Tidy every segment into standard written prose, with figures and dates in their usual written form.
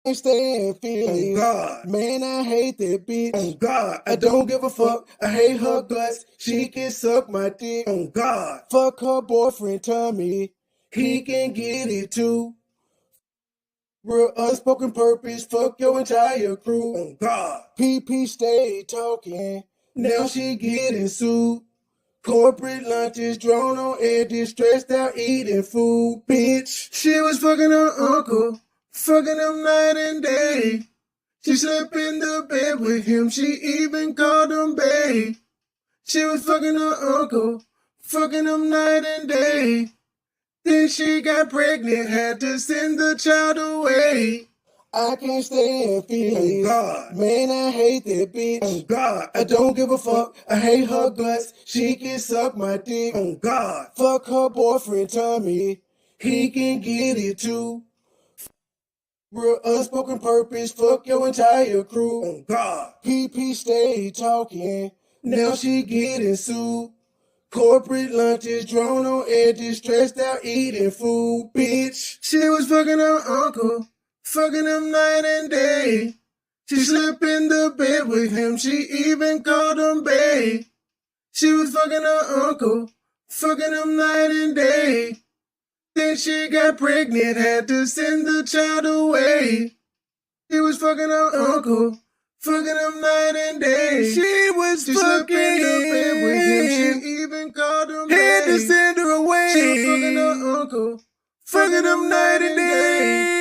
Can't stand feelings. Oh God. Man, I hate that bitch. Oh God. I don't give a fuck. I hate her guts. She can suck my dick. Oh God. Fuck her boyfriend Tommy. He can get it too. Real unspoken purpose. Fuck your entire crew. Oh God. PP stay talking. Now she getting sued. Corporate lunches, drone on edges, stressed out eating food, bitch. She was fucking her uncle, fucking him night and day. She slept in the bed with him, she even called him babe. She was fucking her uncle, fucking him night and day. Then she got pregnant, had to send the child away. I can't stand feelings. Oh God. Man, I hate that bitch. Oh God. I don't give a fuck. I hate her guts. She can suck my dick. Oh God. Fuck her boyfriend Tommy. He can get it too. Real unspoken purpose. Fuck your entire crew. Oh God. PP stay talking. Now she getting sued. Corporate lunches, drone on edges, stressed out eating food, bitch. She was fucking her uncle, fucking him night and day. She slept in the bed with him, she even called him babe. She was fucking her uncle, fucking him night and day. Then she got pregnant, had to send the child away. She was fucking her uncle, fucking him night and day. She slept in the bed with him, she even called him babe. Had to send her away. She was fucking her uncle, fucking him night and day.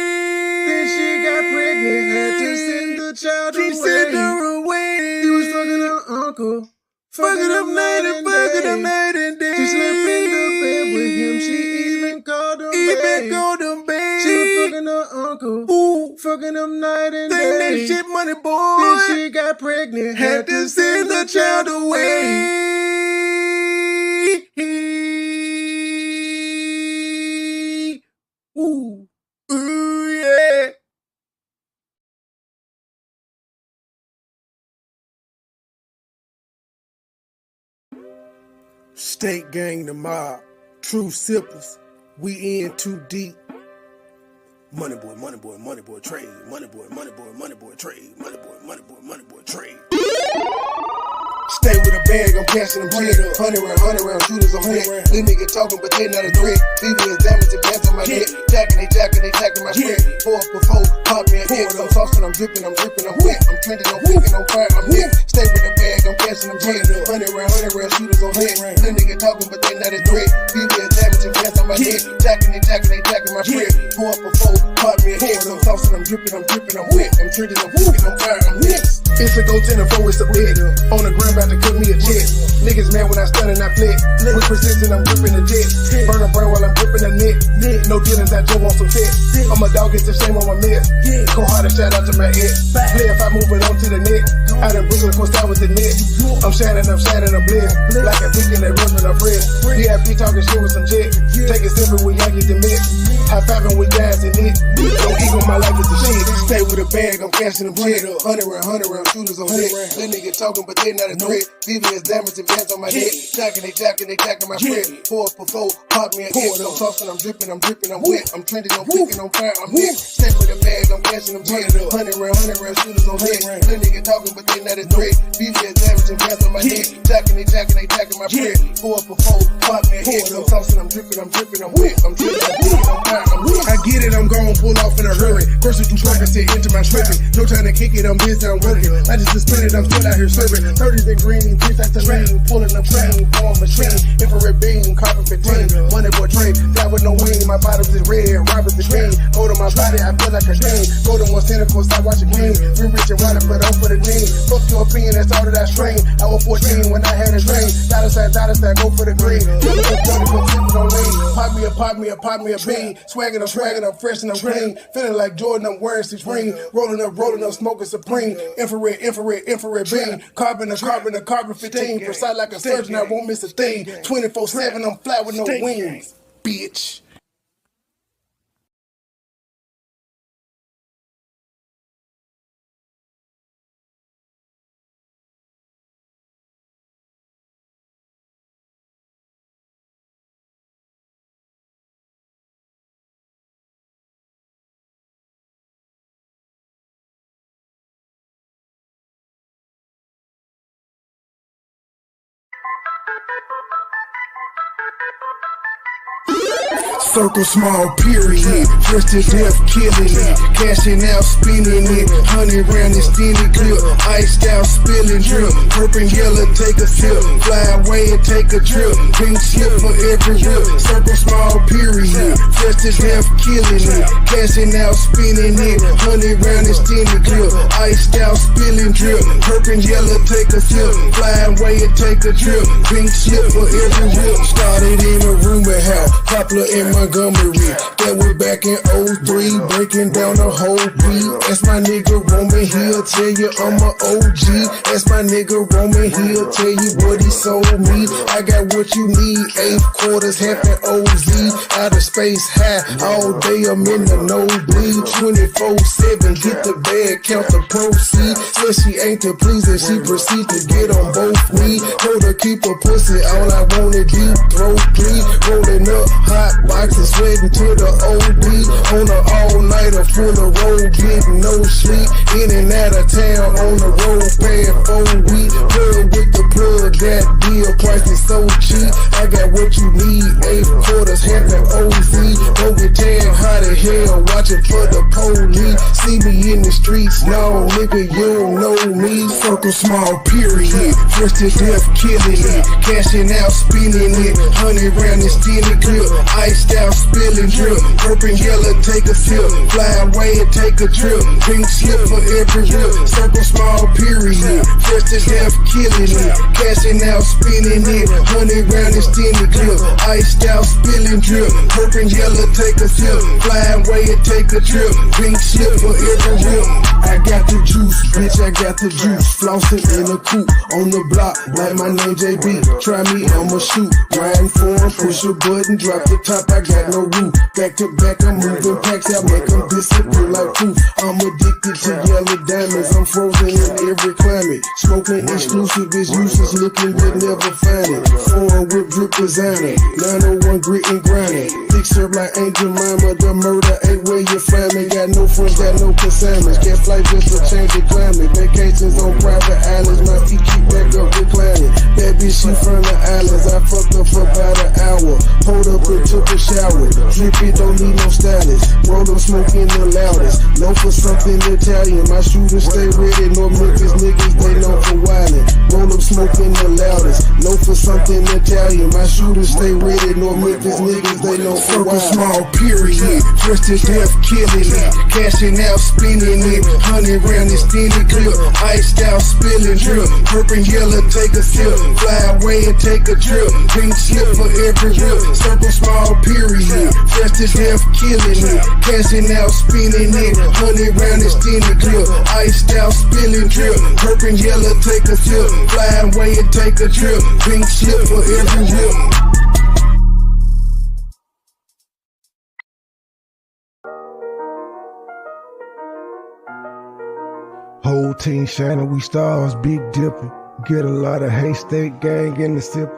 Then she got pregnant, had to send the child away. She sent her away. She was fucking her uncle, Fucking him night and fucking him night and day. She slept in the bed with him, she even called him babe. Even called him babe. She was fucking her uncle, Ooh. fucking him night and Think that day. shit money, boy. Then she got pregnant, Had to send the child away. Ooh. Ooh, yeah. State gang the mob, true sippers, we in too deep. Money boy, money boy, money boy, trade. Money boy, money boy, money boy, trade. Money boy, money boy, money boy, trade. Stay with a bag, I'm cashing them check. 100 round shooters on deck. These niggas talking, but they not a threat. BB is damaged and pants on my neck. Jacking my spread. 4 for 4, pop me a hit. I'm saucing, I'm dripping, I'm wet. I'm trending, I'm wicked, I'm fire, I'm hit. Stay with the bag, I'm cashing them check. 100 round shooters on deck. These niggas talking, but they not a threat. BB is damaged and pants on my neck. Jacking my spread. 4 for 4, pop me a hit. I'm saucing, I'm dripping, I'm wet. I'm trending, I'm wicked, I'm fire, I'm hit. It's a go 10 and 4, it's a bed. On the ground, about to cook me a jet. Niggas mad when I stun and I flit. With precision, I'm gripping the jet. Burn a burn while I'm gripping the net. No dealings, I Joe on some shit. I'm a dog, it's a shame on my mess. Go hard and shout out to my head. Play if I move it on to the net. I done Brooklyn, course I was the net. I'm shining, I'm bliss. Like a beacon that runs with a friend. VIP talking shit with some jet. Take it simple, we yank it the mix. High fiving with gas in it. Don't ego, my life is the shit. Stay with a bag, I'm cashing them check. 100 round shooters on deck. Little nigga talking, but they not a threat. BB is damaged and pants on my neck. Jacking my spread. 4 for 4, pop me a hit. I'm saucing, I'm dripping, I'm wet. I'm trending, I'm wicked, I'm fire, I'm hit. Stay with a bag, I'm cashing them check. 100 round shooters on deck. Little nigga talking, but they not a threat. BB is damaged and pants on my neck. Jacking my spread. 4 for 4, pop me a hit. I'm saucing, I'm dripping, I'm wet. I'm trending, I'm wicked, I'm fire, I'm hit. I get it, I'm gon' pull off in a hurry. First through track, I sit into my stripping. No time to kick it, I'm busy, I'm working. I just suspended, I'm still out here slurping. 30s and green, bitch, that's the rain. Pulling the train, form machine. Infrared beam, carbon 15. Money boy trade, fly with no wing. My bottoms is red, robbers is green. Hold on my body, I feel like a dream. Go to one center, course I watch it clean. We rich and wild, but I'm for the team. Fuck your opinion, that's all that I strain. I was 14 when I had a dream. Dollar sign, go for the green. Pop me a bean. Swaggin', I'm fresh and I'm clean. Feeling like Jordan, I'm wearing Supreme. Rolling up, smoking Supreme. Infrared beam. Carbon 15. Precise like a surgeon, I won't miss a thing. 24/7, I'm flat with no wings. Bitch. Circle small period, fresh to death killing it, cashing out spinning it, 100 round extended clip, iced out spilling drip, purple yellow take a sip, fly away and take a trip, pink slip for every whip. Circle small period, fresh to death killing it, cashing out spinning it, 100 round extended clip, iced out spilling drip, purple yellow take a sip, fly away and take a trip, pink slip for every whip. Started in a rumor house, Poplar in Montgomery, that was back in 03, breaking down the whole beat. That's my nigga Roman, he'll tell you I'm a OG. That's my nigga Roman, he'll tell you what he sold me. I got what you need, 8/4, half an OZ. Out of space high, all day I'm in the nosebleed. 24/7, get the bag, count the proceeds. Said she ain't to please and she proceed to get on both knees. Told her keep her pussy, all I wanna do, throw please. Rolling up hot boxes, sweating to the OD. On an all-nighter full of road, getting no sleep. In and out of town on the road, paying 4 weeks. Plug with the plug, that deal price is so cheap. I got what you need, 8/4, half an OZ. Don't get tan hot as hell, watching for the police. See me in the streets, no nigga, you don't know me. Circle small period, fresh to death killing it, cashing out spinning it, 100 round extended clip, iced out spilling drip, purple yellow take a sip, fly away and take a trip, pink slip for every whip. Circle small period, fresh to death killing it, cashing out spinning it, 100 round extended clip, iced out spilling drip, purple yellow take a sip, fly away and take a trip, pink slip for every whip. I got the juice, bitch, I got the juice, flossing in a coupe, on the block, like my name JB, try me, I'ma shoot, riding for him, push a button, drop the top, I got no roof, back to back, I'm moving packs out, make them disappear like proof, I'm addicted to yellow diamonds, I'm frozen in every climate, smoking exclusive is useless, looking but never find it, foreign whip drip designer, 901 grit and grinding, thick serve like Angel Mama, the murder ain't where you find me, got no friends, got no consignments, can't fly just to change the climate, vacations on private islands, my feet keep back up reclining, that bitch she from the islands, I fucked up for about an hour, hold up and took a shower, drip it, don't need no stylist, roll up smoking the loudest, known for something Italian, my shooters stay ready, no Memphis niggas, they known for wildin', roll up smoking the loudest, known for something Italian, my shooters stay ready, no Memphis niggas, they known for wildin'. Small period, fresh to death killing it, cashing out spinning it, 100 round extended clip, iced out spilling drip, purple yellow take a sip, fly away and take a trip, pink slip for every whip. Circle small period, fresh to death killing it, cashing out spinning it, 100 round extended clip, iced out spilling drip, purple yellow take a sip, fly away and take a trip, pink slip for every whip. Whole team shining, we stars, big dipper. Get a lot of haystack gang in the sip.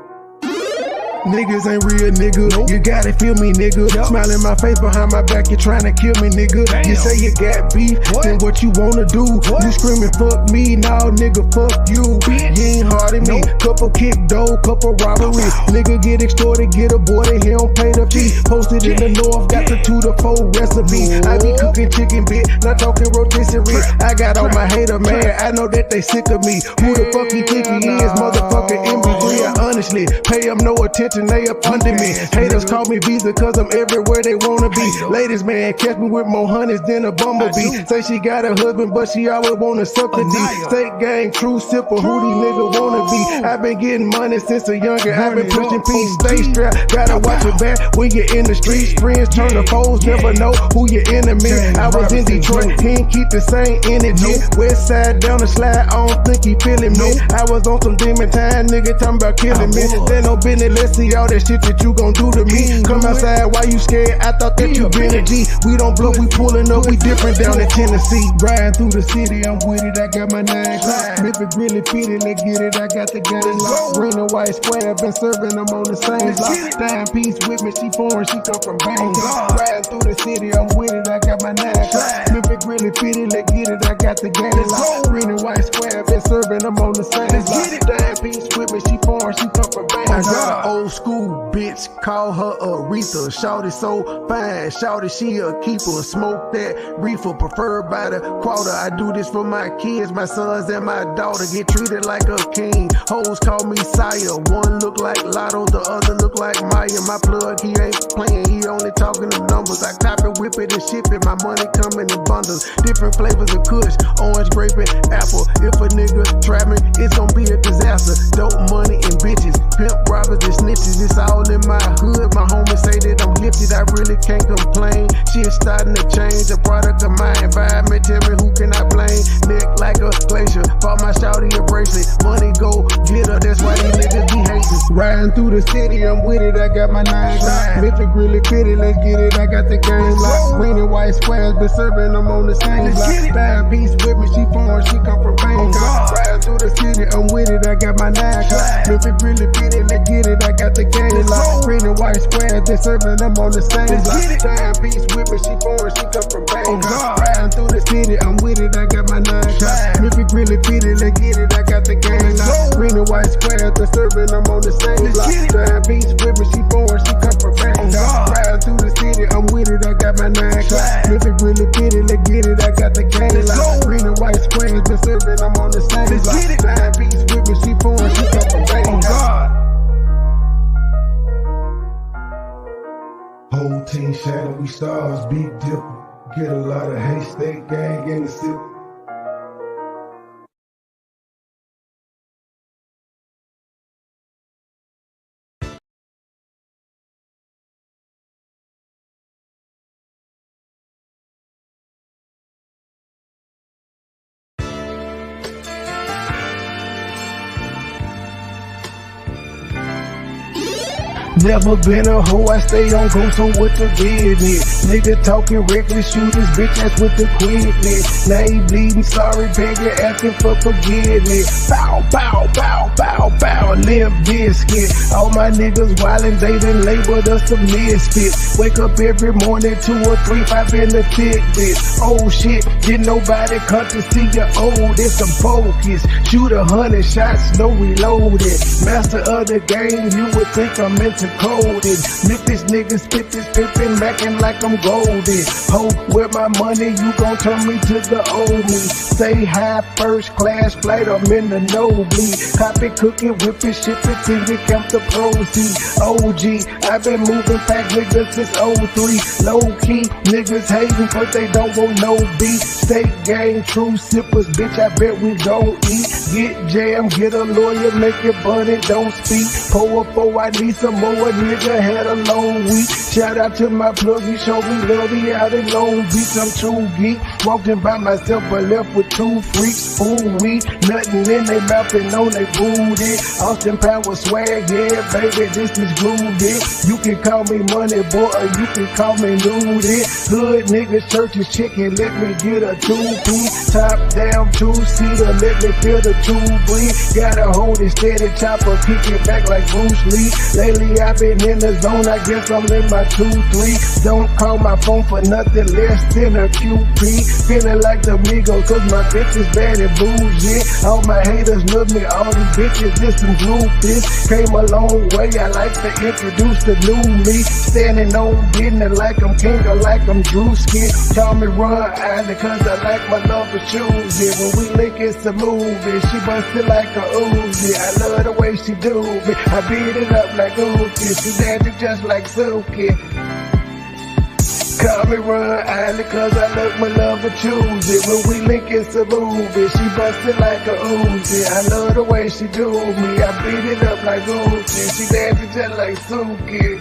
Niggas ain't real, nigga. Nope. You gotta feel me, nigga. Yep. Smile in my face behind my back, you tryna kill me, nigga. Damn. You say you got beef, then what you wanna do? What? You screaming, fuck me, now nigga, fuck you. Bitch. You ain't hard at me. Nope. Couple kick dough, couple robbery. Nigga get extorted, get aborted, he don't pay the fee. Posted in the north, got the 2 to 4 recipe. I be cooking chicken bit, not talking rotisserie. I got all my hater, man, I know that they sick of me. Who the fuck he think he is, motherfucker MB3? I honestly pay him no attention. They up under me. Haters call me Visa cause I'm everywhere they wanna be. Ladies, man, catch me with more honeys than a bumblebee. Say she got a husband, but she always wanna suck the D. State gang, true sipper, who these niggas wanna be? I've been getting money since a younger. I've been pushing peace, stay strapped. Gotta watch your back when you're in the streets. Friends turn to foes, never know who your enemy. I was in Detroit, he ain't keep the same energy. West side down the slide, I don't think he feeling me. I was on some demon time, nigga talking about killing me. They no business, let's see all that shit that you gon' do to me. Come outside, why you scared? I thought that you been a G. We don't bluff, we pulling up, we different down in Tennessee. Riding through the city, I'm with it, I got my 9 o'clock. If it really fit it, let's get it, I got the game locked. Green and white square, been serving them on the same block. Dime piece with me, she foreign, she come from Bangkok. Riding through the city, I'm with it, I got my 9 o'clock. Memphis really fitted, let's get it, I got the game locked. Green and white square, been serving them on the same block. Dime piece with me, she foreign, she come from Bangkok. I got an old school bitch, call her Aretha. Shawty so fine, shawty she a keeper. Smoke that reefer, preferred by the quarter. I do this for my kids, my sons and my daughter. Get treated like a king. Hoes call me sire. One look like Lotto, the other look like Maya. My plug, he ain't playing, he only talking the numbers. I cop it, whip it, and ship it. My money coming in bundles. Different flavors of kush, orange, grape, and apple. If a nigga try me, it's gonna be a disaster. Dope money and bitches, pimp robbers and snitches. It's all in my hood. My homies say that I'm gifted, I really can't complain. Shit starting to change, a product of my environment. Tell me who can I blame? Neck like a glacier, bought my shawty a bracelet. Money go get her, that's why these niggas be hating. Riding through the city, I'm with it, I got my 9 o'clock. Memphis really fitted, let's get it, I got the game locked. Green and white squares, been serving them on the same block. Dime piece with me, she foreign, she come from Bangkok. Riding through the city, I'm with it, I got my 9 o'clock. Memphis really fitted, let's get it, I got the game locked. Green and white squares, been serving them on the same block. Dime piece with me, she foreign, she come from Bangkok. Riding through the city, I'm with it, I got my 9 o'clock. Memphis really fitted, let's get it, I got the game locked. Green and white squares, been serving them on the same block. Dime piece with me, she foreign, she come from Bangkok. Riding through the city, I'm with it, I got my 9 o'clock. Memphis really fitted, let's get it, I got the game locked. Green and white squares, been serving them on the same block. Dime piece with me, she foreign, she come from Bangkok. Whole team shining, we stars, big dipper. Get a lot of haystack gang in the city. Never been a hoe, I stay on go, so what the business? Nigga talking reckless, shooters, bitch, that's with the quickness. Now he bleeding, sorry, begging, asking for forgiveness. Bow, bow, bow, bow, bow, limp biscuit. All my niggas wildin', they done labeled us a misfit. Wake up every morning, 2 or 3, 5 in the tidbit. Oh shit, didn't nobody come to see you old, it's some focus. Shoot 100 shots, no reloaded. Master of the game, you would think I'm into coded. Memphis niggas spit this pimpin', mackin' like I'm golden. Ho, with my money, you gon' turn me to the old me. Stay high, first class flight, I'm in the nosebleed. Copy, cooking, whipping, shipping till you count the proceeds. OG, I've been moving pack niggas since 03. Low key, niggas hating, but they don't want no beef. State gang, true sippers, bitch, I bet we gon' eat. Get jammed, get a lawyer, make it bunny, don't speak. Pour up, oh, I need some more. A nigga had a long week. Shout out to my plug, he showed me love, he out in Long Beach. I'm true geek, walking by myself but left with 2 freaks. Ooh, we nothing in they mouth and on they booty. Austin Power swag, yeah baby, this is groovy. You can call me Money Boy or you can call me Nudie. Hood niggas, churches, chicken, let me get a 2-piece. Top down, 2-seater, let me feel the 2 breathe. Gotta hold it steady, chopper, kick it back like Bruce Lee. Lately I've been in the zone, I guess I'm in my 2-3. Don't call my phone for nothing less than a QP. Feeling like the Migos, cause my bitch is bad and bougie. All my haters love me, all these bitches, this some groupies. Came a long way, I like to introduce the new me. Standing on business like I'm king or like I'm Drewski. Call me Run Island, cause I like my love for choosy. When we link, it's a movie, she bustin' like a Uzi. I love the way she do me, I beat it up like Uzi. She dancing just like Suki. Call me Run Island, cause I love my love for choosy. When we link, it's a movie, she bustin' like a Uzi. I love the way she do me, I beat it up like Uzi. She dancing just like Suki.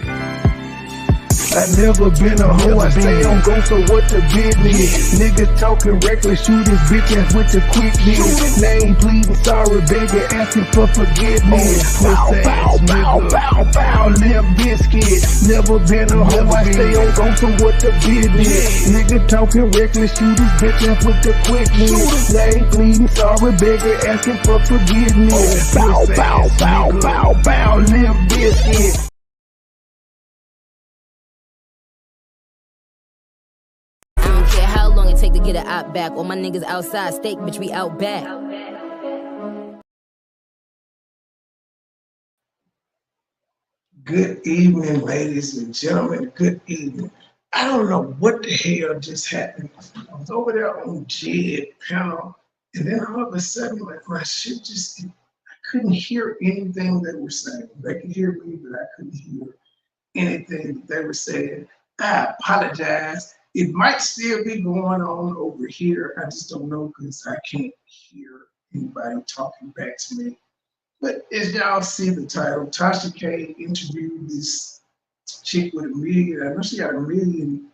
I never been a hoe, I stay on go, so what the business? Niggas talking reckless, shoot his bitch ass with the quickness. Name pleading, sorry, begging, asking for forgiveness. Pussy ass nigga, bow, limp biscuit. Never been a hoe, I stay on go, so what the business? Nigga talking reckless, shoot his bitch ass with the quickness. Name pleading, sorry, begging, asking for forgiveness. Bow, limp biscuit. I don't care how long it take to get an op back. All my niggas outside, steak, bitch, we out back. Good evening, ladies and gentlemen. Good evening. I don't know what the hell just happened. I was over there on Jed panel, and then all of a sudden, like my shit just, I couldn't hear anything they were saying. They could hear me, but I couldn't hear anything that they were saying. I apologize. It might still be going on over here. I just don't know because I can't hear anybody talking back to me. But as y'all see the title, Tasha K interviewed this chick with 1 million. I know she got 1 million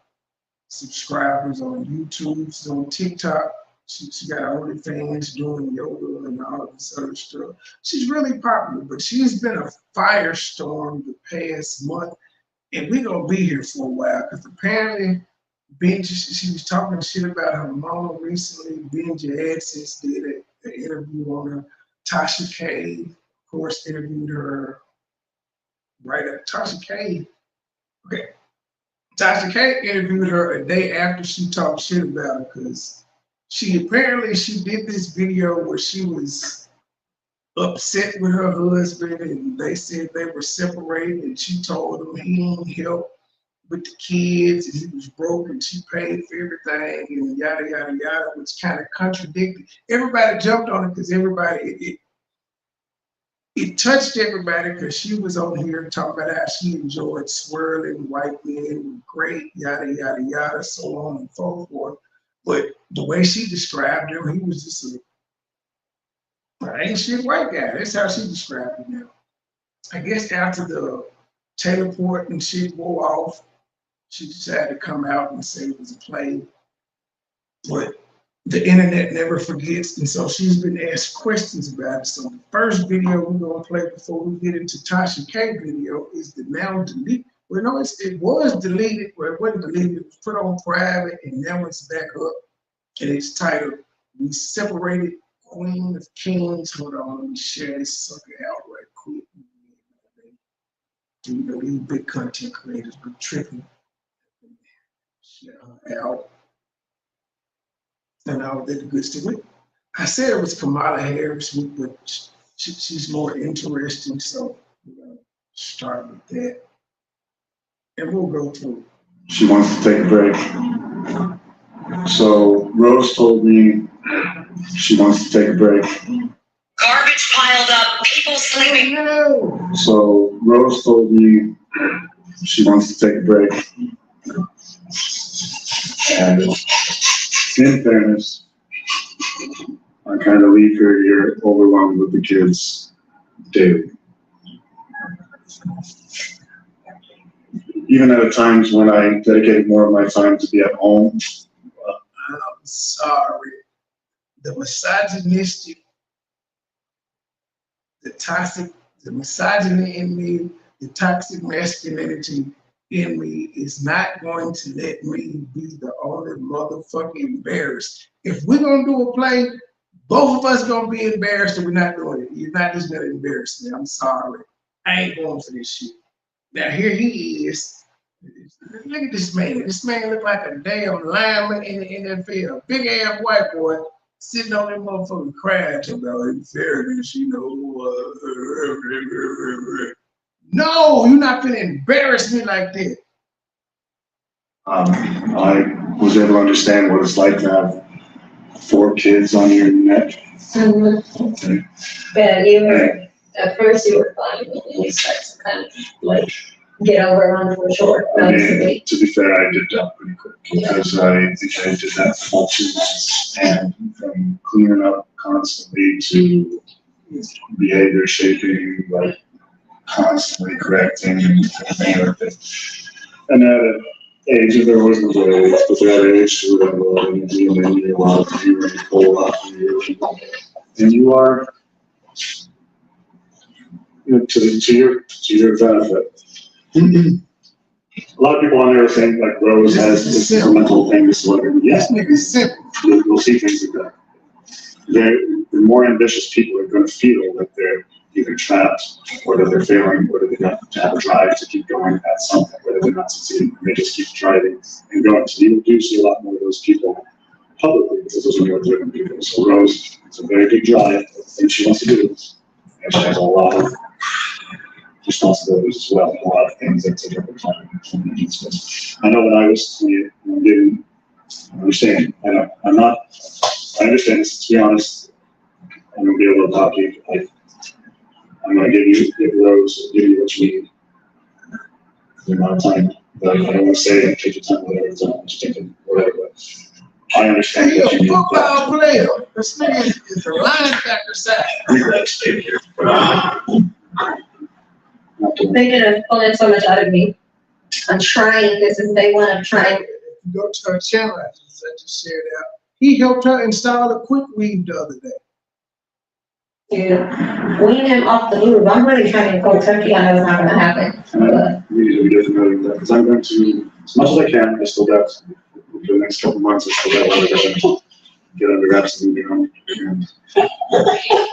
subscribers on YouTube. She's on TikTok. She got OnlyFans doing yoga and all of this other stuff. She's really popular, but she's been a firestorm the past month. And we're going to be here for a while because apparently she was talking shit about her mama recently. Benji Access did an interview on her. Tasha K, of course, interviewed her right up. Tasha K interviewed her a day after she talked shit about her because she did this video where she was upset with her husband and they said they were separated and she told him he didn't help with the kids and he was broke and she paid for everything and yada, yada, yada, which kind of contradicted. Everybody jumped on it because it touched everybody because she was on here talking about how she enjoyed swirling white men, great, yada, yada, yada, so on and so forth. But the way she described him, he was just an ain't shit white guy. That's how she described him now. I guess after the Taylor Port and shit wore off, she decided to come out and say it was a play. But the internet never forgets, and so she's been asked questions about it. So the first video we're gonna play before we get into Tasha K video is the now deleted. Well, no, it was deleted, well, it wasn't deleted, it was put on private, and now it's back up. And it's titled, "We Separated Queen of Kings." Hold on, let me share this sucker out right quick. You know, these big content creators be tripping. Share her out. And all that good stuff. I said it was Kamala Harris, but she's more interesting, so we're gonna start with that. And we'll go through. She wants to take a break. So Rose told me she wants to take a break. Garbage piled up, people sleeping. No. So Rose told me she wants to take a break. And in fairness, I kind of leave her here overwhelmed with the kids daily. Even at times when I dedicate more of my time to be at home. I'm sorry. The misogynistic, the misogyny in me, the toxic masculinity in me is not going to let me be the only motherfucking embarrassed. If we're gonna do a play, both of us gonna be embarrassed and we're not doing it. You're not just gonna embarrass me. I'm sorry. I ain't going for this shit. Now here he is. Look at this man. This man look like a damn lineman in the NFL. Big ass white boy sitting on that motherfucking crowd about in fairness, you know. No, you're not gonna embarrass me like that. I was able to understand what it's like to have 4 kids on your neck. Mm-hmm. Yeah, you were, at first you were fine, and then you start to kind of like get over on for sure. I mean, to be fair, I did that pretty quick because I think I did that for 2 months, and from cleaning up constantly to behavior shaping, like constantly correcting and everything like that. And at an age, if there wasn't a age, but that age to that world, and you know, you're a lot of you and a whole lot of you, and you are, you know, to your benefit. A lot of people on there think like Rose has this mental thing, this whatever. Yeah, you'll see things like that. The more ambitious people are going to feel that they're either trapped or that they're failing or that they have to have a drive to keep going at something, whether they're not succeeding. They just keep driving and going. So you do see a lot more of those people publicly because those are more driven people. So Rose, it's a very big drive, things she wants to do, and she has a lot of responsibilities as well, a lot of things that take up her time. I know when I was 20, I didn't understand. I understand this, to be honest. I'm going to be a little cocky. I'm going to give Rose, give you what you need. The amount of time. But I don't want to say take your time, whatever, it's not just taking whatever. But I understand Hey, what you a need. football player. This nigga is a linebacker side. You got to stay here. They didn't pulling so much out of me. I'm trying this and they want to try. Go to her channel, I just shared out. He helped her install a quick weave the other day. To wean him off the move. I'm really trying to go turkey. I know it's not going to happen. But We need to get familiar with that because I'm going to, as much as I can, I still got, for the next couple months, I still got a lot of get under wraps and moving on. And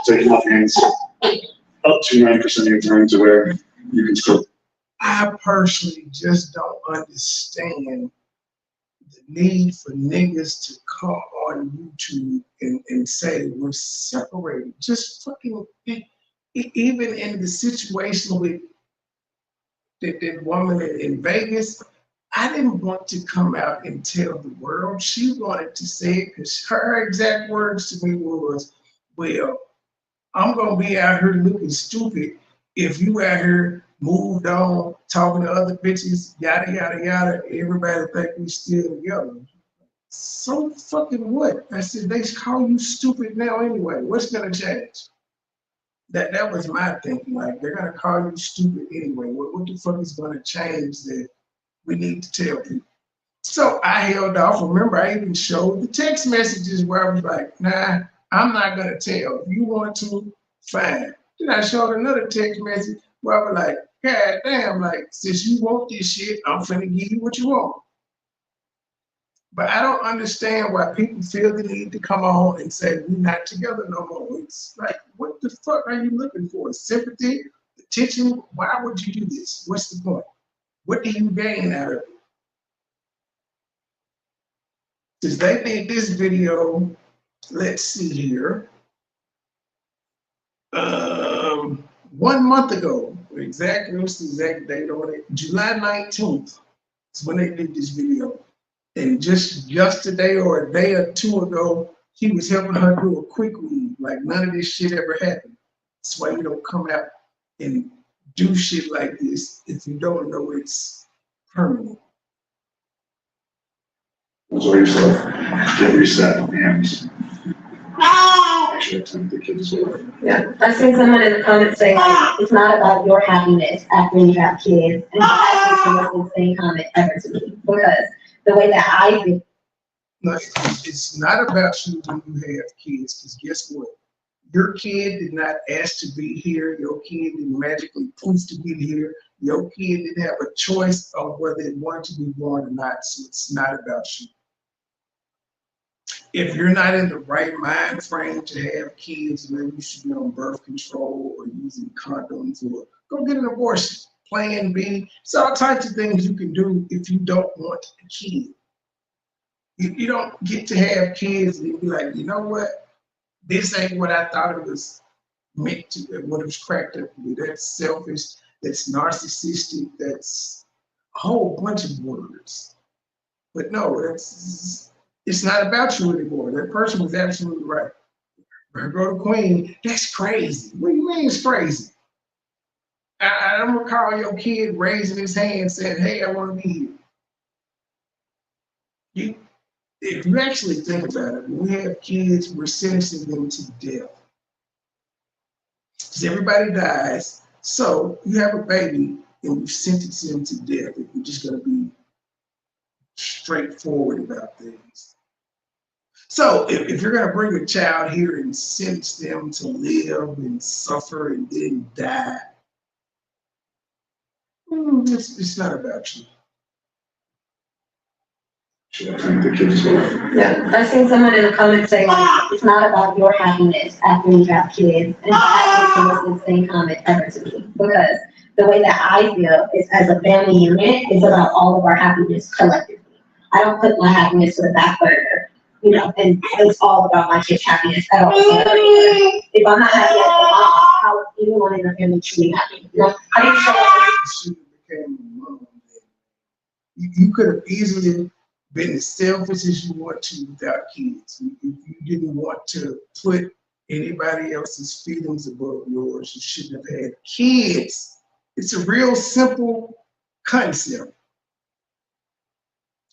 taking off hands up to 90% of your time to where you can still. I personally just don't understand the need for niggas to come on YouTube and say we're separated. Just fucking, even in the situation with that woman in Vegas, I didn't want to come out and tell the world. She wanted to say it because her exact words to me was, well, I'm going to be out here looking stupid if you out here moved on, talking to other bitches, yada, yada, yada, everybody think we still together. So fucking what? I said, they call you stupid now anyway. What's gonna change? That was my thinking. Like, they're gonna call you stupid anyway. What the fuck is gonna change that we need to tell people? So I held off. Remember, I even showed the text messages where I was like, nah, I'm not gonna tell. If you want to, fine. Then I showed another text message where I was like, God damn, like, since you want this shit, I'm finna give you what you want. But I don't understand why people feel the need to come on and say, we're not together no more. It's like, what the fuck are you looking for? Sympathy? Attention? Why would you do this? What's the point? What do you gain out of it? Since they did this video, let's see here. 1 month ago, exactly, what's the exact date on it? July 19th is when they did this video. And just yesterday or a day or two ago, he was helping her do a quick weave. Like, none of this shit ever happened. That's why you don't come out and do shit like this if you don't know it's permanent. So yourself, get reset and make sure the kids are. yeah, I seen someone in the comments saying like, it's not about your happiness after you have kids. And I actually the same comment ever to me because the way that I think. No, it's not about you when you have kids, because guess what? Your kid did not ask to be here. Your kid didn't magically poof to be here. Your kid didn't have a choice of whether it wanted to be born or not. So it's not about you. If you're not in the right mind frame to have kids, maybe you should be on birth control or using condoms or go get an abortion. Plan B. It's all types of things you can do if you don't want a kid. You don't get to have kids and be like, you know what? This ain't what I thought it was meant to, what it was cracked up to be. That's selfish, that's narcissistic, that's a whole bunch of words. But no, it's not about you anymore. That person was absolutely right. Go to Queen, that's crazy. What do you mean it's crazy? I don't recall your kid raising his hand saying, hey, I want to be here. If you actually think about it, when we have kids, we're sentencing them to death. Because everybody dies. So you have a baby, and we've sentenced them to death. We're just going to be straightforward about things. So if you're going to bring a child here and sentence them to live and suffer and then die, it's not about you. Yeah, I've seen someone in the comments say like, it's not about your happiness after you have kids, and that was the same comment ever to me, because the way that I feel is as a family unit is about all of our happiness collectively. I don't put my happiness to the back burner, you know, and it's all about my kids' happiness. I don't if I'm not happy as a mom, how is anyone in the family truly happy? You know, how do you show up? You could have easily been as selfish as you want to without kids. If you didn't want to put anybody else's feelings above yours, you shouldn't have had kids. It's a real simple concept.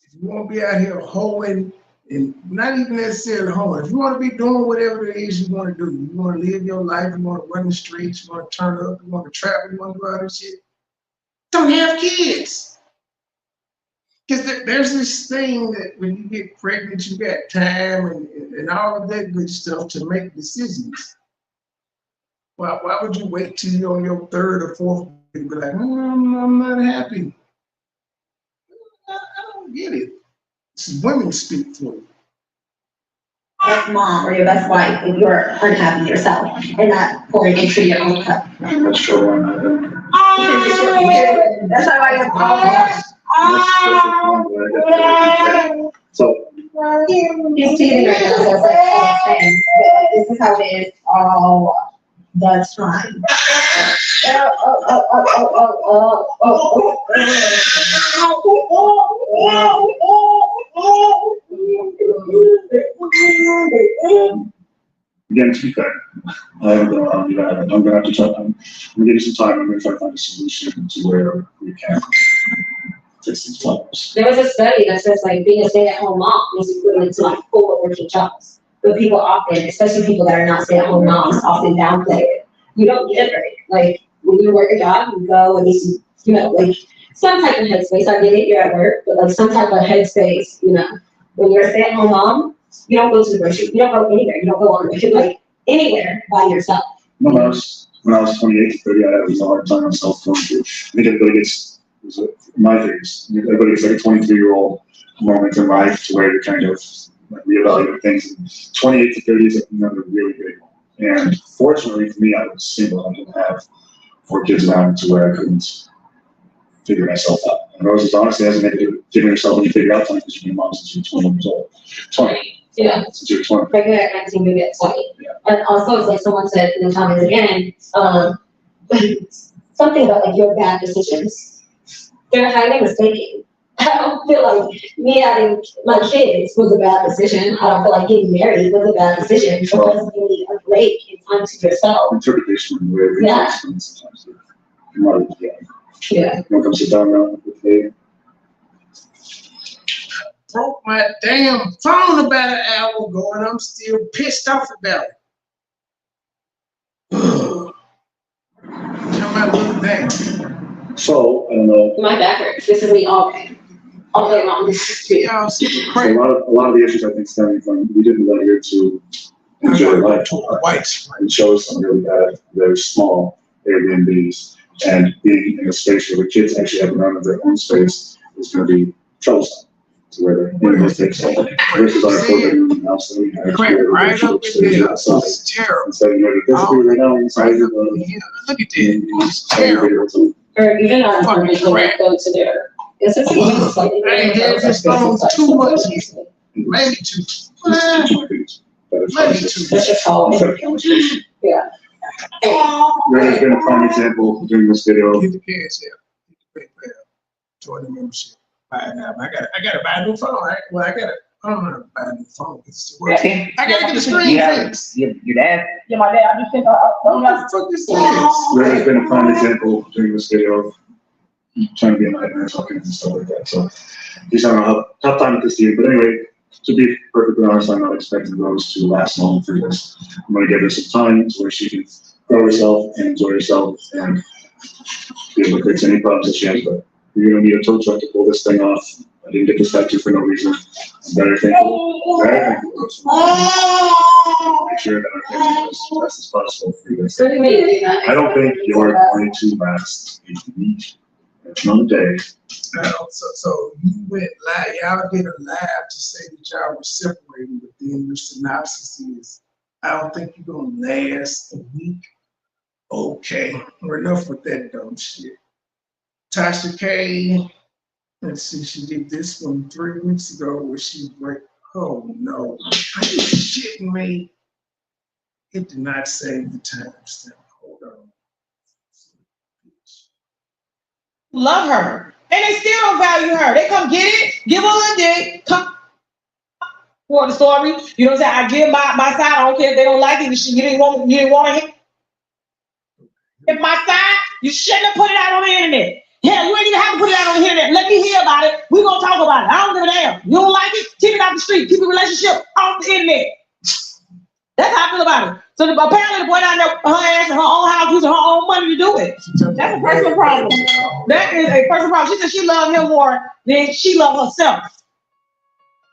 If you want to be out here hoeing, and not even necessarily hoeing, if you want to be doing whatever it is you want to do, you want to live your life, you want to run the streets, you want to turn up, you want to travel, you want to go out and shit, don't have kids. Because there's this thing that when you get pregnant, you got time and all of that good stuff to make decisions. Why would you wait till you're on your third or fourth and be like, I'm not happy? I don't get it. Women speak for you. Best mom or your best wife if you're unhappy yourself and not pouring into your own cup. That's true. That's how I am. So He's teasing right now, so it's like, oh, same. This is how it is all the time. again, to be fair, I'm gonna have to try. I'm gonna give you some time. I'm gonna try to find a solution to where we can fix these problems. There was a study that says like being a stay-at-home mom is equivalent to like 4 working jobs. But people often, especially people that are not stay-at-home moms, often downplay it. You don't get a break. Like when you work a job, you go and you know, like some type of headspace. I get it, you're at work, but like some type of headspace, you know. When you're a stay-at-home mom, you don't go to the grocery, you don't go anywhere, you don't go on like anywhere by yourself. When I was 28 to 30, I had a hard time myself going through. I think everybody gets, in my case, everybody gets like a 23-year-old moment in life to where you kind of like reevaluate things. 28 to 30 is another really big one. And fortunately for me, I was single. I didn't have 4 kids around to where I couldn't figure myself out. And Rose honestly hasn't had to figure yourself when you figure out something because you've been a mom since you're 20 years old. 20. Yeah. Since you're 20. Pregnant at 19, maybe at 20. Yeah. And also, it's like someone said in the comments again, something about like your bad decisions. They're highly mistaken. I don't feel like me having my kids was a bad decision. I don't feel like getting married was a bad decision. It was really a break in time to yourself. Interpretation of where they Yeah. sometimes you might Yeah. You want to come sit down now with me? Broke my damn phone about an hour ago and I'm still pissed off about it. Come out look back. So, I don't know. My back hurts. This is me all day. All day long. This is me. Y'all super A crazy. lot of the issues I think stemming from we didn't let here to enjoy life. Whites. It shows some really bad, very small Airbnbs, and being in a space where the kids actually have none of their own space is going to be troublesome. To where they're in this space versus our 4-bedroom house that we have. Crack right up in there. Outside. It's terrible. Instead of physically right now inside of Yeah, look at that. It's terrible. Or even on Fucking permission to crap. go to their. This is even slightly. I ain't had this phone too much. Maybe two. Maybe two. That's just all. Yeah. There's been a prime example during this video. Get the cash out. Join the membership. Buy it now. I gotta buy a new phone. I don't know how to buy a new phone. It's the worst. I gotta get the screen fixed. Your dad? Yeah, my dad, I just think, What the fuck is this? There's been a prime example during this video of trying to be a nightmare talking and stuff like that. So he's having a tough time with this year. But anyway, to be perfectly honest, I'm not expecting Rose to last long for this. I'm going to give her some time to where she can grow herself and enjoy herself and Be able to fix any problems that she has, but you're gonna need a tow truck to pull this thing off. I didn't get this tattoo for no reason. I'm very thankful. Very thankful. Make sure that our family is as best as possible for you guys. I don't think your 22 last a week. It's another day. So you went live, y'all did a live to say that y'all were separated, but then your synopsis is, I don't think you're gonna last a week. Okay, we're enough with that dumb shit. Tasha K, let's see, she did this one 3 weeks ago where she was like, oh no, are you shitting me? It did not save the timestamp. Hold on. Love her. And they still don't value her. They come get it, give her a dick, come for the story. You know what I'm saying? I give my side. I don't care if they don't like it. You didn't want to hit. If my side, you shouldn't have put it out on the internet. Hell, you ain't even have to put it out on the internet. Let me hear about it. We're going to talk about it. I don't give a damn. You don't like it? Keep it out the street. Keep the relationship off the internet. That's how I feel about it. So apparently the boy down there, her ass in her own house using her own money to do it. That's a personal problem. That is a personal problem. She said she loved him more than she loved herself.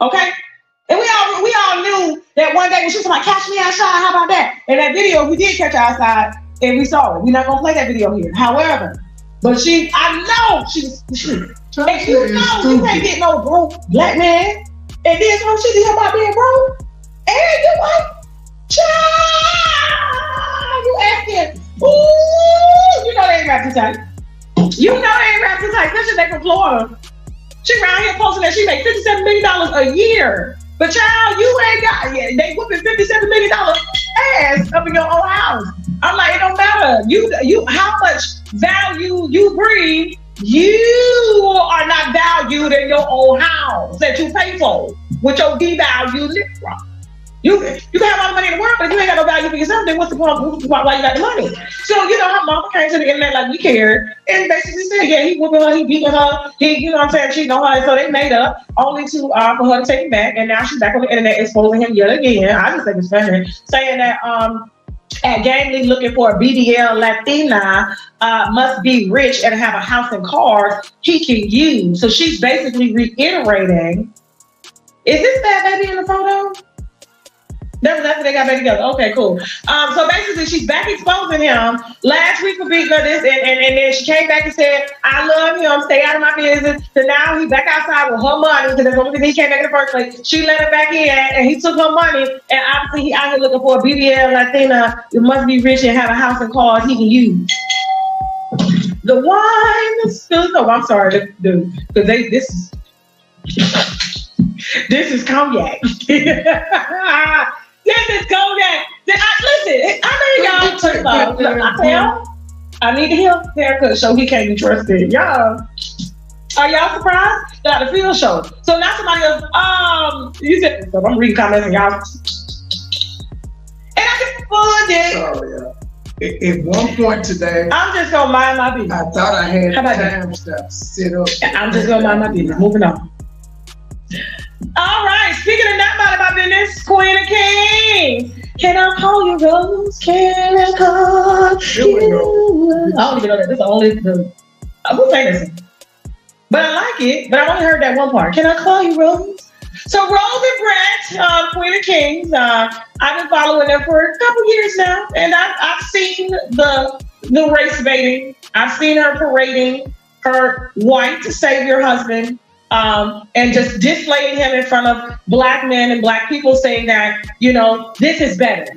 Okay? And we all knew that one day when she was like, catch me outside, how about that? And that video, we did catch her outside and we saw it. We're not gonna play that video here. However, but I know she's and you know you can't get no broke black man. And then some shit to him about being broke. And you like, child, you asking, ooh, you know they ain't rap too tight. You know they ain't rap too tight, especially they from Florida. She around here posting that she make $57 million a year. But child, you ain't got yet. They whooping $57 million ass up in your own house. I'm like, it don't matter. You how much value you bring, you are not valued in your own house that you pay for with your devalued live from. You can have all the money in the world, but if you ain't got no value for yourself, then what's the point? Why you got the money? So, you know, her mama came to the internet like we cared and basically said, yeah, he whooping her, he beating her, you know what I'm saying, cheating on her. And so they made up only to for her to take him back. And now she's back on the internet exposing him yet again. I just think it's funny. Saying that at Gang League looking for a BDL Latina must be rich and have a house and cars he can use. So she's basically reiterating, is this that baby in the photo? That was after they got back together. Okay, cool. So basically, she's back exposing him. Last week for beating her this, and then she came back and said, I love him, stay out of my business. So now he's back outside with her money, because that's the only reason he came back in the first place. She let him back in, and he took her money, and obviously he out here looking for a BBL Latina who must be rich and have a house and cars he can use. The wine spills. Oh, I'm sorry, dude, because this is cognac. This is Kodak. Listen, I know y'all took off. I need a haircut so he can't be trusted. Y'all, are y'all surprised? Got the field show. So now somebody else, you said, I'm reading comments and y'all. And I just pulled it. Sorry, at one point today, I'm just gonna mind my business. I thought I had time stuff set up. I'm just gonna mind my business. Moving on. All right, speaking of not minding my business, Queen of Kings. Can I call you Rose? Can I call you? I don't even know that. This is only who sang this? But I like it. But I only heard that one part. Can I call you Rose? So Rose and Brett, Queen of Kings. I've been following them for a couple years now, and I've seen the race baiting. I've seen her parading her white savior husband. And just displaying him in front of black men and black people, saying that, you know, this is better.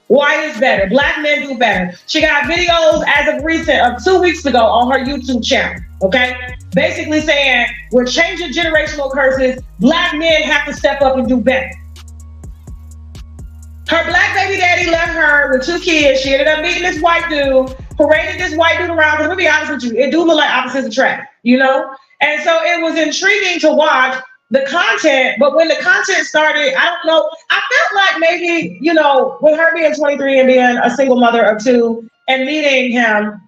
White is better. Black men do better. She got videos as of recent of 2 weeks ago on her YouTube channel. Okay, basically saying we're changing generational curses. Black men have to step up and do better. Her black baby daddy left her with 2 kids. She ended up meeting this white dude, paraded this white dude around. Because, to be honest with you, it do look like opposites attract, you know? And so it was intriguing to watch the content, but when the content started, I don't know, I felt like maybe, you know, with her being 23 and being a single mother of 2 and meeting him,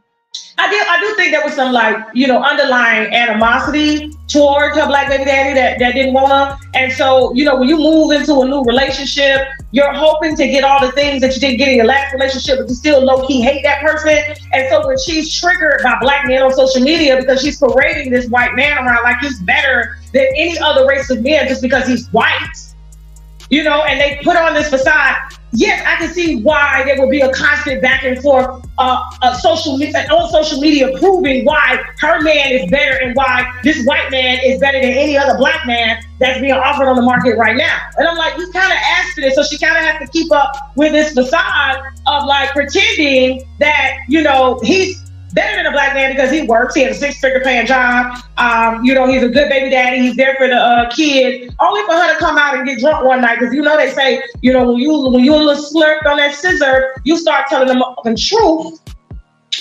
I do think there was some like, underlying animosity towards her black baby daddy that didn't want her. And so, when you move into a new relationship, you're hoping to get all the things that you didn't get in your last relationship, but you still low-key hate that person. And so when she's triggered by black men on social media because she's parading this white man around like he's better than any other race of men just because he's white, and they put on this facade. Yes, I can see why there would be a constant back and forth on social media proving why her man is better and why this white man is better than any other black man that's being offered on the market right now. And I'm like, you kind of asked for this, so she kind of has to keep up with this facade of like pretending that, he's better than a black man because he works. He has a 6-figure paying job. He's a good baby daddy. He's there for the kid. Only for her to come out and get drunk one night because they say, when you a little slurped on that scissor, you start telling them the truth.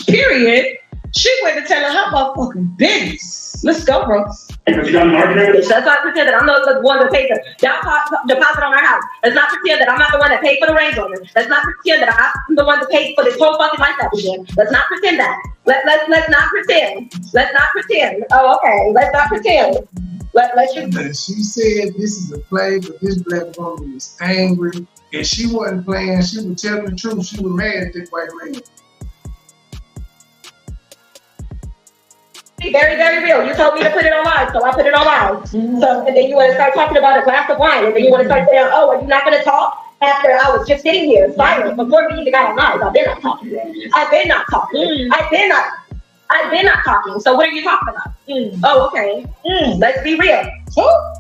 Period. She went to telling her motherfucking business. Let's go, bro. Let's not pretend that I'm not the one that paid the deposit on our house. Let's not pretend that I'm not the one that paid for the Range Rover. Let's not pretend that I'm the one that paid for this whole fucking lifestyle again. Let's not pretend that. Let's not pretend. Let's not pretend. Oh, okay. Let's not pretend. Let's just. She said this is a play, but this black woman was angry. And she wasn't playing. She was telling the truth. She was mad at this white man. Very, very real. You told me to put it on live, so I put it on live. Mm-hmm. So, and then you want to start talking about a glass of wine, and then you want to start saying, "Oh, are you not going to talk?" After I was just sitting here silent before we even got on live. I've been not talking. I've been not talking. Mm. I've been not talking. So what are you talking about? Mm. Oh, okay. Mm. Let's be real. Oh.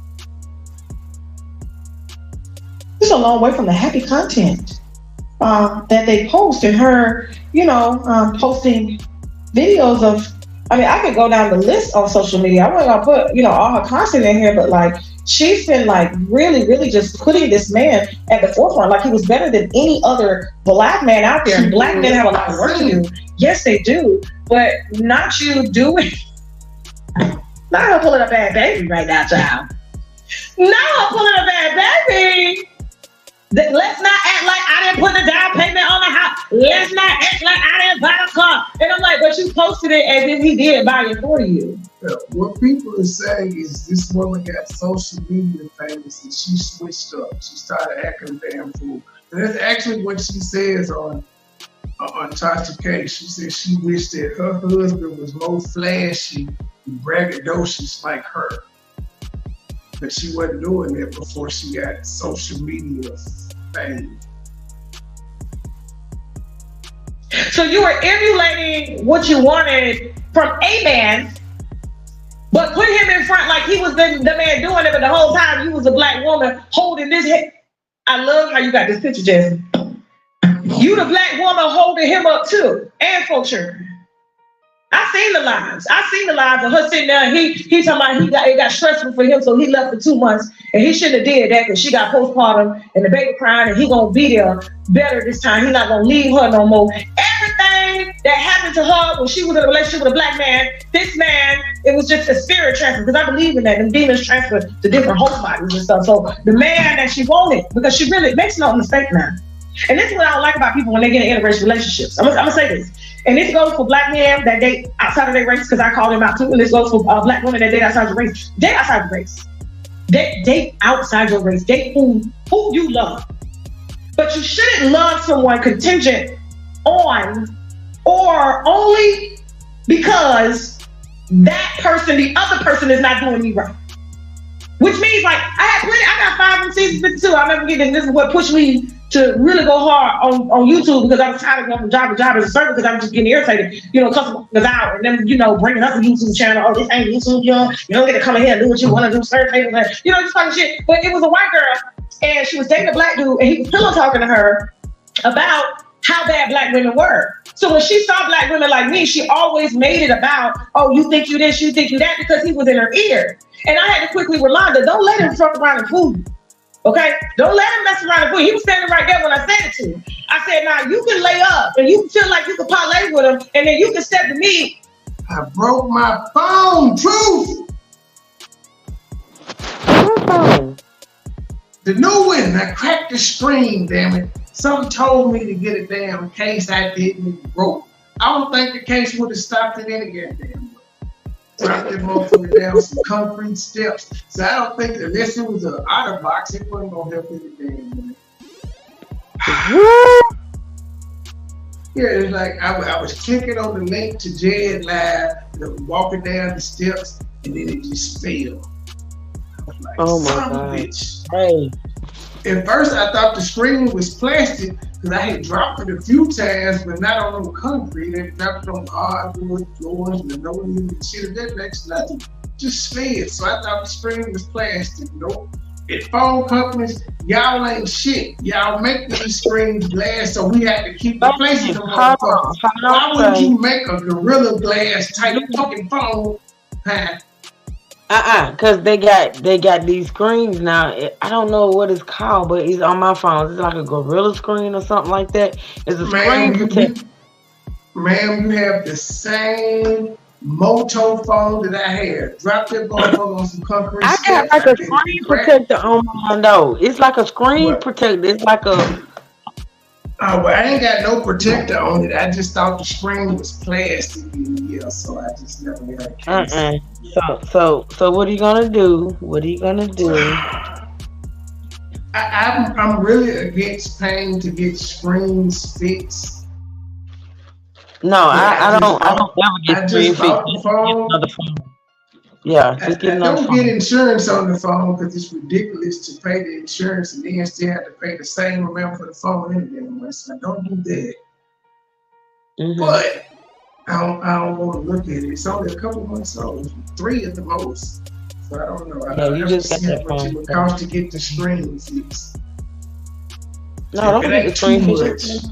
It's a long way from the happy content that they post, and her, posting videos of. I could go down the list on social media. I wasn't gonna put, all her content in here, but like she's been like really, really just putting this man at the forefront, like he was better than any other black man out there. And black men have a lot of work to do. Yes, they do, but not you doing. Not her pulling a bad baby right now, child. Not her pulling a bad baby. Let's not act like I didn't put the down payment on the house. Let's not act like I didn't buy a car. And I'm like, but you posted it as if he did buy it for you. What people are saying is this woman got social media famous and she switched up. She started acting damn fool. And that's actually what she says on Tasha K. She said she wished that her husband was more flashy and braggadocious like her. But she wasn't doing that before she got social media fame. So you were emulating what you wanted from a man, but put him in front like he was the man doing it, but the whole time you was a black woman holding this head. I love how you got this picture, Jasmine. You the black woman holding him up too, and culture. I seen the lives of her sitting there. He talking about it got stressful for him, so he left for 2 months, and he shouldn't have did that because she got postpartum and the baby crying, and he gonna be there better this time. He not gonna leave her no more. Everything that happened to her when she was in a relationship with a black man, this man, it was just a spirit transfer, because I believe in that. And demons transfer to different host bodies and stuff. So the man that she wanted, because she really makes no mistake now. And this is what I don't like about people when they get in interracial relationships. I'm gonna say this. And this goes for black men that date outside of their race, because I call them out too. And this goes for black women that date outside your race. Date outside your race. Date outside your race. Date who you love. But you shouldn't love someone contingent on or only because that person, the other person, is not doing me right. Which means, like, I got 5 from season 52. I'll never get in. This is what pushed me to really go hard on YouTube, because I was tired of going from job to job as a server, because I was just getting irritated, customers out, and then, bringing up a YouTube channel. Oh, this ain't YouTube, you don't get to come in here and do what you want to do, serve tables, just fucking shit. But it was a white girl, and she was dating a black dude, and he was pillow talking to her about how bad black women were. So when she saw black women like me, she always made it about, oh, you think you this, you think you that, because he was in her ear. And I had to quickly remind her, don't let him fuck around and fool you. Okay? Don't let him mess around and fool you. He was standing right there when I said it to him. I said, now you can lay up and you feel like you can parlay with him, and then you can step to me. I broke my phone, truth. The new one, I cracked the screen, damn it. Something told me to get it down in case I didn't, it broke. I don't think the case would have stopped at any goddamn way. Dropped that motherfucker down some concrete steps. So I don't think unless it was an outer box, it wasn't gonna help any damn way. Yeah, it's like I was clicking on the link to Jed Live, walking down the steps, and then it just fell. I was like, Oh my son of a God. bitch. Hey. At first, I thought the screen was plastic because I had dropped it a few times, but not on no concrete. I dropped it on hardwood floors, linoleum, and shit of that next nothing. Just slid. So I thought the screen was plastic. Nope. At phone companies, y'all ain't shit. Y'all make these screens glass, so we had to keep replacing them motherfuckers. Why wouldn't you make a Gorilla Glass type fucking phone? Huh? Cause they got these screens now. I don't know what it's called, but it's on my phone. It's like a Gorilla screen or something like that. It's a screen protector. Ma'am, you have the same Moto phone that I had. Drop that motherfucker on some concrete. I got like a screen protector on mine though. It's like a screen protector. It's like a. Oh, well, I ain't got no protector on it. I just thought the screen was plastic. Yeah, so I just never got a case. So what are you gonna do? What are you gonna do? I'm really against paying to get screens fixed. No, I don't ever get screen fixed. The phone. Yeah, just get another don't phone. get insurance on the phone because it's ridiculous to pay the insurance and then still have to pay the same amount for the phone anyway. So I don't do that. Mm-hmm. But I don't want to look at it. It's only a couple months old, 3 at the most. So I don't know. Yeah, you just got that phone. It would cost to get the screen fixed. No, don't get the screen fixed.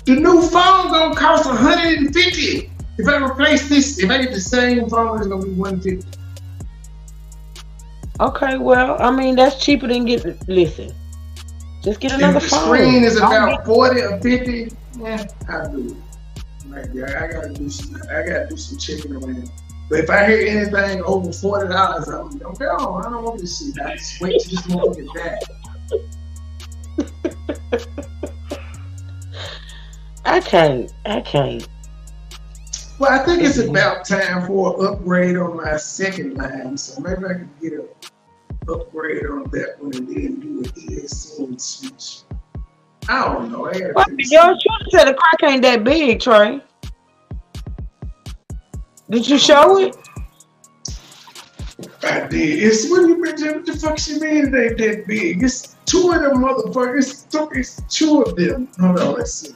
The new phone gonna cost $150. If I replace this, if I get the same phone, it's gonna be $150. Okay, well, I mean that's cheaper than getting. Listen, just get another if the phone. Screen is about 40 or 50. Yeah, I'll do it. Maybe I gotta do some checking around. But if I hear anything over $40, I'm okay. Oh, I don't want this shit. I just wait till this motherfucker die. I can't. Well, I think it's about time for an upgrade on my second line, so maybe I can get an upgrade on that one and then do an ESN switch. I don't know. Your shooter said the crack ain't that big, Trey. Did you show it? I did. It's what the fuck she mean it ain't that big? It's 2 of them motherfuckers. It's 2 of them. Hold on, let's see.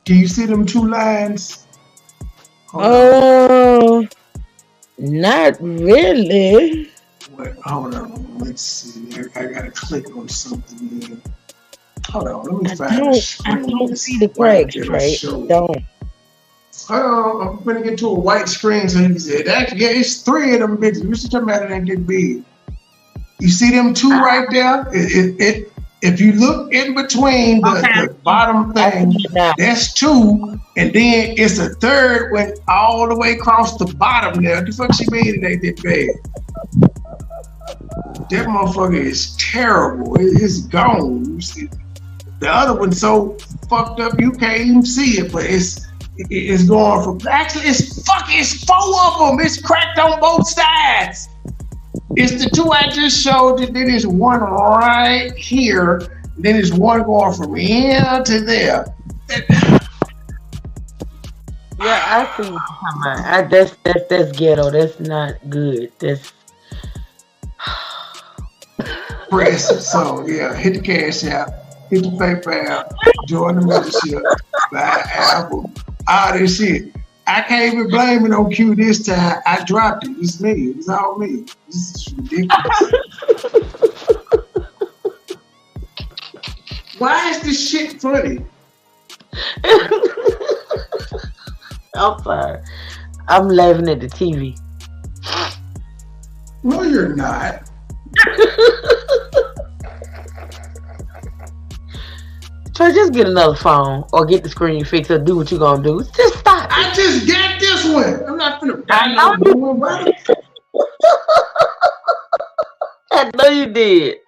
Can you see them 2 lines? Not really. Wait, hold on. Let's see. I gotta click on something here. Hold on. Let me find the screen. I don't see the cracks, Trey. Don't. I'm gonna get to a white screen so you can see it. Actually, yeah, it's 3 of them bitches. We should talk about it ain't that big. You see them 2 right there? If you look in between the bottom thing, that's 2, and then it's a 3rd went all the way across the bottom there. The fuck she mean it ain't that bad? That motherfucker is terrible. It's gone. You see, the other one's so fucked up you can't even see it, but it's going from actually it's 4 of them. It's cracked on both sides. It's the 2 I just showed you. Then there's one right here. Then there's one going from here to there. Yeah, I see what you're talking about. That's ghetto. That's not good. That's press. So yeah, hit the cash app, hit the PayPal, join the membership, buy Apple, all this shit. I can't even blame it on Q this time. I dropped it. It's me. It's all me. This is ridiculous. Why is this shit funny? I'm sorry. I'm laughing at the TV. No, you're not. Try just get another phone or get the screen fixed or do what you gonna do. Just stop it. I just got this one. I'm not gonna buy no new one. I know you did.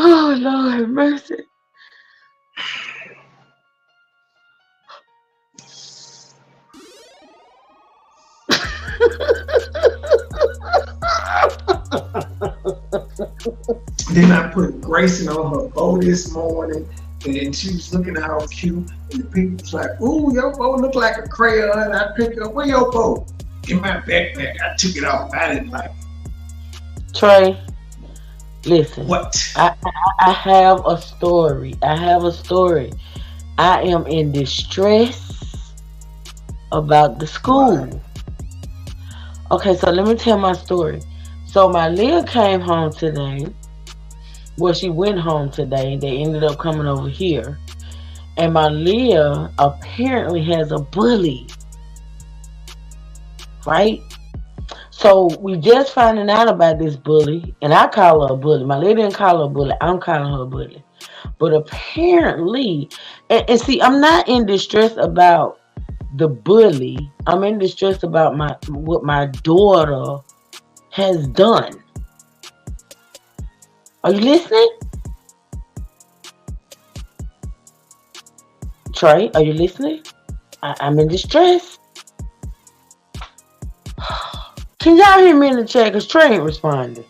Oh Lord have mercy. Then I put Grayson on her bow this morning, and she was looking all cute. And the people was like, "Ooh, your bow look like a crayon." I picked up, "Where your bow?" In my backpack. I took it off. I didn't like it. Trey, listen. What? I have a story. I have a story. I am in distress about the school. Okay, so let me tell my story. So my Leah came home today. Well, she went home today. They ended up coming over here. And my Leah apparently has a bully. Right? So we just finding out about this bully. And I call her a bully. My Leah didn't call her a bully. I'm calling her a bully. But apparently, and see, I'm not in distress about the bully. I'm in distress about what my daughter has done. Are you listening? Trey, are you listening? I'm in distress. Can y'all hear me in the chat? Because Trey ain't responding.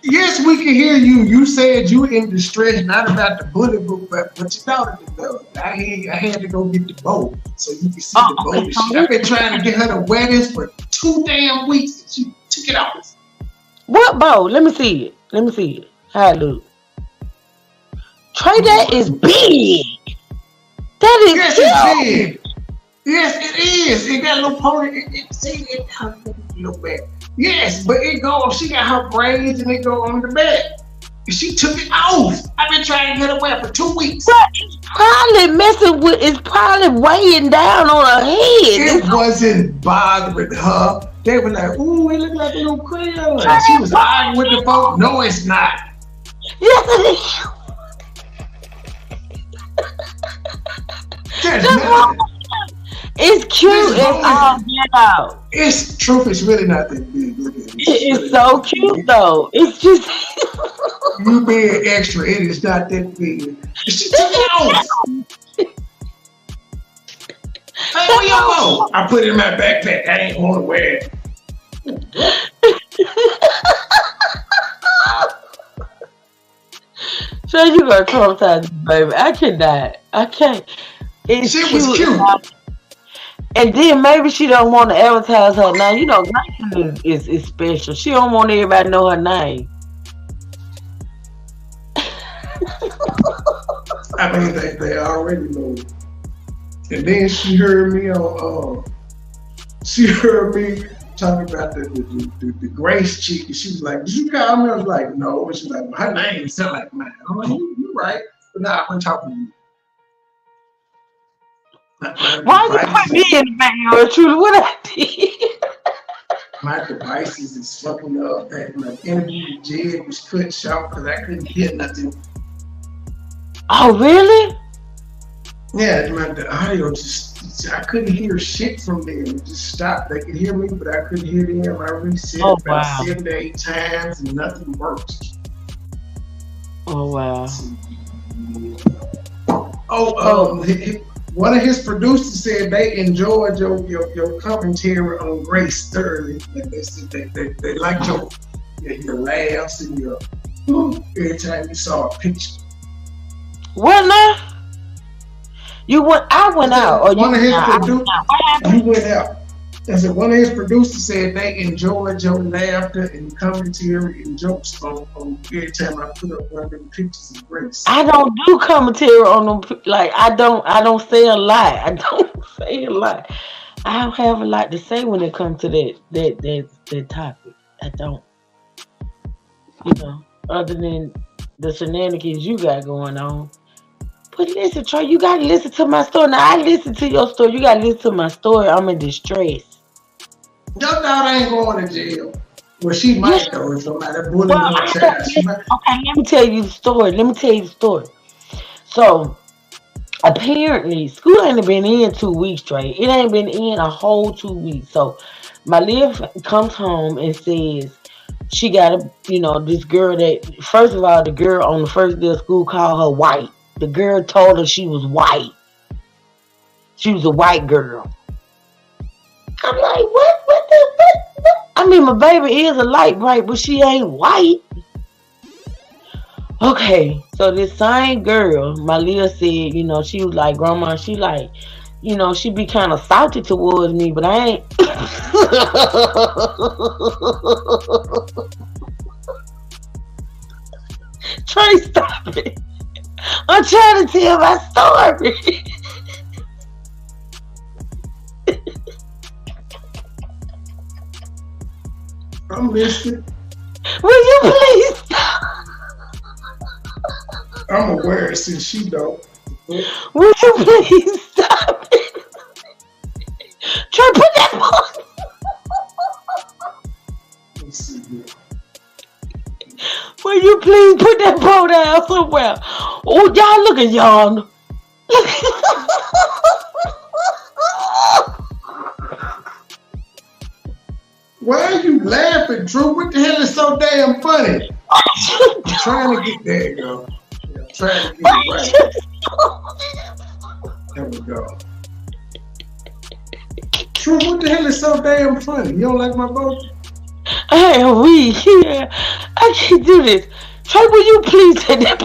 Yes, we can hear you. You said you were in distress, not about the bully book, but what you thought of it. I had to go get the bow so you can see the bow. Okay. I've been trying to get her to wear this for 2 damn weeks, and she took it off. What bow? Let me see it. Let me see it. How it look? Trey, that is big. That is yes, it's big. Yes, it is. It got a little pony. See it. Look back. Yes, but it goes. She got her braids and it go on the back. And she took it off. I've been trying to get her wear for 2 weeks. But it's probably messing with. It's probably weighing down on her head. It wasn't bothering her. They were like, "Ooh, it look like a little crayon." She was arguing with the folks. No, it's not. Yes, it is. It's cute. It's all get out. It's truth. It's really not that big. It's so cute though. It's just you being extra. It is not that big. She took it off. Hey, where your phone? I put it in my backpack. I ain't want to wear it. So you gonna traumatize me, baby. I cannot. I can't. It's she cute. Was cute. And then maybe she don't want to advertise her name. You know, Grayson is special. She don't want everybody to know her name. I mean, they already know. And then she heard me on. She heard me talking about the Grace chick, and she was like, "Did you call me?" I was like, "No." And she's like, well, "Her name sound like mine." I'm like, "You're right," but nah, I'm talking to you. Why you put me in the background, truly? What I did? My devices is fucking up. My interview with Jed was cut short because I couldn't hear nothing. Oh, really? Yeah, the audio just, I couldn't hear shit from them. It just stopped. They could hear me, but I couldn't hear them. I reset about 7 to 8 times and nothing worked. Oh, wow. One of his producers said they enjoyed your commentary on Grace Sterling. They said they liked your laughs and your every time you saw a picture. What now? I went out. Or one of his producers, you went out. I said one of his producers said they enjoyed your laughter and commentary and jokes on every time I put up one of them pictures of Grace. I don't do commentary on them. Like I don't say a lot. I don't say a lot. I don't have a lot to say when it comes to that topic. I don't. You know, other than the shenanigans you got going on. But listen, Troy, you gotta listen to my story. Now I listen to your story. You gotta listen to my story. I'm in distress. Your daughter ain't going to jail. Well, she might though if somebody bullied her child. Okay, let me tell you the story. So apparently school ain't been in 2 weeks straight. It ain't been in a whole 2 weeks. So my Liv comes home and says, she got this girl that, first of all, the girl on the first day of school called her white. The girl told her she was white. She was a white girl. I'm like, what? I mean, my baby is a light bright, but she ain't white. Okay, so this same girl, my Leah said, she was like, Grandma, she like, she be kind of salty towards me, but I ain't. Trey, stop it. I'm trying to tell my story. I'm listening. Will you please stop? I'm aware since she don't. Will you please stop it? Trey, put that on. Let's see here. Will you please put that bow down somewhere? Oh, y'all look at y'all. Why are you laughing, Drew? What the hell is so damn funny? I'm trying to get there, girl. I'm trying to get it right. There we go. Drew, what the hell is so damn funny? You don't like my boat? Hey, I can't do this. Trey, will you please take that?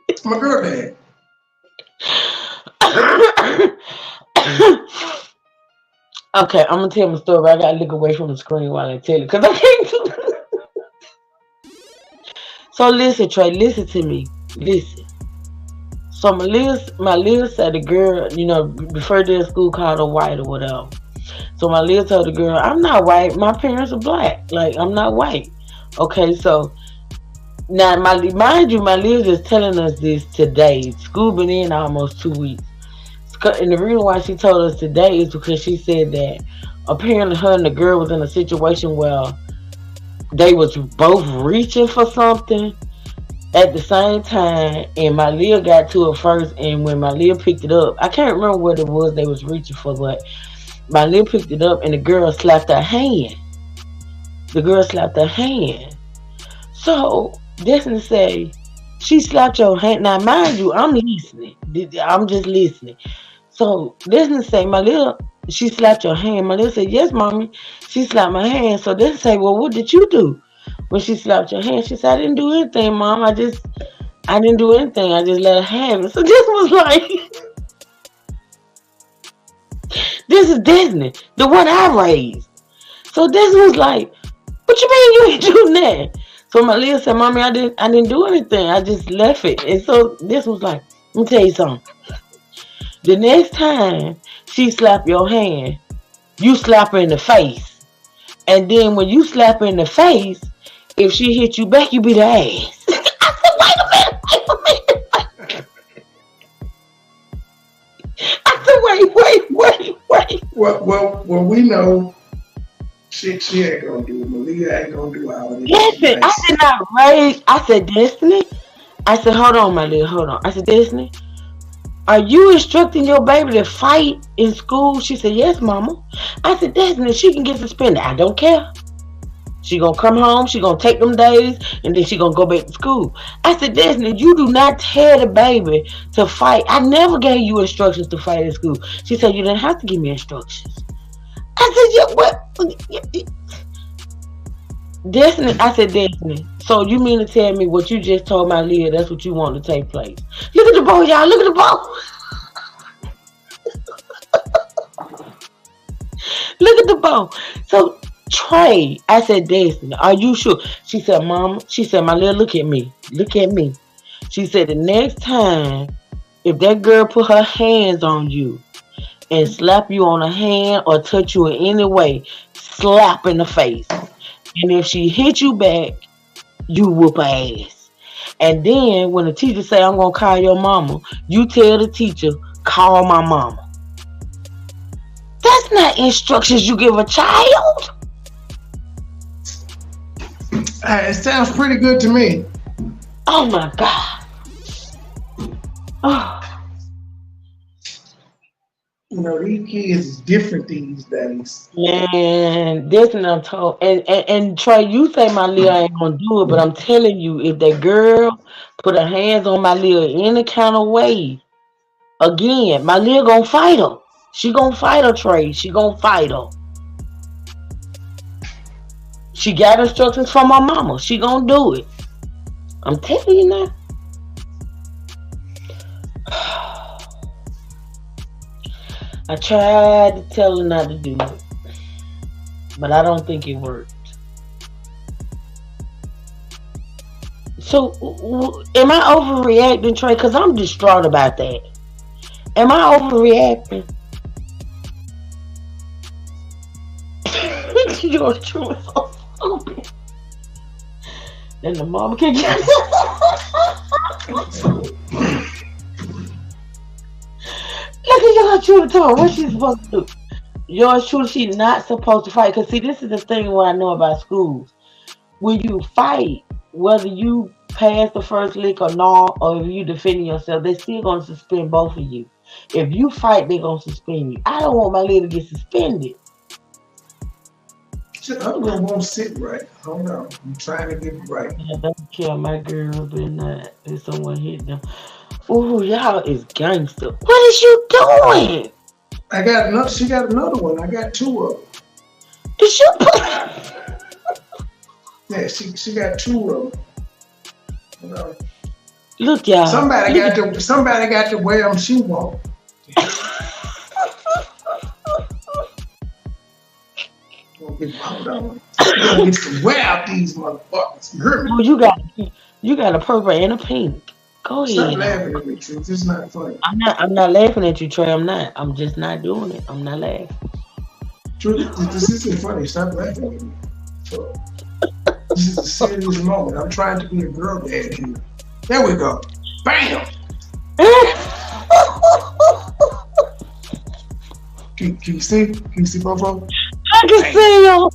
It's my girl dad. Okay, I'm gonna tell my story, but I gotta look away from the screen while I tell it, because I can't do it. So listen, Trey, listen to me. Listen. So my Leah said the girl, before their school called her white or whatever. So my Leah told the girl, I'm not white. My parents are black. Like, I'm not white. Okay, so now, mind you, my Leah is telling us this today. School been in almost 2 weeks. And the reason why she told us today is because she said that apparently her and the girl was in a situation where they was both reaching for something at the same time, and my Leah got to it first, and when my Leah picked it up, I can't remember what it was they was reaching for, but my Leah picked it up and the girl slapped her hand. So Destiny say, she slapped your hand. Now mind you, I'm listening. I'm just listening. So Destiny say, my Leah, she slapped your hand. My Leah said, yes, mommy, she slapped my hand. So Destiny say, well, what did you do when she slapped your hand? She said, I didn't do anything, Mom. I didn't do anything. I just let her have it. So this was like, this is Disney, the one I raised. So this was like, what you mean you ain't doing that? So my Leah said, Mommy, I didn't do anything. I just left it. And so this was like, let me tell you something. The next time she slap your hand, you slap her in the face. And then when you slap her in the face, if she hit you back, you beat her ass. I said, wait a minute. I said, wait. Well, we know she ain't gonna do it. Malia ain't gonna do all of this. Listen, I did not raise. I said, Destiny. I said, hold on, my Leah, hold on. I said, Destiny, are you instructing your baby to fight in school? She said, yes, Mama. I said, Destiny, she can get suspended. I don't care. She gonna come home, she gonna take them days, and then she gonna go back to school. I said, Destiny, you do not tell the baby to fight. I never gave you instructions to fight at school. She said, you didn't have to give me instructions. I said, yeah, what? Destiny, I said, Destiny, so you mean to tell me what you just told my Leah, that's what you want to take place? Look at the bow, y'all, look at the bow. Look at the bow. So, Trey, I said, Destiny, are you sure? She said, Mama, she said, my Leah, look at me. She said, the next time, if that girl put her hands on you and slap you on the hand or touch you in any way, slap in the face. And if she hit you back, you whoop her ass. And then when the teacher say, I'm going to call your mama, you tell the teacher, call my mama. That's not instructions you give a child. It sounds pretty good to me. Oh my God. Oh. These kids is different these days. Man, this and I'm told. And Trey, you say my Leah ain't gonna do it, but I'm telling you, if that girl put her hands on my Leah any kind of way, again, my Leah gonna fight her. She gonna fight her, Trey. She gonna fight her. She got instructions from my mama. She gonna do it. I'm telling you now. I tried to tell her not to do it, but I don't think it worked. So, am I overreacting, Trey? Because I'm distraught about that. Am I overreacting? You're true. So stupid. Then the mama can get. Look at yours truly told. What she supposed to do? Yours truly, she not supposed to fight. Cause see, this is the thing what I know about schools. When you fight, whether you pass the first lick or not, or if you defending yourself, they're still gonna suspend both of you. If you fight, they're gonna suspend you. I don't want my lady to get suspended. I'm gonna won't sit right. Hold on. I'm trying to get it right. Yeah, don't kill my girl, but not if someone hit them. Ooh, y'all is gangster. What is you doing? I got another. She got another one. I got two of them. Is you? Yeah, she got two of them. Look, y'all. Somebody got to wear them. She won't. Hold on. I'm gonna get to wear out these motherfuckers. You heard me? Oh, you got a purple and a pink. Go ahead. Stop laughing at me, Trey. This is not funny. I'm not laughing at you, Trey. I'm not. I'm just not doing it. I'm not laughing. Trey, this isn't funny. Stop laughing at me. So, this is a serious moment. I'm trying to be a girl dad here. There we go. Bam! Can you see? Can you see both of them? I can see you.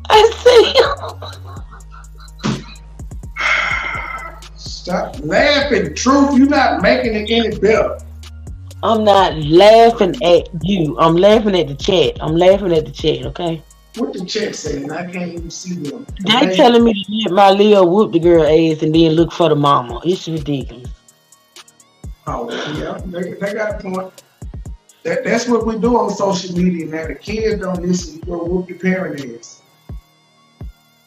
I see you. Stop laughing, Truth. You're not making it any better. I'm not laughing at you. I'm laughing at the chat. I'm laughing at the chat, okay? What the chat saying? I can't even see them. They telling me to let my Leo whoop the girl ass and then look for the mama. It's ridiculous. Oh, yeah. They got a point. That's what we do on social media now. The kids don't listen. You go whoop your parent ass.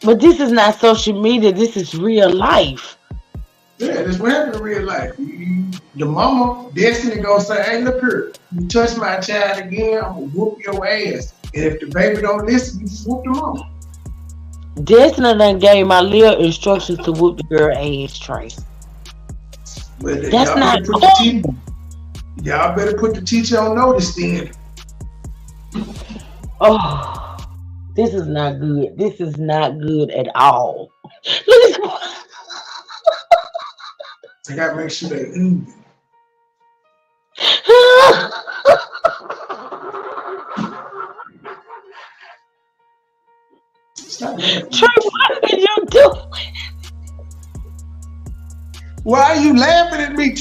But this is not social media. This is real life. Yeah, that's what happened in real life. The mama, Destiny, gonna say, "Hey, look here. You touch my child again, I'm gonna whoop your ass." And if the baby don't listen, you just whoop the mama. Destiny done gave my Leo instructions to whoop the girl ass, Trey. Well, that's not cool. Y'all better put the teacher on notice then. Oh, this is not good. This is not good at all. Look at this. I gotta make sure they even. Trey, what are you doing? Why are you laughing at me?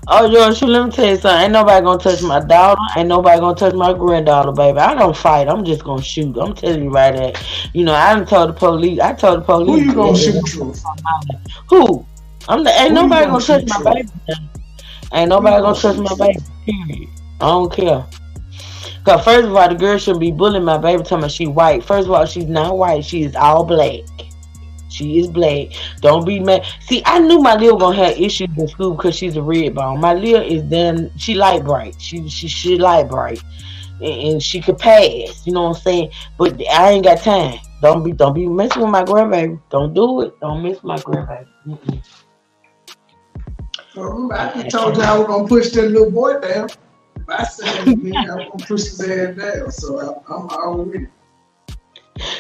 Oh, George, let me tell you something. Ain't nobody gonna touch my daughter. Ain't nobody gonna touch my granddaughter, baby. I don't fight. I'm just gonna shoot. I'm telling you right there. You know, I done told the police. I told the police. Who you gonna shoot, Truth? Who? Ain't nobody gonna touch my baby. Ain't nobody gonna touch my baby. Period. I don't care. Cause first of all, the girl shouldn't be bullying my baby talking about she white. First of all, she's not white. She is all black. She is black. Don't be mad. See, I knew my Leah gonna have issues in school because she's a red bone. My Leah is then she light bright. She light bright, and she could pass. You know what I'm saying? But I ain't got time. Don't be messing with my grandbaby. Don't do it. Don't mess with my grandbaby. Well, I told you I was gonna push that little boy down. If I said it again, I was gonna push his ass down. So I'm already.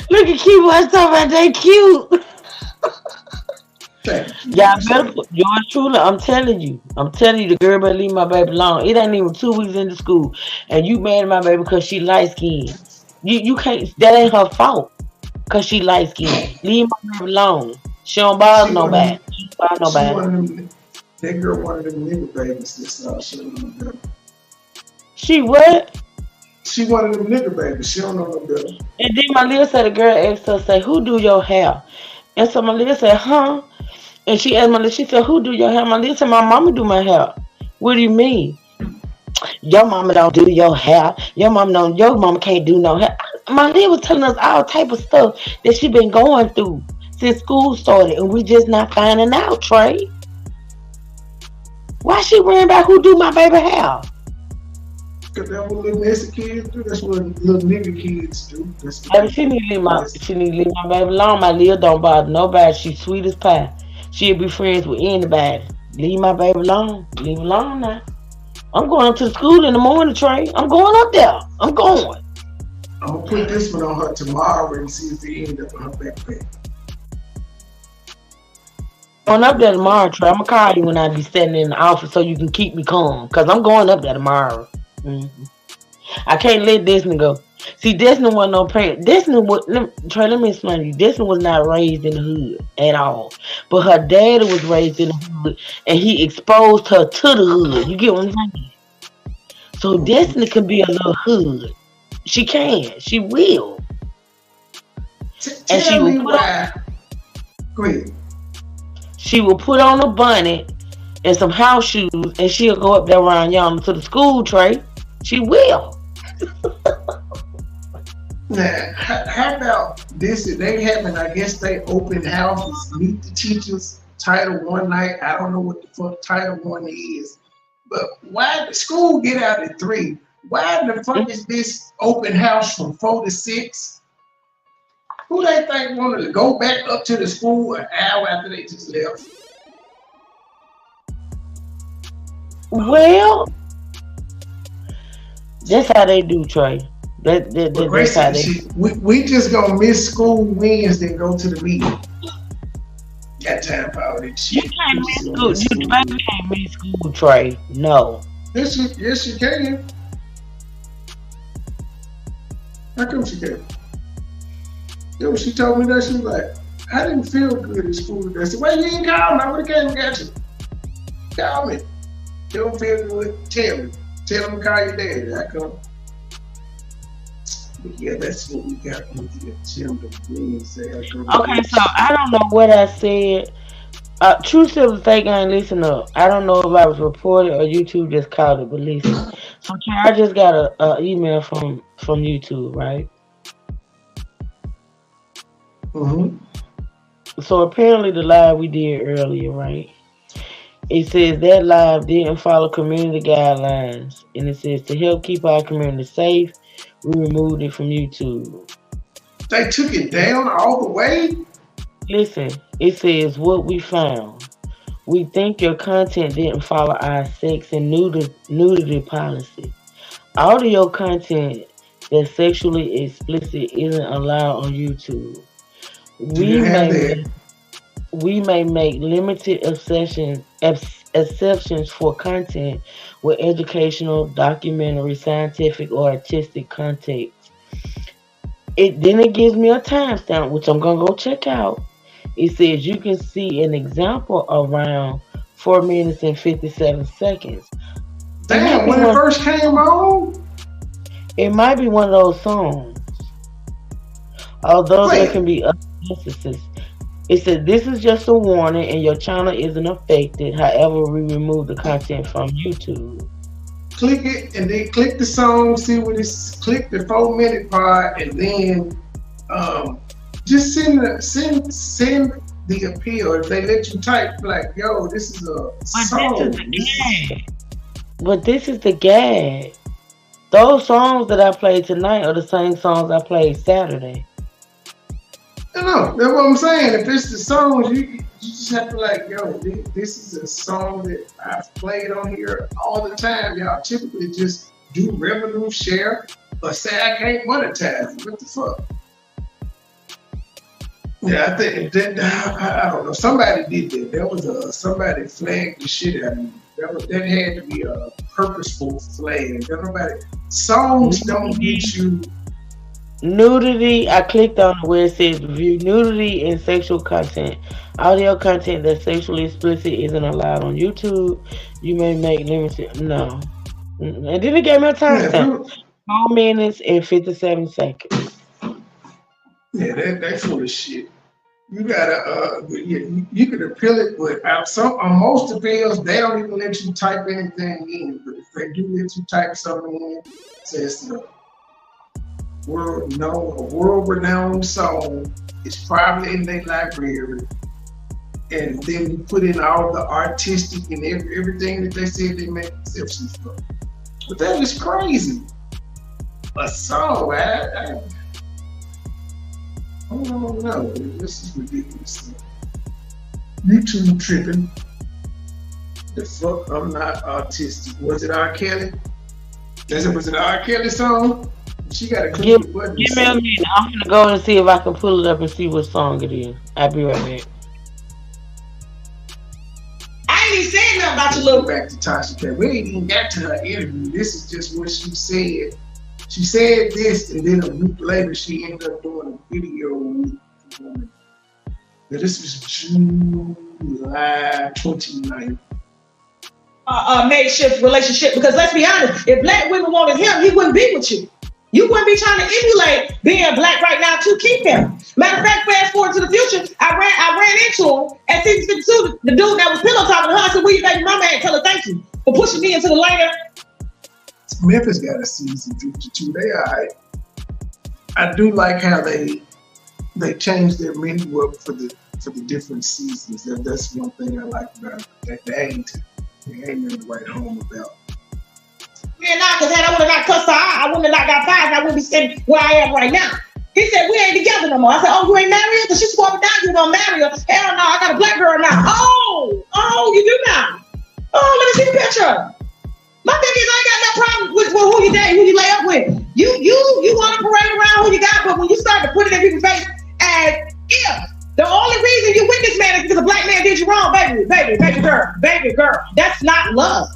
Look at Q. What's talking about? They cute. Y'all better put yours truly. I'm telling you, the girl better leave my baby alone. It ain't even 2 weeks into school, and you mad at my baby because she light skinned. You can't. That ain't her fault because she light skinned. Leave my baby alone. She don't bother nobody. She don't bother nobody. That girl one of them nigga babies that's she don't know no better. She what? She one of them nigga babies. She don't know no better. And then my little said the girl asked her, say, who do your hair? And so my little said, huh? And she asked my little, she said, who do your hair? My little said, my mama do my hair. What do you mean? Your mama don't do your hair. Your mama can't do no hair. My little was telling us all type of stuff that she been going through since school started, and we just not finding out, Trey. Why she worrying about who do my baby hair? Cause that's what little messy kids do. That's what little nigga kids do. Baby, she need to leave my baby alone. My Lil don't bother nobody. She's sweet as pie. She'll be friends with anybody. Leave my baby alone. Leave her alone now. I'm going up to the school in the morning, Trey. I'm going up there. I'm going. I'm gonna put this one on her tomorrow and see if they end up on her backpack. Going up there tomorrow, Trey. I'm gonna call you when I be standing in the office so you can keep me calm. Cause I'm going up there tomorrow. Mm-hmm. I can't let Disney go. See, Disney wasn't no parent. Trey, let me explain to you. Disney was not raised in the hood at all. But her daddy was raised in the hood and he exposed her to the hood. You get what I'm saying? So Disney can be a little hood. She can. She will. And she will put on, go ahead. She will put on a bonnet and some house shoes and she'll go up there around yonder to the school, Trey. She will. Now, how about this? They having, I guess they open houses, meet the teachers, Title One night. I don't know what the fuck Title One is, but why the school get out at 3? Why the fuck is this open house from 4 to 6? Who they think wanted to go back up to the school an hour after they just left? Well, that's how they do, Trey. That's how they. We just gonna miss school Wednesday and go to the meeting. Got time for all this shit. You can't miss school. You can't miss school, Trey. No. Yes, you can. How come she can? Yo, she told me that she was like, I didn't feel good in school today. I said, well, you ain't call me. I would have came and got you. Call me. You don't feel good? Tell me. Tell him to call your daddy. I come. But yeah, that's what we got on the agenda. Okay, so I don't know what I said. True Silver Fake ain't listen up. I don't know if I was reported or YouTube just called it, but listen. So I just got a email from YouTube, right? Mm-hmm. So apparently the live we did earlier, right? It says that live didn't follow community guidelines. And it says to help keep our community safe, we removed it from YouTube. They took it down all the way? Listen, it says what we found. We think your content didn't follow our sex and nudity policy. Audio content that's sexually explicit isn't allowed on YouTube. We may make limited exceptions for content with educational, documentary, scientific, or artistic context. Then it gives me a timestamp, which I'm gonna go check out. It says you can see an example around 4 minutes and 57 seconds. Damn, when it first came on? It might be one of those songs. Although there can be other instances. It said this is just a warning and your channel isn't affected. However, we remove the content from YouTube. Click it and then click the song, see what it's, click the 4-minute part, and then just send the appeal. If they let you type like, yo, this is a song. But this is the gag. Those songs that I played tonight are the same songs I played Saturday. No, that's what I'm saying. If it's the songs, you just have to like, yo, this is a song that I've played on here all the time. Y'all typically just do revenue share or say I can't monetize. What the fuck? Yeah, I think that I don't know. Somebody did that. There was somebody flagged the shit out of me. That had to be a purposeful flag. Songs don't get you Nudity, I clicked on where it says view nudity and sexual content. Audio content that's sexually explicit isn't allowed on YouTube. You may make limited. No. And then it gave me a Yeah, timestamp. 4 minutes and 57 seconds. yeah, that's full of shit. You gotta, you can appeal it, but on most appeals, they don't even let you type anything in. But if they do let you type something in, it says the world-renowned song is probably in their library, and then you put in all the artistic and everything that they said they make exceptions for. But that is crazy. A song, I don't know. This is ridiculous. YouTube tripping. The fuck, I'm not autistic. Was it R. Kelly? Was it R. Kelly song? She got to click the button. Give me a minute. I'm gonna go and see if I can pull it up and see what song it is. I'll be right back. I ain't even saying nothing about your little. Back to Tasha K. We ain't even got to her interview. This is just what she said. She said this, and then a week later, she ended up doing a video with the woman. Now, this was July 29th. Makeshift relationship, because let's be honest, if black women wanted him, he wouldn't be with you. You wouldn't be trying to emulate being black right now to keep him. Matter of fact, fast forward to the future, I ran into him at 652, the dude that was pillow talking to her. I said, "Will you baby mama and tell her thank you for pushing me into the lane?" Memphis got a season 52. They all right. I do like how they changed their menu up for the different seasons. That's one thing I like about it. They ain't nothing to write home about. Yeah, nah, because had I would have not cussed her out, I wouldn't have not got fired, and I wouldn't be sitting where I am right now. He said, "We ain't together no more." I said, "Oh, you ain't married?" Because she swore me down, you gonna marry her. Hell no, I got a black girl now. Oh, you do now. Oh, let me see the picture. My thing is, I ain't got no problem with who you date, who you lay up with. You want to parade around who you got, but when you start to put it in people's face as if the only reason you with this man is because a black man did you wrong, baby girl. That's not love.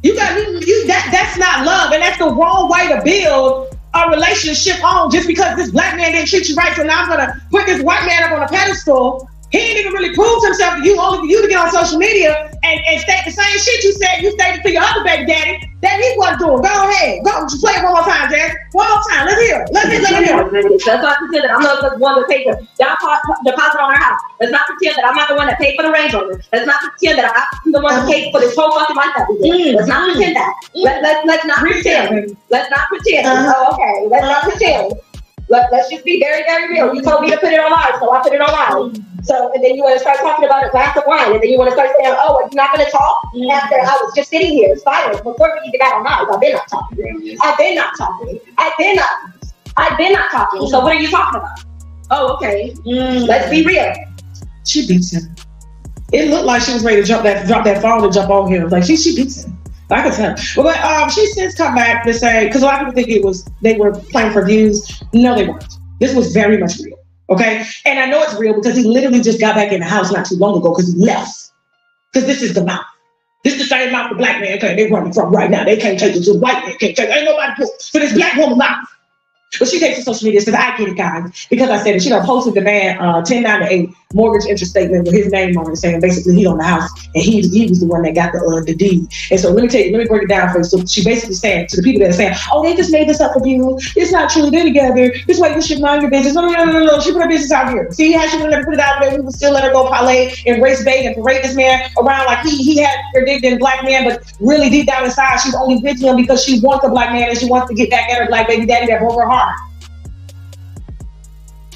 That's not love, and that's the wrong way to build a relationship on. Just because this black man didn't treat you right, so now I'm gonna put this white man up on a pedestal. He ain't even really proved himself to you, only for you to get on social media and state the same shit you stated to your other baby daddy that he wasn't doing. Go ahead. Just play it one more time, Jazz. One more time. Let's hear it. Let's hear it. Let's not pretend that I'm not the one that paid the deposit on our house. Let's not pretend that I'm not the one that paid for the Range Rover. Let's not pretend that I'm the one that paid for this whole fucking life that we did. Let's not pretend that. Let's not pretend. Let's not pretend. Oh, okay. Let's not pretend. Let's just be very, very real. You told me to put it on live, so I put it on live. So, and then you want to start talking about a glass of wine, and then you want to start saying, "Oh, are you not going to talk?" After I was just sitting here silent before we even got on live. I've been not talking. I've been not talking. So what are you talking about? Oh, okay. Let's be real. She beats him. It looked like she was ready to drop that phone and jump on him. Like she beats him. I could tell. But she since come back to say, because a lot of people think they were playing for views. No, they weren't. This was very much real. Okay? And I know it's real because he literally just got back in the house not too long ago because he left. Because this is the mouth. This is the same mouth the black man they're running from right now. They can't take it to the white man. Can't take it. Ain't nobody put for this black woman mouth. But she takes to social media and says, "I get it, guys," because I said it. She done posted the man 1098 mortgage interest statement with his name on it, saying basically he owned the house and he was the one that got the deed. And so let me break it down for you. So she basically saying to the people that are saying, "Oh, they just made this up for you. It's not true. They're together. This way you should mind your business." No. She put her business out here. See how she would never put it out there. We would still let her go parlay and race bait and parade this man around like he had her dick in black man, but really deep down inside she's only with him because she wants a black man and she wants to get back at her black baby daddy that broke her heart.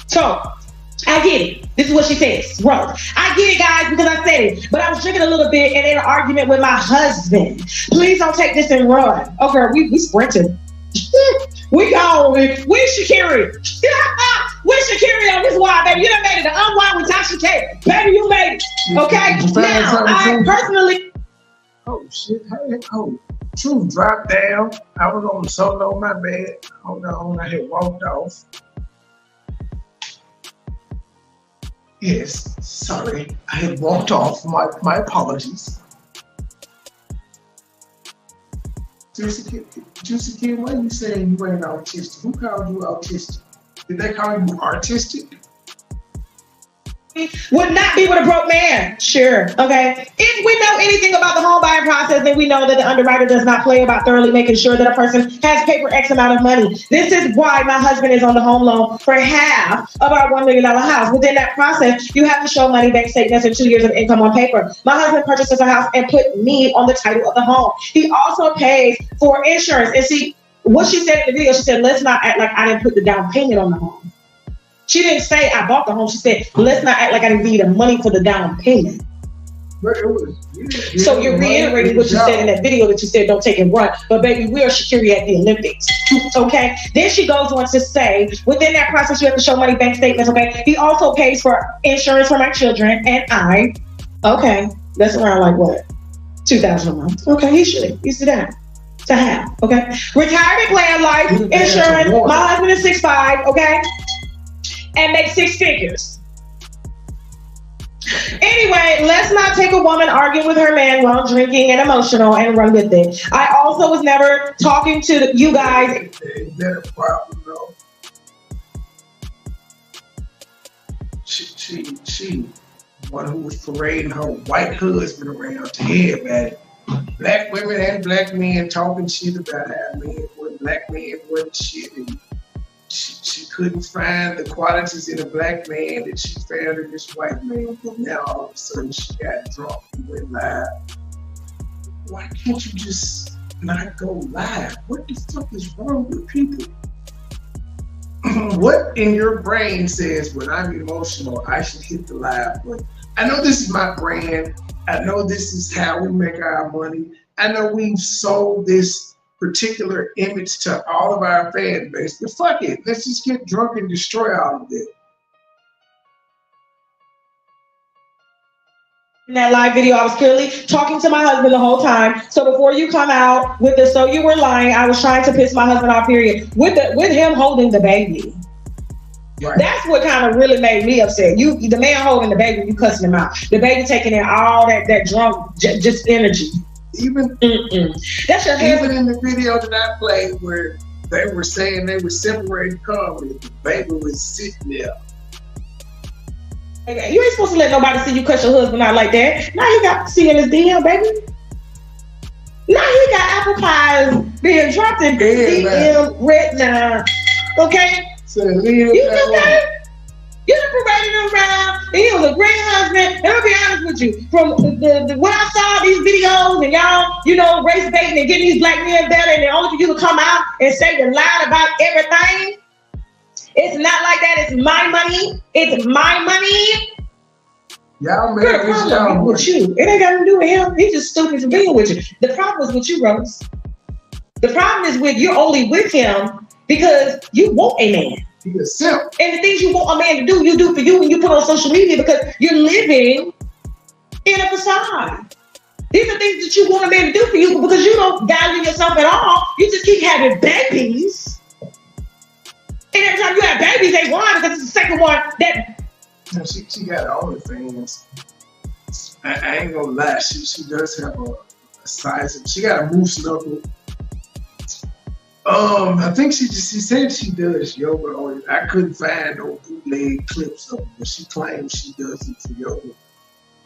So, I get it. This is what she says. Right. I get it, guys, because I said it. But I was drinking a little bit and in an argument with my husband. Please don't take this and run. Oh, girl, we sprinting. We gone. Where's Shakira? Where's Shakira on this wild, baby? You done made it to unwind with Tasha K. Baby, you made it. Okay? Now, I personally... Oh, shit. Oh, Truth dropped down. I was on the solo, my bad. Hold on, I had walked off. Yes, sorry. I had walked off. My apologies. Juicy Kid, why you saying you ain't autistic? Who called you autistic? Did they call you artistic? Would not be with a broke man. Sure. Okay. If we know anything about the home buying process, then we know that the underwriter does not play about thoroughly making sure that a person has paper X amount of money. This is why my husband is on the home loan for half of our $1 million house. Within that process, you have to show money, bank statements, and 2 years of income on paper. My husband purchases a house and put me on the title of the home. He also pays for insurance. And see, what she said in the video, she said, let's not act like I didn't put the down payment on the home. She didn't say I bought the home. She said, let's not act like I didn't give you the money for the down payment. So you're reiterating what you said in that video that you said don't take and run. But baby, we are security at the Olympics. Okay? Then she goes on to say, within that process, you have to show money, bank statements. Okay? He also pays for insurance for my children and I. Okay. That's around like what? $2,000 a month. Okay, he should. He's to that. To have. Okay? Retirement plan, life insurance. My husband is 6'5", okay? And make 6 figures. Anyway, let's not take a woman arguing with her man while drinking and emotional and run with it. I also was never talking to you guys. Is that a problem, though? She, one who was parading her white husband around to everybody. Black women and black men talking shit about how men were black men wasn't shit. And she couldn't find the qualities in a black man that she found in this white man. But now all of a sudden she got drunk and went live. Why can't you just not go live? What the fuck is wrong with people? What in your brain says when I'm emotional, I should hit the live button? I know this is my brand. I know this is how we make our money. I know we've sold this particular image to all of our fan base, but fuck it, let's just get drunk and destroy all of it. In that live video, I was clearly talking to my husband the whole time. So before you come out with the "so you were lying," I was trying to piss my husband off. Period. With him holding the baby. Right. That's what kind of really made me upset. The man holding the baby, you cussing him out. The baby taking in all that drunk just energy. Even that's your even in the video that I played where they were saying they were separating calmly, the baby was sitting there. You ain't supposed to let nobody see you cuss your husband out like that. Now he got to see in his DM, baby. Now he got apple pies being dropped in DM right now. Okay? So you okay? You done paraded him around, and he was a great husband. And I'll be honest with you, from the when I saw these videos and y'all, race baiting and getting these black men better, and the only for you to come out and say you lied about everything, it's not like that. It's my money. It's my money. Y'all made this y'all with you. It ain't got nothing to do with him. He's just stupid for being with you. The problem is with you, Rose. The problem is with you're only with him because you want a man. And the things you want a man to do, you do for you and you put on social media because you're living in a facade. These are things that you want a man to do for you because you don't value yourself at all. You just keep having babies. And every time you have babies, they whine because it's the second one that... She got all the things. I ain't gonna lie, she does have a size. She got a moose knuckle. I think she said she does yoga, or I couldn't find no bootleg clips of it, but she claims she does it for yoga.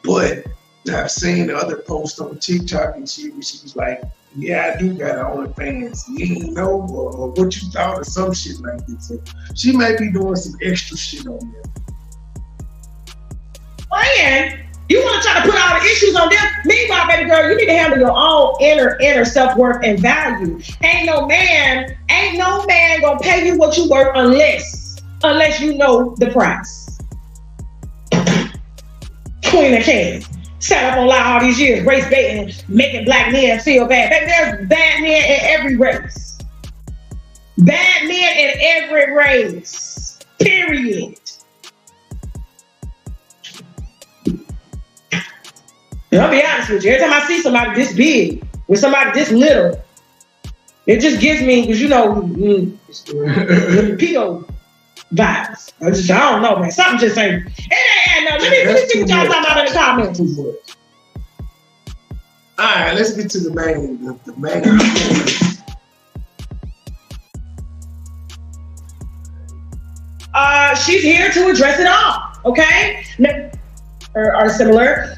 But I've seen other posts on TikTok and she was like, yeah, I do got OnlyFans. You ain't know or what you thought or some shit like this. So she may be doing some extra shit on there. And you want to try to put all the issues on them. Meanwhile, baby girl, you need to handle your own inner self-worth and value. Ain't no man gonna pay you what you worth unless you know the price. Queen of Kings. Sat up on live all these years, race baiting, making black men feel bad. Baby, there's bad men in every race. Bad men in every race. Period. And I'll be honest with you, every time I see somebody this big with somebody this little, it just gives me, because the pedo vibes. I don't know, man. Something just ain't. Let me see what y'all talking about in the comments. All right, let's get to the main. The main. She's here to address it all. Okay, are similar.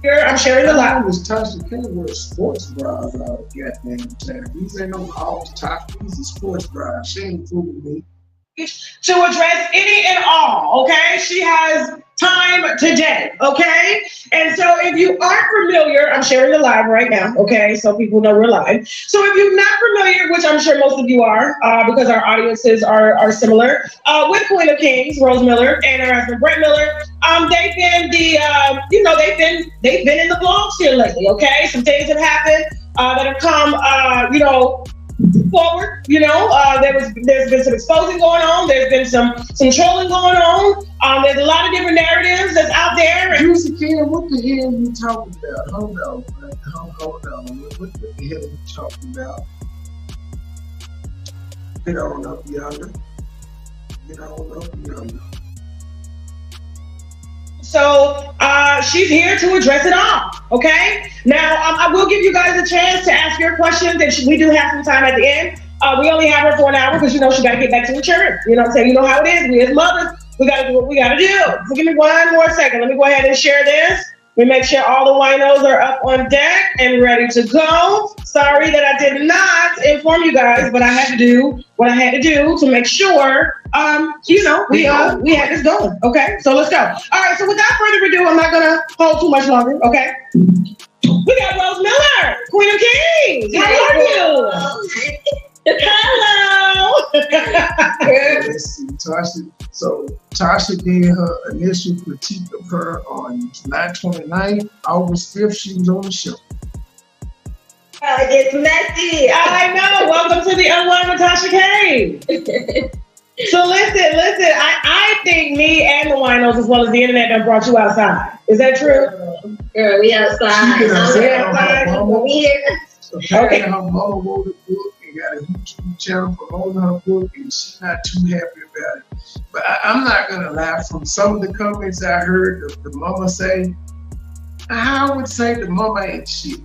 Here I'm sharing the live. Was Tasha K wear sports bras out? Goddamn time. These ain't no off top. These are sports bras. She ain't fooling me. To address any and all, okay? She has time today, okay? And so if you aren't familiar, I'm sharing the live right now, okay? So people know we're live. So if you're not familiar, which I'm sure most of you are, because our audiences are similar, with Queen of Kings, Rose Miller, and her husband Brett Miller, they've been they've been in the blogs here lately, okay? Some things have happened that have come, forward, there's been some exposing going on. There's been some trolling going on. There's a lot of different narratives that's out there. Juicy Ken, what the hell are you talking about? Hold on. What the hell are you talking about? Get on up yonder. So she's here to address it all, okay? Now, I will give you guys a chance to ask your questions, and we do have some time at the end. We only have her for an hour because, she got to get back to the church. You know what I'm saying? You know how it is. We as mothers, we got to do what we got to do. So give me one more second. Let me go ahead and share this. We make sure all the winos are up on deck and ready to go. Sorry that I did not inform you guys, but I had to do what I had to do to make sure, we had this going. Okay, so let's go. All right, so without further ado, I'm not gonna hold too much longer. Okay, we got Rose Miller, Queen of Kings. How are you? Hello. Let's see, Tasha did her initial critique of her on July 29th. August 5th, she was on the show. It gets messy. I know. Welcome to the Unwind with Tasha K. So listen. I think me and the winos, as well as the internet, that brought you outside. Is that true? Girl, we outside. Okay. Her mama wrote a book and got a YouTube channel promoting her book, and she's not too happy about it. But I'm not gonna lie. From some of the comments I heard the mama say, I would say the mama ain't shit.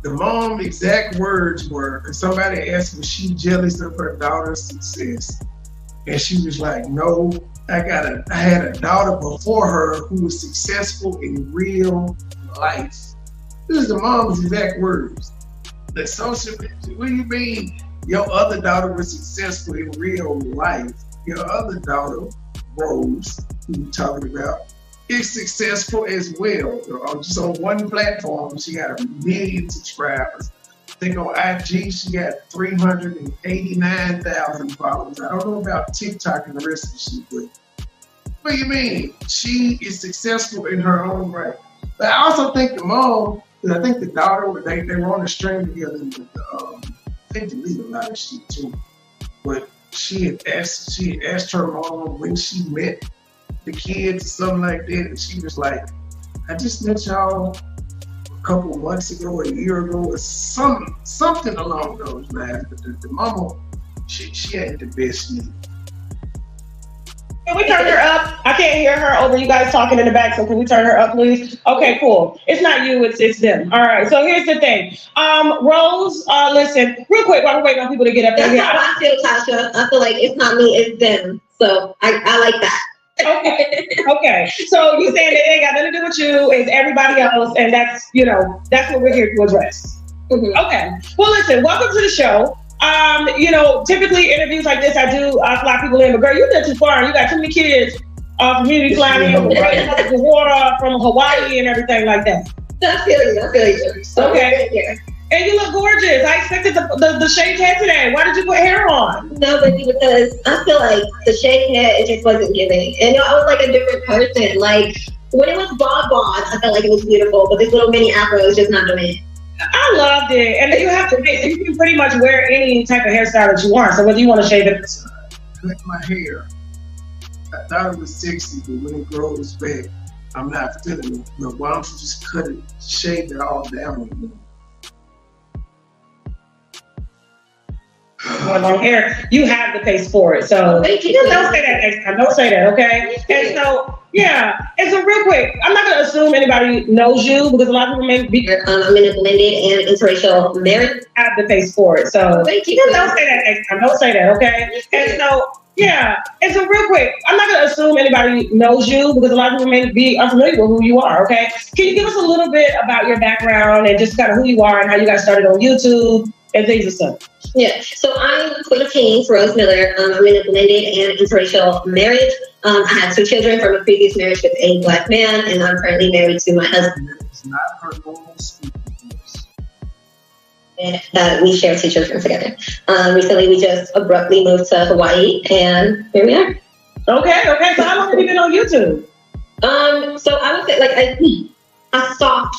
The mom exact words were, because somebody asked was she jealous of her daughter's success, and she was like, no, I had a daughter before her who was successful in real life. This is the mom's exact words. The social media, what do you mean your other daughter was successful in real life? Your other daughter, Rose, who you're talking about, is successful as well. Just on one platform, she got 1 million subscribers. I think on IG, she got 389,000 followers. I don't know about TikTok and the rest of the shit, but what do you mean? She is successful in her own right. But I also think the mom, because I think the daughter, they were on the string together. With I think they leave a lot of shit too. But she had asked her mom when she met the kids or something like that, and she was like, I just met y'all a couple of months ago, a year ago, or something along those lines. But the mama, she ain't the best news. Can we turn her up? I can't hear her over you guys talking in the back, so can we turn her up, please? Okay, cool. It's not you, it's them. All right, so here's the thing. Rose, listen, real quick, while we're waiting on people to get up there. That's how I feel, Tasha. I feel like it's not me, it's them. So I like that. Okay. So you saying it ain't got nothing to do with you, it's everybody else, and that's what we're here to address. Mm-hmm. Okay. Well, listen, welcome to the show. Typically interviews like this, I do fly people in, but girl, you did too far. You got too many kids community flying in the water from Hawaii and everything like that. I feel you. So okay. And you look gorgeous. I expected the shaved head today. Why did you put hair on? No, but because I feel like the shaved head, it just wasn't giving. And I was like a different person. Like when it was bald, I felt like it was beautiful, but this little mini afro is just not doing it. I loved it. And you have to you can pretty much wear any type of hairstyle that you want. So whether you want to shave it. Cut my hair. I thought it was sexy, but when it grows back, I'm not feeling it. But why don't you just cut it, shave it all down? Long hair, you have the face for it. So don't say that next time. Don't say that, okay? And so, Yeah, and so real quick, I'm not gonna assume anybody knows you because a lot of people may be I'm in a blended and interracial marriage. have the face for it. So Thank you. don't say that next time. Don't say that, okay? And so yeah, and so real quick, I'm not gonna assume anybody knows you because a lot of people may be unfamiliar with who you are, okay? Can you give us a little bit about your background and just kind of who you are and how you got started on YouTube and things and stuff? Yeah, so I'm Queen of Kings, Rose Miller. I'm in a blended and interracial marriage. I have 2 children from a previous marriage with a Black man, and I'm currently married to my husband. It's not her normal speaking voice. And we share 2 children together. Recently, we just abruptly moved to Hawaii, and here we are. Okay. So how long have you been on YouTube? So I would say I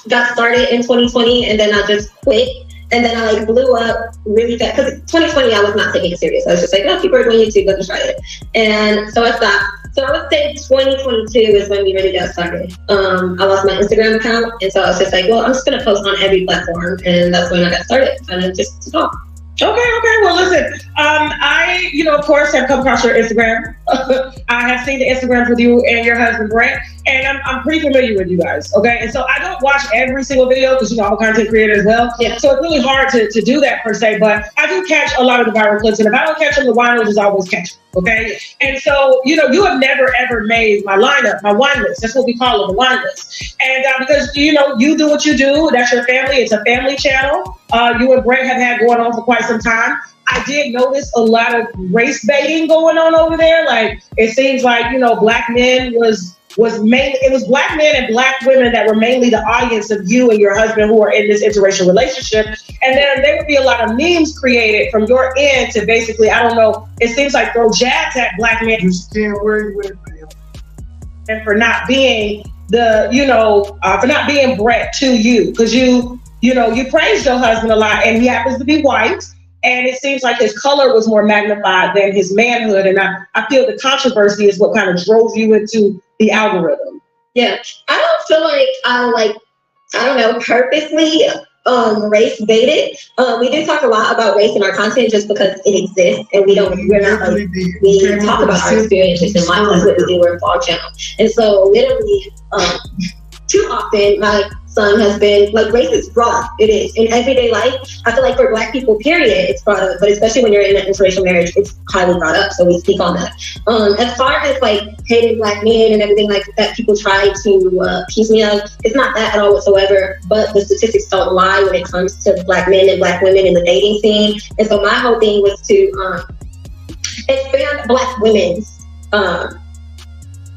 got started in 2020, and then I just quit. And then I blew up really fast because 2020 I was not taking it serious. I was just like, oh, people are doing YouTube, let me try it. And so I stopped. So I would say 2022 is when we really got started. I lost my Instagram account, and so I was just like, well, I'm just gonna post on every platform, and that's when I got started. And it just took off. Okay. Well, listen, I, of course, have come across your Instagram. I have seen the Instagrams with you and your husband, Brett, and I'm pretty familiar with you guys, okay? And so I don't watch every single video because, I'm a content creator as well. Yeah. So it's really hard to do that per se, but I do catch a lot of the viral clips, and if I don't catch them, the wine is always catch them, okay? And so, you have never, ever made my lineup, my wine list. That's what we call it, the wine list. And because, you do what you do. That's your family. It's a family channel. You and Brett have had going on for quite some time. I did notice a lot of race baiting going on over there. Like, it seems like, Black men was mainly, it was Black men and Black women that were mainly the audience of you and your husband who are in this interracial relationship. And then there would be a lot of memes created from your end to basically, I don't know, it seems like throw jabs at Black men. You stand where you with, man. And for not being for not being Brett to you. Because you praised your husband a lot, and he happens to be white. And it seems like his color was more magnified than his manhood. And I feel the controversy is what kind of drove you into the algorithm. Yeah, I don't feel like I purposely race baited. We do talk a lot about race in our content just because it exists, and we talk about our experiences in life. That's what we do. We're a vlog channel, and so literally, too often my son has been race is brought up. It is in everyday life. I feel like for Black people, period, it's brought up, but especially when you're in an interracial marriage, it's highly brought up. So we speak on that. As far as hating Black men and everything like that, people try to piece me up. It's not that at all whatsoever. But the statistics don't lie when it comes to Black men and Black women in the dating scene. And so my whole thing was to expand Black women's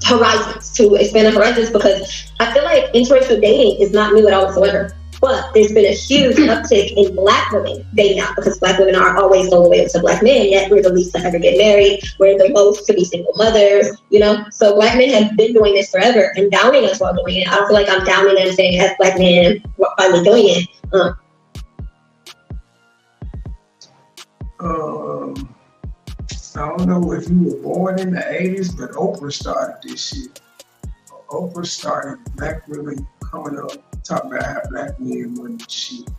horizons, because I feel like interracial dating is not new at all whatsoever. But there's been a huge uptick in Black women dating out because Black women are always so loyal to Black men, yet we're the least to ever get married. We're the most to be single mothers, So Black men have been doing this forever and downing us while doing it. I don't feel like I'm downing them saying as Black men we're finally doing it. I don't know if you were born in the 80s, but Oprah started this shit. Oprah started Black women coming up, talking about how Black men wasn't shit.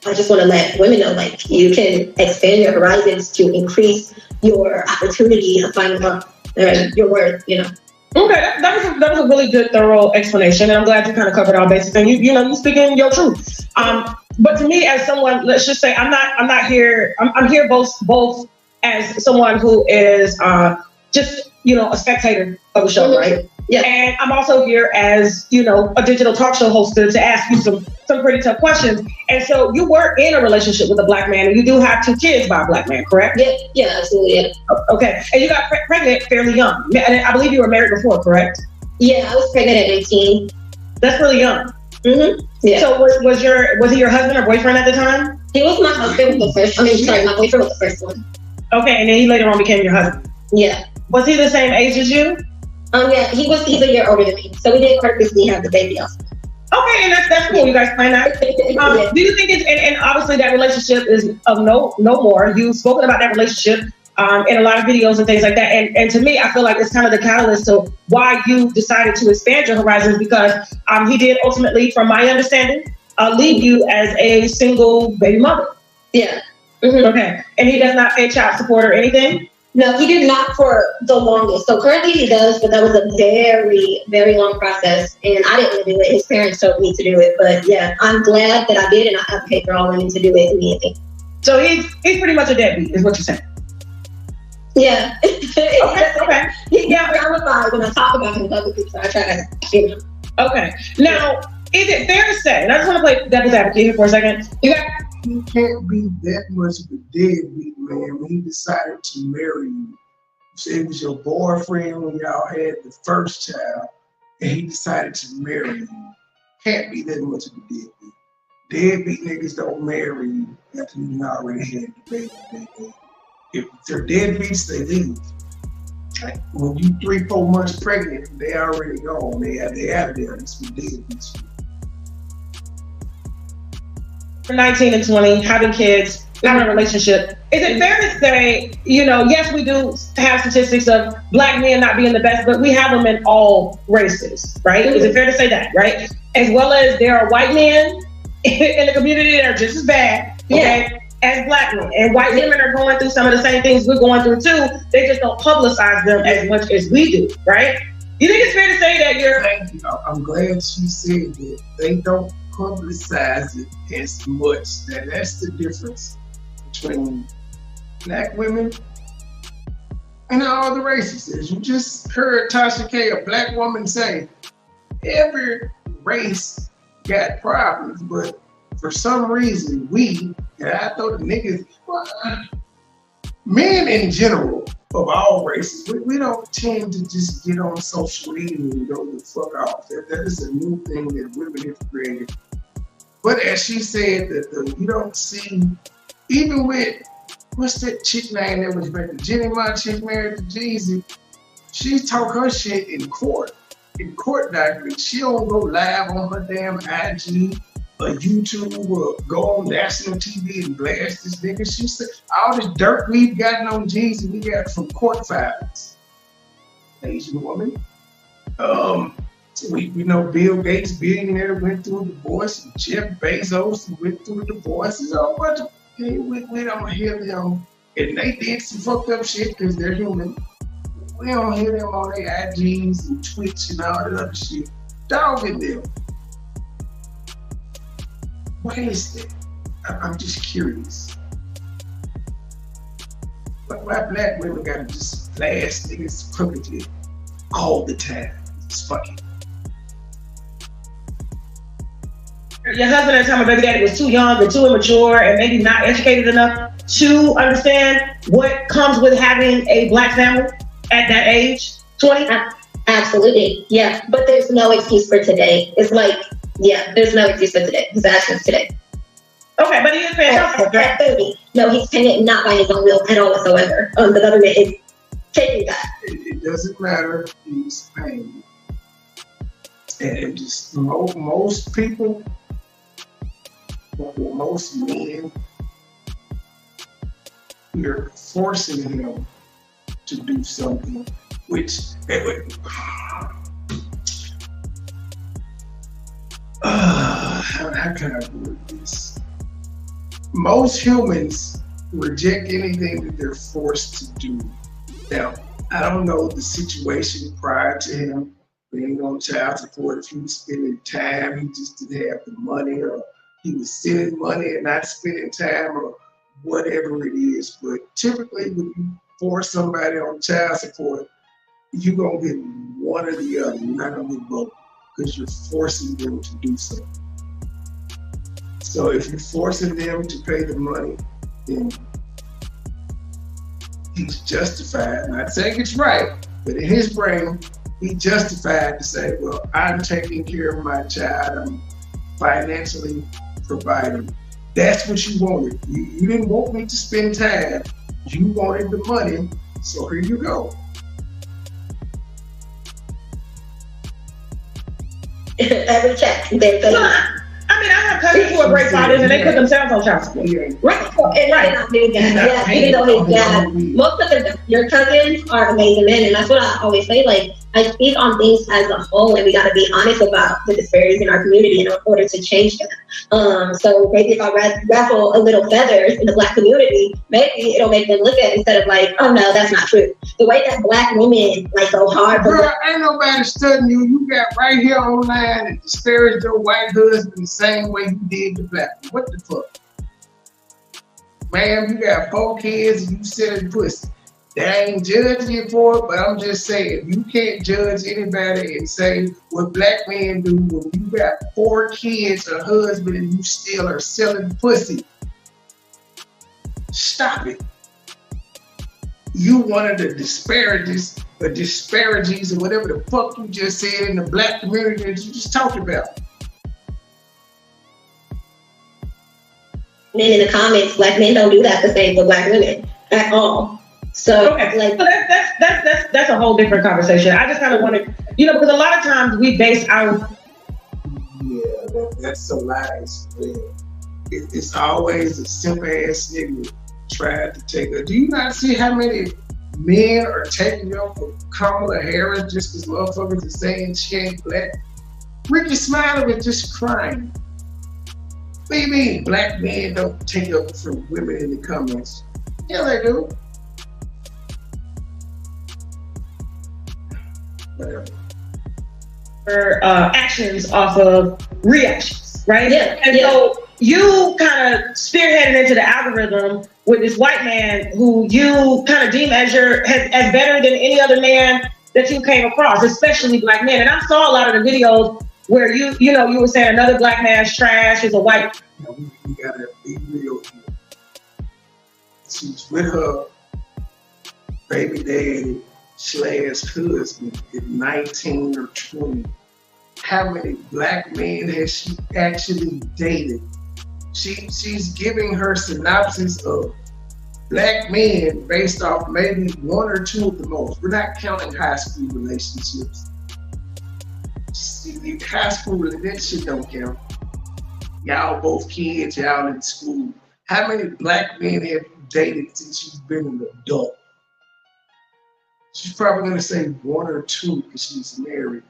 I just want to let women know, you can expand your horizons to increase your opportunity of finding love, your worth, Okay, that was a really good, thorough explanation, and I'm glad you kind of covered all bases. And you speaking your truth. But to me, as someone, let's just say, I'm here both as someone who is just a spectator of the show, right? Yeah. And I'm also here as a digital talk show host to ask you some pretty tough questions. And so you were in a relationship with a Black man, and you do have 2 kids by a Black man, correct? Yeah, absolutely. Yeah. Okay, and you got pregnant fairly young. And I believe you were married before, correct? Yeah, I was pregnant at 19. That's really young. Mm-hmm. Yeah. So was he your husband or boyfriend at the time? He was my husband with the first. My boyfriend was the first one. Okay, and then he later on became your husband. Yeah. Was he the same age as you? Yeah, he's a year older than me, so we did purposely have the baby also. Okay, and that's cool. You guys plan that. Do you think it's and obviously that relationship is of no more. You've spoken about that relationship in a lot of videos and things like that. And to me, I feel like it's kind of the catalyst to why you decided to expand your horizons, because he did ultimately, from my understanding, leave you as a single baby mother. Yeah. Okay. And he does not pay child support or anything? No, he did not for the longest. So currently he does, but that was a very, very long process. And I didn't want to do it. His parents told me to do it. But yeah, I'm glad that I did, and I advocate for all women to do it immediately. So he's pretty much a deadbeat, is what you're saying? Yeah. Okay. Yeah, qualified when I talk about him publicly, so I try to, you know. Okay. Now, is it fair to say, and I just want to play devil's advocate here for a second. You can't be that much of a deadbeat, man, when he decided to marry you. Say it was your boyfriend when y'all had the first child, and he decided to marry you. Can't be that much of a deadbeat. Deadbeat niggas don't marry you after you already had the baby. If they're deadbeats, they leave. Like when you 3-4 months pregnant, they already gone. They out of there. It's for deadbeats. 19 and 20, having kids, having a relationship. Is it fair to say, you know, yes, we do have statistics of black men not being the best, but we have them in all races, right? Is it fair to say that, right? As well as there are white men in the community that are just as bad, okay, as black men. And white women are going through some of the same things we're going through too. They just don't publicize them as much as we do, right? You think it's fair to say that you're... Thank you. I'm glad she said that. They don't publicize it as much. That's the difference between black women and all the races. As you just heard Tasha K, a black woman, say, every race got problems, but for some reason and I thought the niggas, men in general of all races, we don't tend to just get on social media and go the fuck off. That is a new thing that women have created. But as she said, that you don't see, even with, what's that chick name that was married? Jenny Ma chick married to Jeezy. She talk her shit in court documents. She don't go live on her damn IG or YouTube or go on national TV and blast this nigga. She said, all this dirt we've gotten on Jeezy, we got from court filings. Asian woman. We know Bill Gates, billionaire, went through a divorce. Jeff Bezos went through a divorce. There's a whole bunch of we don't hear them. And they did some fucked up shit because they're human. We don't hear them on their IGs and Twitch and all that other shit. Dogging them. Why is that? I'm just curious. Why black women gotta just blast niggas publicly all the time? It's fucking. Your husband at the time of baby daddy was too young and too immature and maybe not educated enough to understand what comes with having a black family at that age, 20? Absolutely, yeah. But there's no excuse for today. It's like, yeah, there's no excuse for today. His actions today. Okay, but he is paying child support, right? 30. No, he's paying it not by his own will at all whatsoever. The government is taking that. It doesn't matter. He's paying. And just most people, most men, we're forcing him to do something, which how can I word this? Most humans reject anything that they're forced to do. Now, I don't know the situation prior to him being on child support, if he was spending time, he just didn't have the money, or he was stealing money and not spending time, or whatever it is. But typically when you force somebody on child support, you're gonna get one or the other. You're not gonna get both because you're forcing them to do something. So if you're forcing them to pay the money, then he's justified. Not saying it's right, but in his brain, he's justified to say, well, I'm taking care of my child, I'm financially providing. That's what you wanted. You didn't want me to spend time. You wanted the money, so here you go. Every check, they pay. I mean, I have cousins who are great fathers and they put themselves on child support. Right. And right. Yeah, even though his dad, most of your cousins are amazing men, and that's what I always say. Like, I speak on things as a whole, and we got to be honest about the disparities in our community in order to change them. So maybe if I raffle a little feathers in the Black community, maybe it'll make them look at it instead of like, oh no, that's not true. The way that Black women like go hard. Girl, ain't nobody studying you. You got right here online and disparaged your white husband the same way you did the Black one. What the fuck? Ma'am, you got 4 kids and you selling pussy. They ain't judging you for it, but I'm just saying, you can't judge anybody and say what Black men do when you got 4 kids, a husband, and you still are selling pussy. Stop it. You one of the disparages or whatever the fuck you just said in the Black community that you just talked about. Men in the comments, Black men don't do that the same for Black women at all. So, okay. Like, so that's a whole different conversation. I just kind of want to, because a lot of times we base our. Yeah, that's a lie. It's always a simple ass nigga trying to take her. Do you not see how many men are taking up for Kamala Harris just because motherfuckers are saying she ain't Black? Ricky Smiley was just crying. What do you mean Black men don't take up for women in the comments? Yeah, they do. Actions off of reactions, right? Yeah. And so you kind of spearheaded into the algorithm with this white man who you kind of deem as as better than any other man that you came across, especially Black men. And I saw a lot of the videos where you were saying another Black man's trash is a white. We gotta be real here. She's with her baby daddy / husband at 19 or 20. How many Black men has she actually dated? She's giving her synopsis of Black men based off maybe 1 or 2 at the most. We're not counting high school relationships. High school, that shit don't count. Y'all both kids, y'all in school. How many Black men have you dated since you've been an adult? She's probably gonna say 1 or 2 because she's married.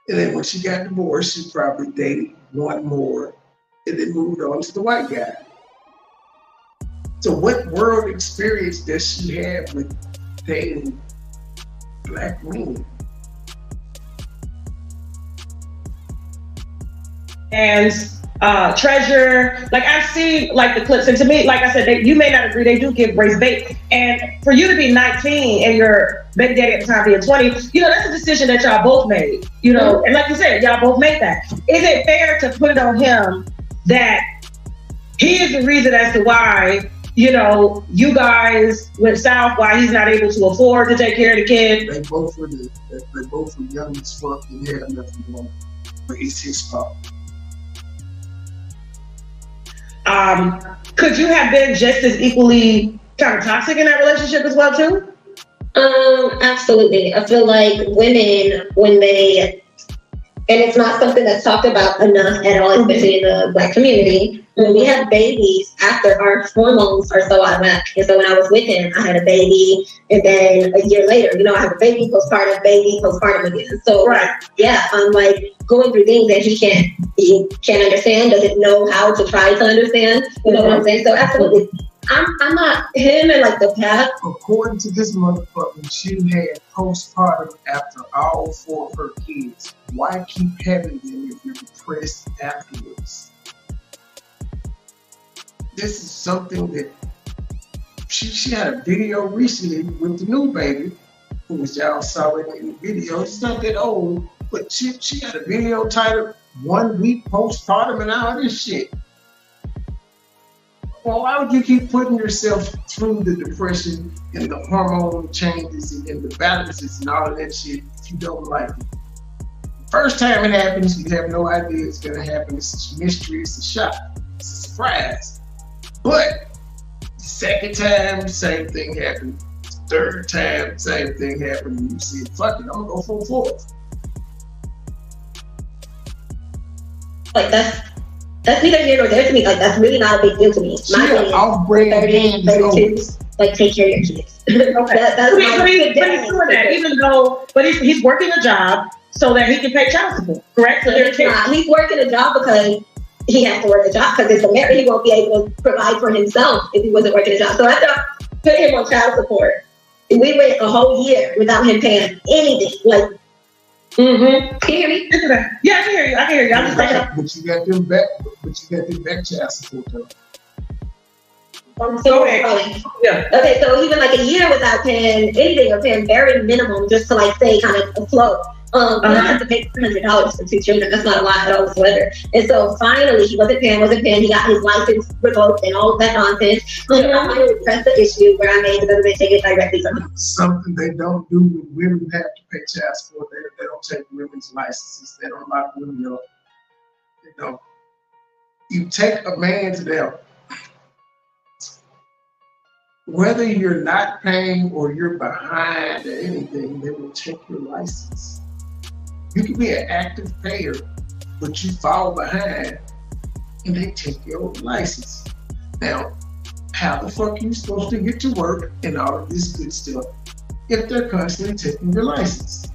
And then when she got divorced, she probably dated 1 more and then moved on to the white guy. So what world experience does she have with dating Black men? And Treasure, like I've seen like the clips, and to me, like I said, you may not agree, they do give race bait. And for you to be 19 and your baby daddy at the time being 20, that's a decision that y'all both made, and like you said, y'all both made that. Is it fair to put it on him that he is the reason as to why, you guys went south, why he's not able to afford to take care of the kid? They both were young as fuck and had nothing going on, but it's his fault. Could you have been just as equally kind of toxic in that relationship as well too? Absolutely. I feel like women, when they, and it's not something that's talked about enough at all, especially in the Black community, when we have babies after our hormones are so out of whack. And so when I was with him, I had a baby, and then a year later, I have a baby, postpartum again. So yeah, I'm like going through things that he can't understand, doesn't know how to try to understand. You know what I'm saying? So absolutely. I'm not him and like the path. According to this motherfucker, she had postpartum after all 4 of her kids. Why keep having them if you're depressed afterwards? This is something that she had a video recently with the new baby, which y'all saw in the video. It's not that old, but she had a video titled 1 week postpartum and all this shit. Well, why would you keep putting yourself through the depression and the hormone changes and the balances and all of that shit if you don't like it? First time it happens, you have no idea it's gonna happen. It's a mystery, it's a shock, it's a surprise. But the second time, same thing happened. Third time, same thing happened. And you said, fuck it, I'm gonna go full force. Like that's neither here nor there to me. Like that's really not a big deal to me. My opinion, 30, 32. like take care of your kids. Okay. That's but he's doing that, even though, but he's working a job so that he can pay child support, correct? So he's working a job because he has to work a job because it's a marriage. He won't be able to provide for himself if he wasn't working a job. So I thought put him on child support. We went a whole year without him paying anything. Like, can you hear me? Yeah, I can hear you. I can hear you. I'm just like, but you got them back. But you got them back child support though. Yeah. Okay, so he went like a year without paying anything or paying very minimum just to like stay kind of afloat. I had to pay $300 for 2 children. That's not a lot at all whatsoever. And so finally, he wasn't paying. He got his license revoked and all of that nonsense. So I finally pressed the issue where I made the government take it directly from him. Something they don't do when women have to pay child support. They don't take women's licenses. They don't lock women up. They don't. You take a man to them. Whether you're not paying or you're behind or anything, they will take your license. You can be an active payer, but you fall behind and they take your license. Now, how the fuck are you supposed to get to work and all of this good stuff if they're constantly taking your license?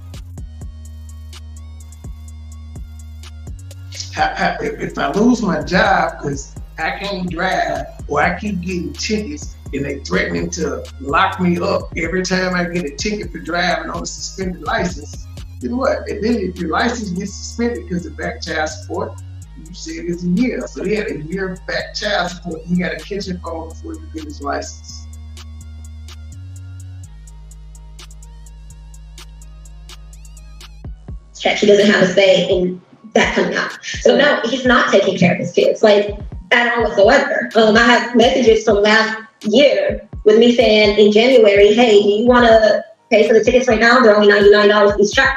If I lose my job because I can't drive or I keep getting tickets and they threatening to lock me up every time I get a ticket for driving on a suspended license, then what? And then if your license gets suspended because of back child support, you said it's a year. So he had a year of back child support. He got to catch up on before he get his license. He doesn't have a say in that coming out. So no, he's not taking care of his kids, like at all whatsoever. I have messages from last year with me saying in January, hey, do you want to pay for the tickets right now? They're only $99 each trip.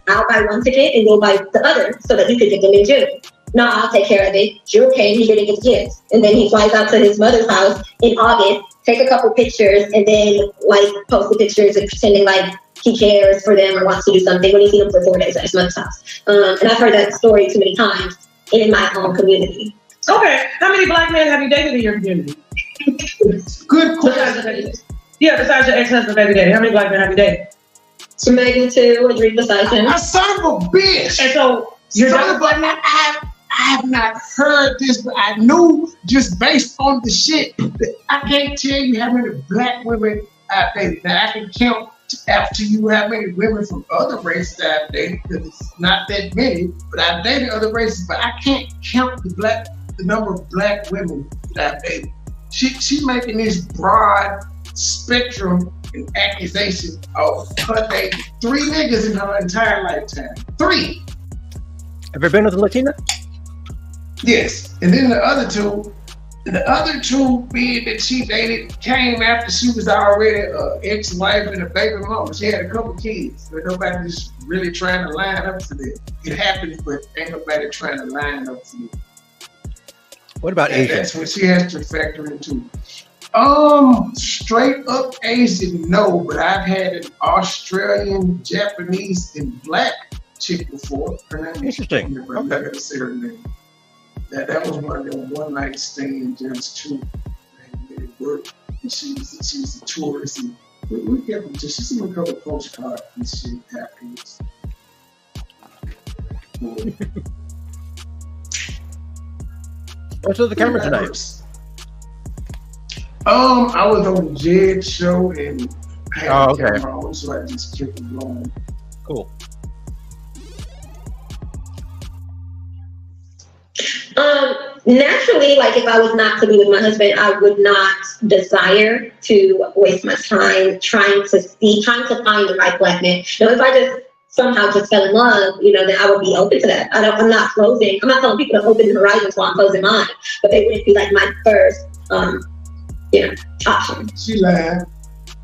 I'll buy one ticket and you'll buy the other so that you could get them in June. No, I'll take care of it. June came, he didn't get the kids. And then he flies out to his mother's house in August, take a couple pictures, and then like post the pictures and pretending like he cares for them or wants to do something when he's seen them for 4 days at his mother's house. And I've heard that story too many times in my own community. Okay, how many black men have you dated in your community? Good question. Yeah, besides your ex-husband, baby daddy, how many black men have you dated? So maybe 2 or 3 besides him. I son of a bitch. And so you're son of a, I have not heard this, but I knew just based on the shit that I can't tell you how many black women I've dated. Now I can count after you how many women from other races I've dated because it's not that many, but I've dated other races, but I can't count the number of black women that I've dated. She making this broad spectrum and accusation of her dating 3 niggas in her entire lifetime. 3. Ever been with a Latina? Yes. And then the other two being that she dated came after she was already an ex-wife and a baby mama. She had a couple kids, but nobody's really trying to line up for them. It happens, but ain't nobody trying to line up for them. What about Asian? That's what she has to factor into. Straight up Asian, no, but I've had an Australian, Japanese, and black chick before. Her name Interesting. Okay. I gotta say her name. That was one of them one-night stands, just 2. And it worked. And she was a tourist, and we kept she sent me a couple of postcards and shit afterwards. What's with the camera tonight? I was on the Jed show and I had the camera on, so I just kept it going. Cool. Naturally, like if I was not to be with my husband, I would not desire to waste my time trying to find the right black man. Now, if I just somehow just fell in love, then I would be open to that. I'm not closing. I'm not telling people to open the horizons while I'm closing mine, but they wouldn't be like my first, option. She lied.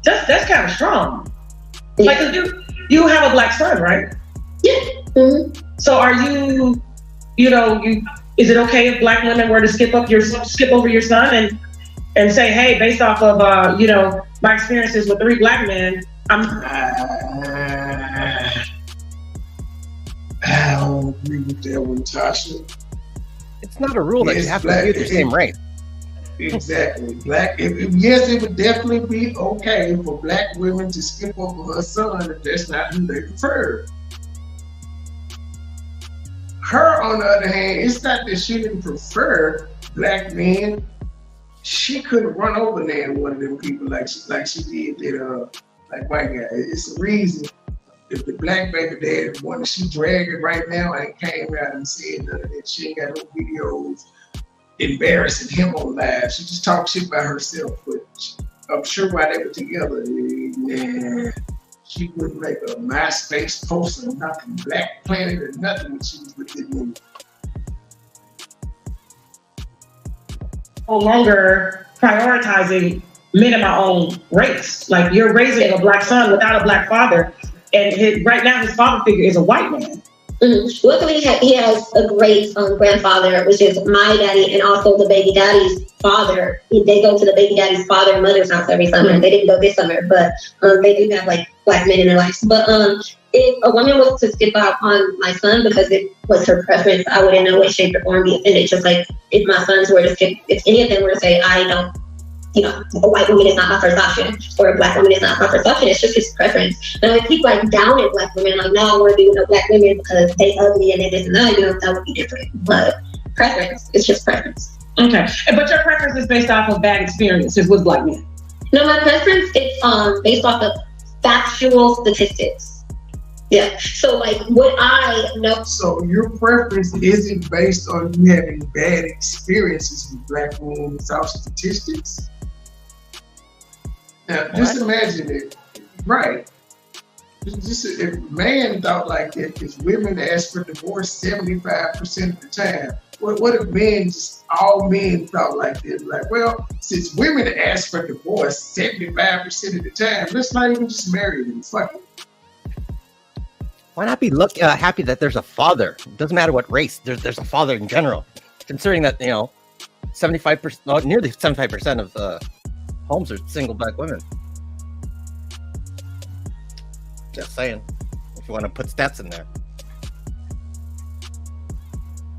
That's kind of strong. Yeah. Like you have a black son, right? Yeah. Mm-hmm. So are you? Is it okay if black women were to skip over your son and say, hey, based off of my experiences with 3 black men, I don't agree with that one, Tasha. It's not a rule that you have to be the same race. Exactly. Yes, it would definitely be okay for black women to skip over her son if that's not who they prefer. Her, on the other hand, it's not that she didn't prefer black men. She couldn't run over there one of them people like she did that like white guy. It's the reason if the black baby dad wanted, she dragging right now and came out and said none of that. She ain't got no videos embarrassing him on live. She just talked shit by herself, but I'm sure while they were together, she wouldn't make a MySpace post or nothing, Black Planet or nothing when she was with the movie. No longer prioritizing men of my own race. Like, you're raising a black son without a black father, and right now his father figure is a white man. Mm-hmm. Luckily, he has a great grandfather, which is my daddy, and also the baby daddy's father. They go to the baby daddy's father and mother's house every summer. They didn't go this summer, but they do have like black men in their lives. But if a woman was to skip out on my son because it was her preference, I would in no way, shape, or form be offended. Just like if my sons were to skip, if any of them were to say, I don't, a white woman is not my first option, or a black woman is not my first option. It's just his preference. And if people like down at black women, like, no, I want to be with no black women because they ugly and they this and that, that would be different. But preference, it's just preference. Okay, but your preference is based off of bad experiences with black men. No, my preference is based off of factual statistics. Yeah. So like what I know. So your preference isn't based on you having bad experiences with black women without statistics? Now, just imagine it, right? Just if man thought like that, if women ask for divorce 75% of the time, what if men, just all men thought like this? Like, well, since women ask for divorce 75% of the time, let's not even just marry them. Fuck it. Why not be happy that there's a father? It doesn't matter what race. There's a father in general. Considering that 75%, nearly 75% of homes are single black women. Just saying, if you want to put stats in there.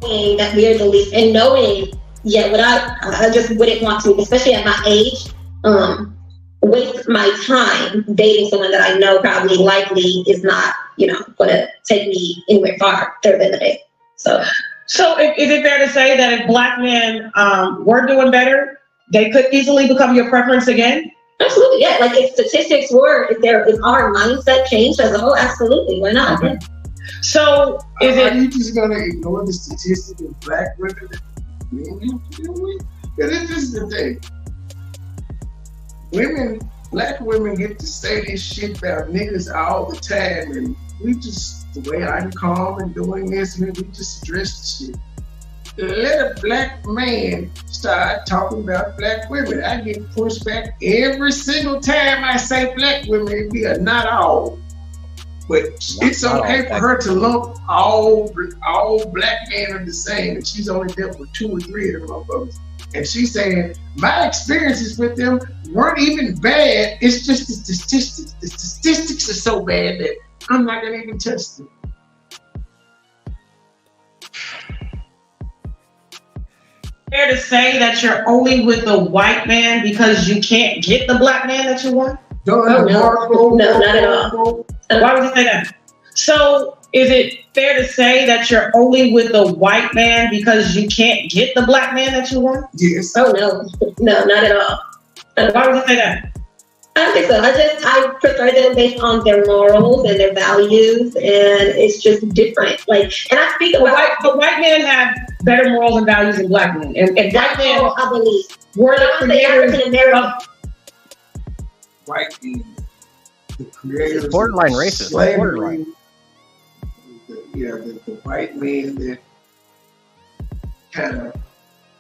That we are the least, and knowing, what I just wouldn't want to, especially at my age, waste my time dating someone that I know probably likely is not, going to take me anywhere far further than it. So is it fair to say that if black men were doing better, they could easily become your preference again? Absolutely, yeah. Like if statistics were, if our mindset changed as a whole, absolutely, why not? Okay. So are you just gonna ignore the statistic of black women that men have to deal with? Because this is the thing. Black women get to say this shit about niggas all the time, and we just, the way I'm calm and doing this, we just address the shit. Let a black man start talking about black women. I get pushed back every single time I say black women. It be a not all. But it's okay for her to lump all black men are the same, and she's only dealt with 2 or 3 of them motherfuckers. And she's saying, my experiences with them weren't even bad. It's just the statistics. The statistics are so bad that I'm not gonna even touch them. Fair to say that you're only with the white man because you can't get the black man that you want? No, not at all. Why would you say that? So is it fair to say that you're only with the white man because you can't get the black man that you want? Yes. Oh no, not at all. Why would you say that? I don't think so. I prefer them based on their morals and their values, and it's just different. Like, and I speak about white men have better morals and values than black men, and black men, I believe, were the creators of white men, the creators, borderline racist. Slavery. The white men that kind of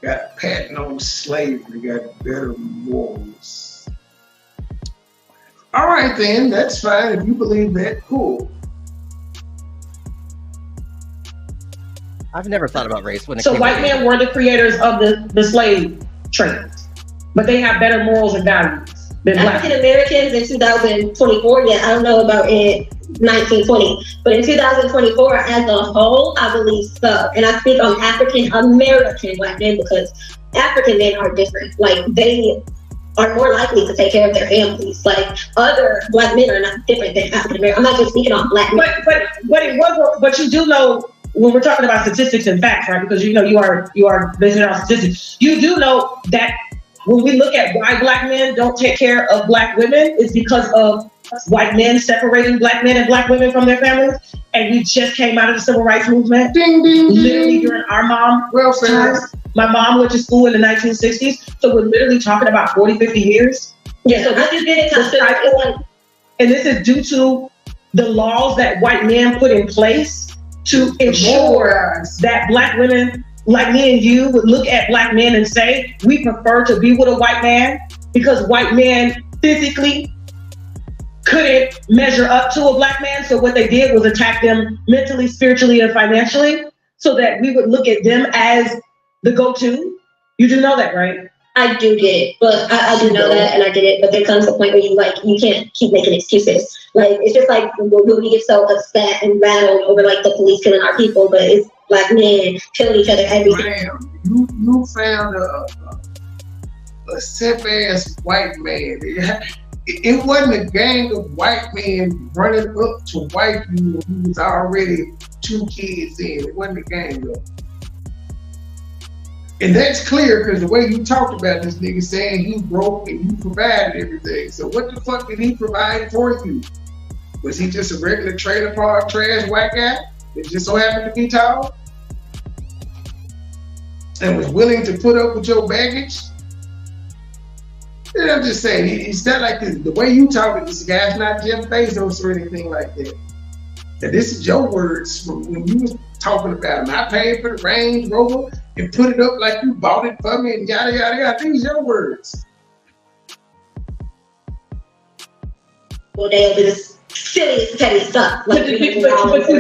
got a patent on slavery, got better morals. All right, then, that's fine. If you believe that, cool. I've never thought about race when it so white men were the creators of the slave trade, but they have better morals and values than black. African Americans in 2024, I don't know about in 1920, but in 2024 as a whole, I believe so. And I speak on African American black men because African men are different. Like, they are more likely to take care of their families. Like, other black men are not different than African American. I'm not just speaking on black men. But you do know, when we're talking about statistics and facts, right? Because you are basing on statistics. You do know that when we look at why black men don't take care of black women, it's because of white men separating black men and black women from their families. And we just came out of the civil rights movement. Ding, ding, literally during our mom times. My mom went to school in the 1960s. So we're literally talking about 40, 50 years. Yeah, so I just did it. And this is due to the laws that white men put in place to ensure that black women like me and you would look at black men and say, we prefer to be with a white man because white men physically couldn't measure up to a black man. So what they did was attack them mentally, spiritually, and financially so that we would look at them as the go-to. You do know that, right? I do get it, but I do know that, and I get it. But there comes a point where you can't keep making excuses. Like, it's just like when we get so upset and rattled over like the police killing our people, but it's black men killing each other every day. You found a stiff ass white man. It wasn't a gang of white men running up to white you who was already 2 kids in. It wasn't a gang though. And that's clear because the way you talked about this nigga saying he broke and you provided everything. So what the fuck did he provide for you? Was he just a regular trailer park trash white guy that just so happened to be tall? And was willing to put up with your baggage? And I'm just saying, it's not like the way you talk to this guy's not Jeff Bezos or anything like that. And this is your words from when you was talking about him. I paid for the Range Rover and put it up like you bought it for me and yada, yada, yada. These are your words. Well, they'll do this silly, petty stuff. Like, but you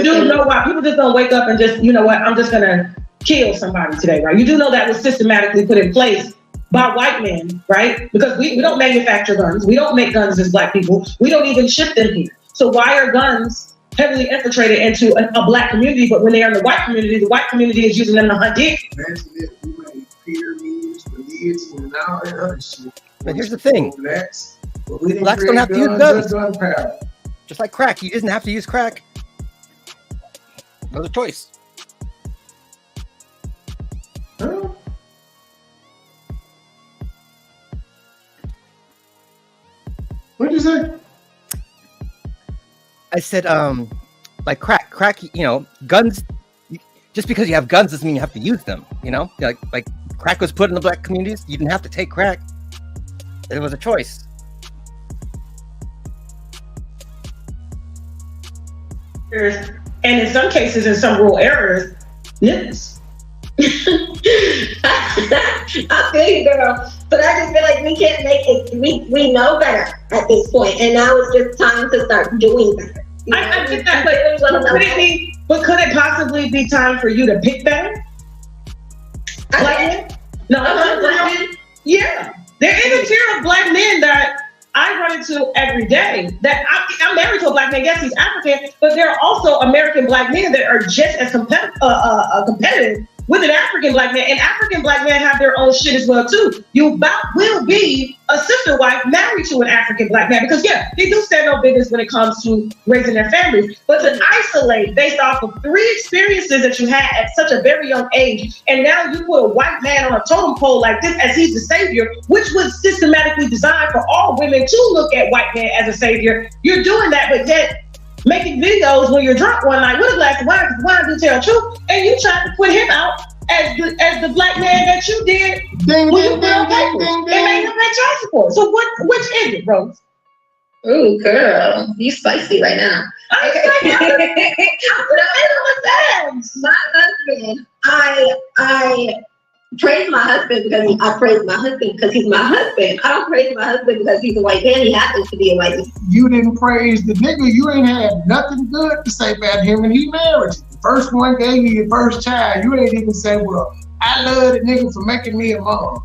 do know why people just don't wake up and just, you know what, I'm just going to kill somebody today, right? You do know that was systematically put in place by white men, right? Because we don't manufacture guns. We don't make guns as black people. We don't even ship them here. So why are guns heavily infiltrated into a black community, but when they are in the white community is using them to hunt dick? Imagine if we made pyramids, religions, and all that other shit. But here's the thing. Blacks don't have to use guns. Just like crack. You didn't have to use crack. Another choice. Huh? What did you say? I said, like crack, you know, guns, just because you have guns doesn't mean you have to use them, you know? Like crack was put in the black communities. You didn't have to take crack. It was a choice. And in some cases, in some rural areas, nipples. I feel you, girl. But I just feel like we can't make it. We know better at this point, and now it's just time to start doing better. I get that, but could it possibly be time for you to pick better? Yeah, there is a tier of black men that I run into every day. That I'm married to a black man. Yes, he's African, but there are also American black men that are just as competitive with an African black man, and African black men have their own shit as well too. You will be a sister wife married to an African black man because yeah, they do stand on business when it comes to raising their families. But to isolate based off of 3 experiences that you had at such a very young age, and now you put a white man on a totem pole like this as he's the savior, which was systematically designed for all women to look at white men as a savior. You're doing that, but yet making videos when you're drunk one night with a glass of wine, because wine do tell truth, and you tried to put him out as the black man that you did when you put on paper and made him pay child support. So which is it, Rose? Ooh, girl, you spicy right now. My husband, I praise my husband because I praise my husband because he's my husband. I don't praise my husband because he's a white man. He happens to be a white man. You didn't praise the nigga. You ain't had nothing good to say about him, and he married you. The first one gave you your first child. You ain't even say, well, I love the nigga for making me a mom.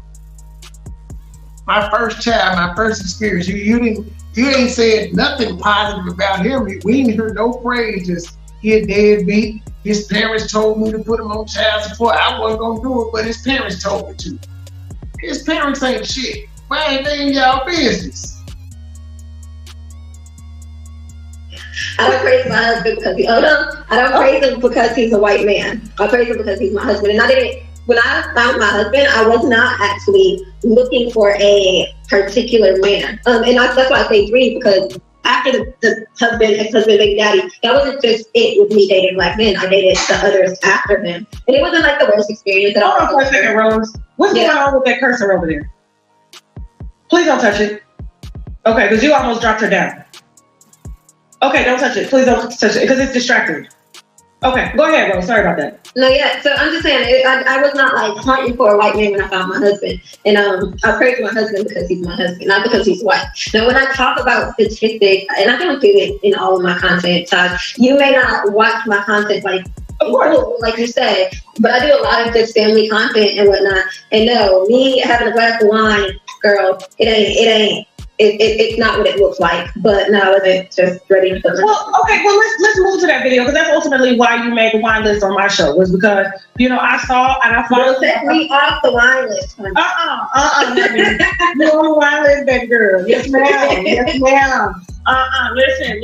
My first child, my first experience. You ain't said nothing positive about him. We ain't heard no praise. Just he a deadbeat. His parents told me to put him on child support. I wasn't gonna do it, but his parents told me to. His parents ain't shit. Why ain't they in y'all business? I don't praise my husband because I don't praise him because he's a white man. I praise him because he's my husband. And when I found my husband, I was not actually looking for a particular man. And that's why I say three, because after the husband, ex-husband, baby daddy, that wasn't just it with me dating black men. I dated the others after him. And it wasn't like the worst experience at all. Hold on for a second, Rose. What's going on with that cursor over there? Please don't touch it. Okay, because you almost dropped her down. Okay, don't touch it. Please don't touch it because it's distracting. Okay, go ahead, Rose. Sorry about that. No, yeah. So I'm just saying, I was not like hunting for a white man when I found my husband. And I pray for my husband because he's my husband, not because he's white. Now, when I talk about statistics, and I don't do it in all of my content, Todd, you may not watch my content like you said, but I do a lot of just family content and whatnot. And no, me having a glass of wine, girl, it's not what it looks like. But no, I wasn't just ready for Well, okay, well let's move to that video because that's ultimately why you made the wine list on my show, was because I saw and I followed. Take me off the wine list. You're on the wine list, baby girl. Yes, ma'am. Yes, ma'am. Listen.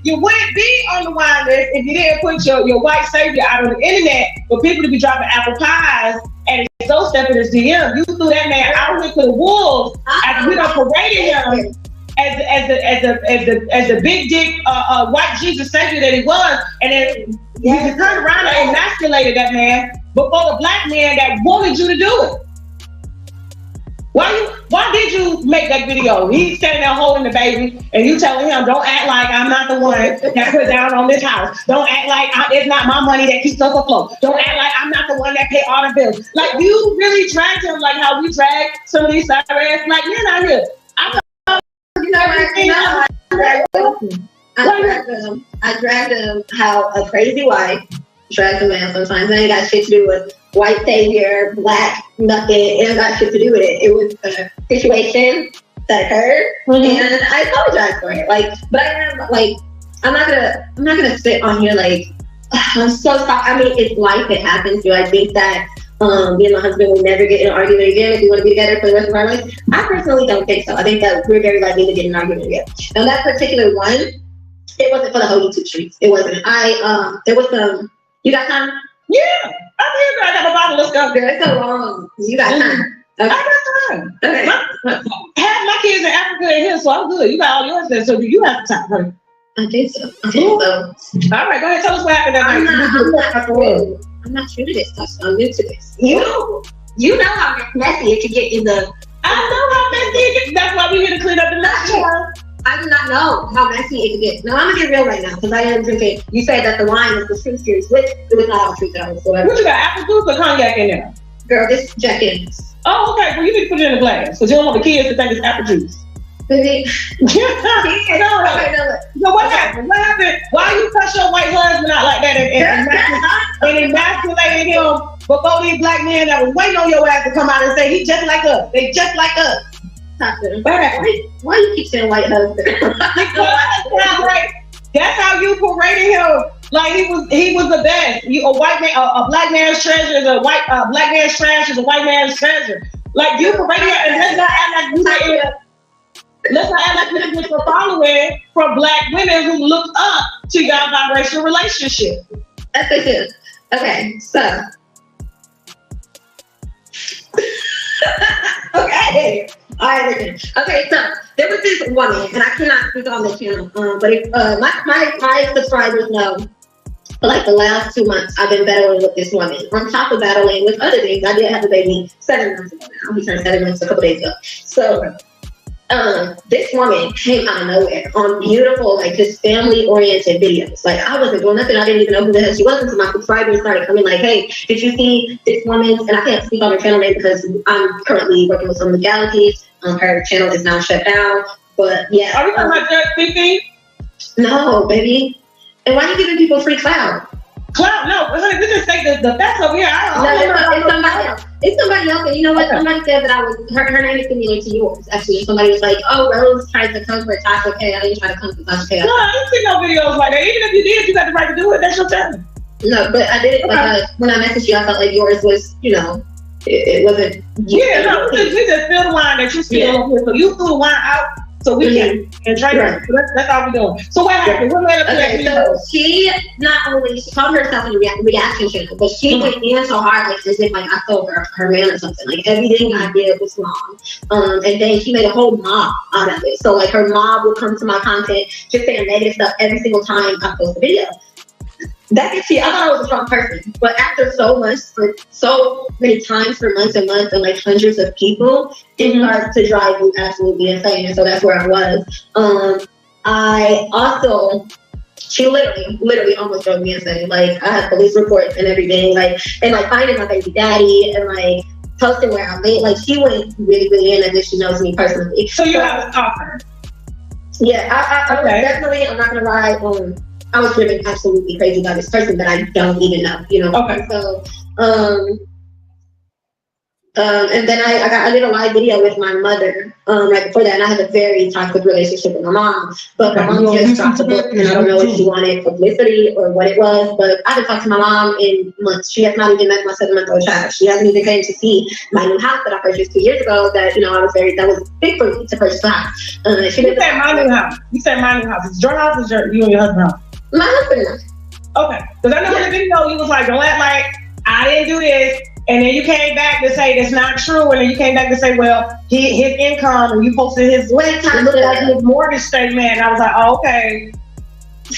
You wouldn't be on the wine list if you didn't put your white savior out on the internet for people to be dropping apple pies and so stepping his DM. You threw that man out into the wolves after we done paraded him as the big dick white Jesus savior that he was, and then you turned around and emasculated that man before the black man that wanted you to do it. Why did you make that video? He's standing there holding the baby, and you telling him, don't act like I'm not the one that put down on this house. Don't act like it's not my money that keeps us afloat. Don't act like I'm not the one that pay all the bills. Like, you really dragged him like how we drag some of these side ass black men out here. I dragged him how a crazy wife drags a man sometimes. It ain't got shit to do with white savior, black, nothing. It ain't got shit to do with it. It was a situation that occurred, and I apologize for it. But I'm not gonna sit on here like I'm so sorry. I mean, it's life. It happens. Do I think that me and my husband will never get in an argument again if we want to be together for the rest of our life? I personally don't think so. I think that we're very likely to get in an argument again. Now, that particular one, it wasn't for the whole YouTube streets. It wasn't. There was some. You got time? Yeah, I'm here. I got my bottle. Let's go. Girl, it's so long. You got time. Okay. I got time. Okay. Half my kids in Africa and here, so I'm good. You got all yours there, so do you have time, honey? I think so. All right, go ahead. Tell us what happened that night. I'm not true to this stuff, so I'm new to this. You know how messy it can get in the. I know how messy it can. That's why we're here to clean up the mess. I do not know how messy it can get. No, I'm gonna get real right now because I am drinking. You said that the wine is the fruit juice, which it was not all fruit whatsoever. What you got? Apple juice or cognac in there? Girl, this Jack Daniels. Oh, okay. Well, you need to put it in a glass because you don't want the kids to think it's apple juice. Baby. So what happened? What happened? Why you cuss your white husband out like that and emasculated him before these black men that was waiting on your ass to come out and say he just like us? They just like us. Why you keep saying white husband? That's how you paraded him. Like he was the best. A white man, a black man's treasure is a black man's trash is a white man's treasure. Like you paraded him, and let's not act like we get for following from black women who look up to your biracial relationship. That's it. Okay, so. Okay. All right. Okay, so there was this woman, and I cannot speak on the channel, but if, my subscribers know, for like the last 2 months, I've been battling with this woman. On top of battling with other things, I did have a baby 7 months ago now. He turned 7 months a couple days ago. So this woman came out of nowhere on beautiful, like just family-oriented videos. Like I wasn't doing nothing. I didn't even know who the hell she was until my subscribers started coming like, hey, did you see this woman's, and I can't speak on her channel name because I'm currently working with some legalities. Her channel is now shut down. But yeah. Are we talking about that thing? No, baby. And why are you giving people free clout? Clout? No, we just say the facts over here. It's somebody else. It's somebody else. And you know what? Somebody said that I was, her name is similar to yours, actually. Somebody was like, oh, Rose tried to come for Tasha K. I didn't try to come for Tasha K. No, I didn't see no videos like that. Even if you did, you got the right to do it. That's your channel. No, but I did it because when I messaged you, I felt like yours was, It wasn't. Yeah, no, we just fill the wine that you still here. So you threw the wine out so we can and drink it. So that's all we're doing. So what happened? What led up to that? So she not only she called herself in a reaction channel, but she went in so hard, like as if like I told her man or something. Like everything I did was wrong. And then she made a whole mob out of it. So like her mob would come to my content just saying negative stuff every single time I post a video. That I thought I was a strong person, but after so many times for months and months and like hundreds of people, it starts to drive you absolutely insane. And so that's where I was. She literally almost drove me insane. Like I had police reports and everything, like finding my baby daddy and like posting where I live. Like she went really, really in as if she knows me personally. So you have a stalker? Yeah, I was definitely. I'm not gonna lie. I was driven absolutely crazy by this person that I don't even know, you know. Okay. So, and then I did a live video with my mother right before that, and I had a very toxic relationship with my mom. But my mom just dropped the book, and I don't know if she wanted publicity or what it was. But I haven't talked to my mom in months. She has not even met my 7-month-old child. She hasn't even came to see my new house that I purchased 2 years ago. That that was big for me to purchase a house. You said my new house. You said my new house. It's your house. It's you and your husband's house. My husband. Okay, because I know in the video you was like, don't act like I didn't do this, and then you came back to say that's not true, and then you came back to say, well, his income, and you posted his mortgage statement, and I was like, oh, okay.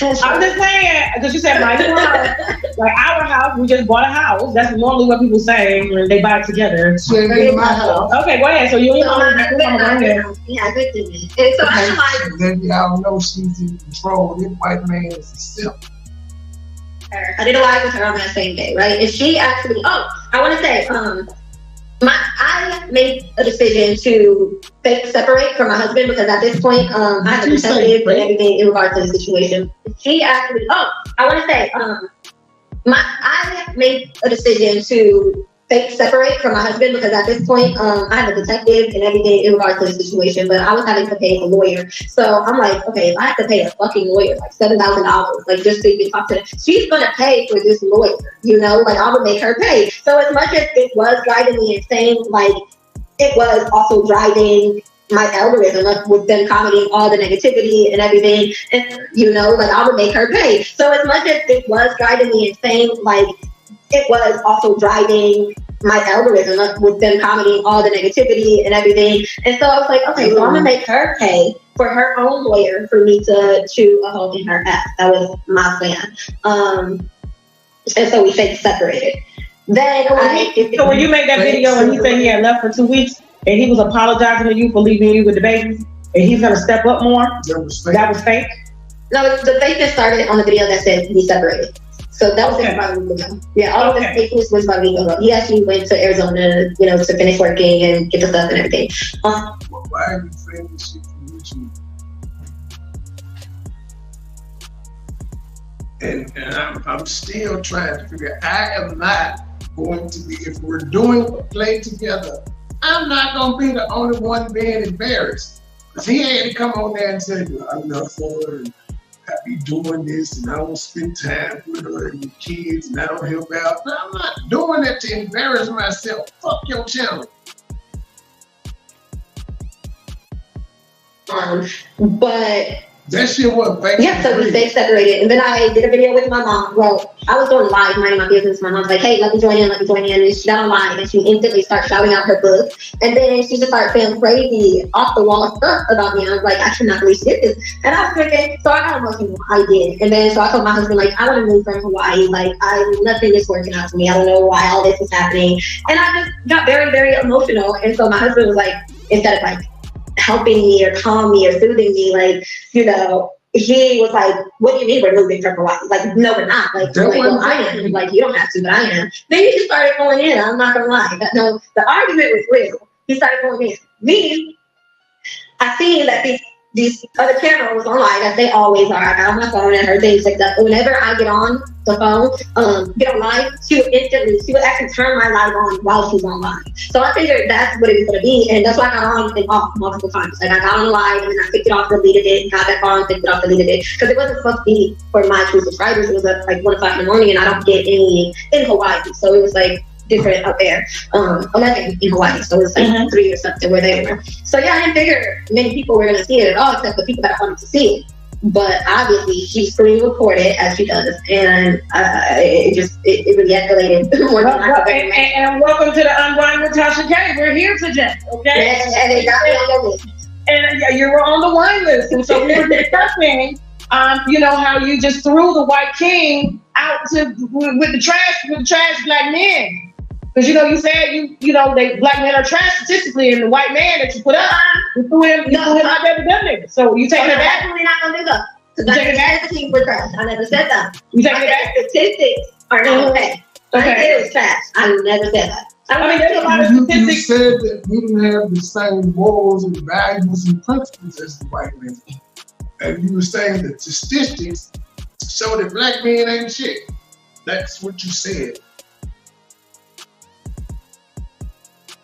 I'm just saying, because you said my new house, like our house, we just bought a house. That's normally what people say when they buy it together. Okay, go ahead. So you and your mom Yeah, good to me. And so I'm like, then y'all know she's in control. This white man is a simp. I did a live with her on that same day, right? And she actually, I want to say, I made a decision to separate from my husband because at this point, I had a protective and everything in regards to the situation. She actually, I want to say, I made a decision to separate from my husband because at this point, I have a detective and everything in regards to the situation, but I was having to pay a lawyer. So I'm like, okay, if I have to pay a fucking lawyer, like $7,000, like just so you can talk to them, she's gonna pay for this lawyer, you know, like I would make her pay. So as much as it was driving me insane, like it was also driving my algorithm up with them commenting all the negativity and everything, and you know, like I would make her pay. So as much as it was driving me insane, like it was also driving my algorithm up with them commenting all the negativity and everything. And so I was like, okay, so I'm gonna make her pay for her own lawyer for me to chew a hole in her ass. That was my plan. And so we separated. Then so when you made that video and he said he had left for 2 weeks and he was apologizing to you for leaving you with the baby and he's gonna step up more, that was fake? No, the fakeness started on the video that said we separated. So that was about a week ago. Yeah, all of the fakeness was about a week ago. He actually went to Arizona, you know, to finish working and get the stuff and everything. Why are you saying this shit from YouTube? And I'm still trying to figure. I am not going to be. If we're doing a play together, I'm not going to be the only one being embarrassed. Because he had to come on there and say, well, I'm not for it. And I be doing this and I don't spend time with her and the kids and I don't help out. But I'm not doing that to embarrass myself. Fuck your channel. But that shit wasn't fake. Yeah, so we stayed separated. And then I did a video with my mom. Well, I was doing live, minding my business. My mom's like, hey, let me join in. And she got on live and she instantly started shouting out her book. And then she just started feeling crazy, off the wall stuff about me. I was like, I cannot believe she did this. And I was thinking, so I got emotional. I did. And then so I told my husband, like, I want to move from Hawaii. Like, nothing is working out for me. I don't know why all this is happening. And I just got very, very emotional. And so my husband was like, instead of like helping me or calming me or soothing me, like, you know, he was like, what do you mean we're moving from Hawaii? Like, no, we're not. Like, well, I am. Like, you don't have to, but I am. Then he just started going in. I'm not gonna lie. No, the argument was real. He started going in. Me, I seen that these other channels online, as they always are. I got on my phone and her things like that. Whenever I get on the phone, get on live, she would actually turn my live on while she's on live. So I figured that's what it was gonna be, and that's why I got on and off multiple times. Like I got on live and then I picked it off, deleted it, got back on, picked it off, deleted it, because it wasn't supposed to be for my true subscribers. It was at like 1 o'clock in the morning, and I don't get any in Hawaii, so it was like different out there. 11 in Hawaii, so it's like 3 or something where they were. So yeah, I didn't figure many people were going to see it at all, except the people that wanted to see it. But obviously, she screen recorded as she does, and it really escalated more than I could imagine. And welcome to the Unwind with Tasha K. We're here today, okay? And they got me on the list. And you were on the wine list, and so we were discussing, you know, how you just threw the white king out with the trash black men. Because you said black men are trash statistically, and the white man that you put up, you threw him out there with them niggas. So you taking it back? Definitely not gonna do that. Because I never said the king was trash. I never said that. You taking it back? Statistics are not okay. I said it was trash. I never said that. I mean, there's a lot of You statistics. said that we didn't have the same morals and values and principles as the white men. And you were saying that statistics show that black men ain't shit. That's what you said.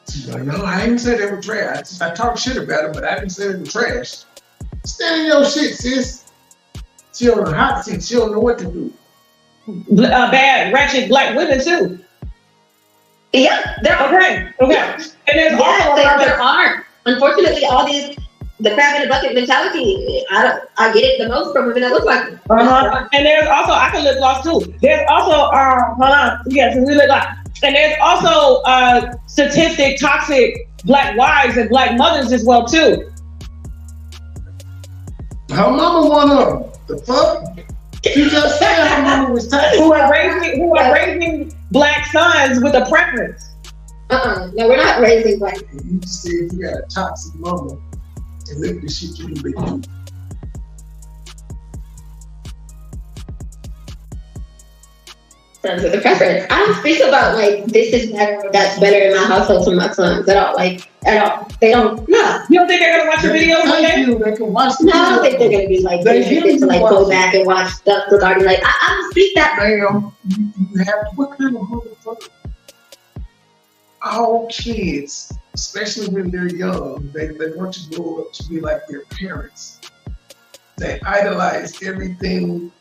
She's like, no, I ain't said they were trash. I talked shit about them, but I didn't say they were trash. Stand in your shit, sis. She on the hot seat. She don't know what to do. Bad, ratchet black women too. Yeah, they're okay. And there's also there are. Unfortunately, all these the crab in the bucket mentality. I get it the most from women that look like me. And there's also I can lip gloss too. There's also hold on, yes, we lip gloss. And there's also statistic toxic black wives and black mothers as well too. Her mama one of them. The fuck? She just said her mama was toxic. Who are raising black sons with a preference. No, we're not raising black. You just said you got a toxic mama and look at the shit you do, baby. Sons with a preference. I don't speak about like this is better or that's better in my household to my sons at all. Like at all. They don't. No. You don't think they're gonna watch the videos one day? They can watch the No, I don't think they're gonna be like interested to like go back and watch stuff regarding like I don't speak that. Ma'am, you have what kind of motherfucker? All kids, especially when they're young, they want to grow up to be like their parents. They idolize everything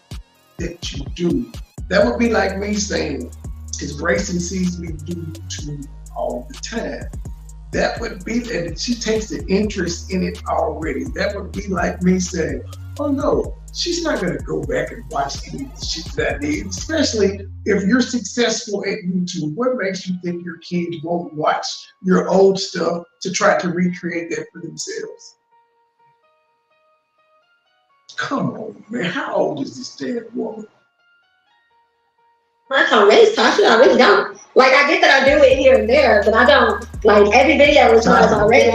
that you do. That would be like me saying, because Grayson sees me do YouTube all the time. That would be that she takes an interest in it already. That would be like me saying, oh no, she's not gonna go back and watch any of the shit that I did, especially if you're successful at YouTube. What makes you think your kids won't watch your old stuff to try to recreate that for themselves? Come on, man, how old is this damn woman? That's on race, Tasha. I really don't. Like, I get that I do it here and there, but I don't. Like, every video is on race.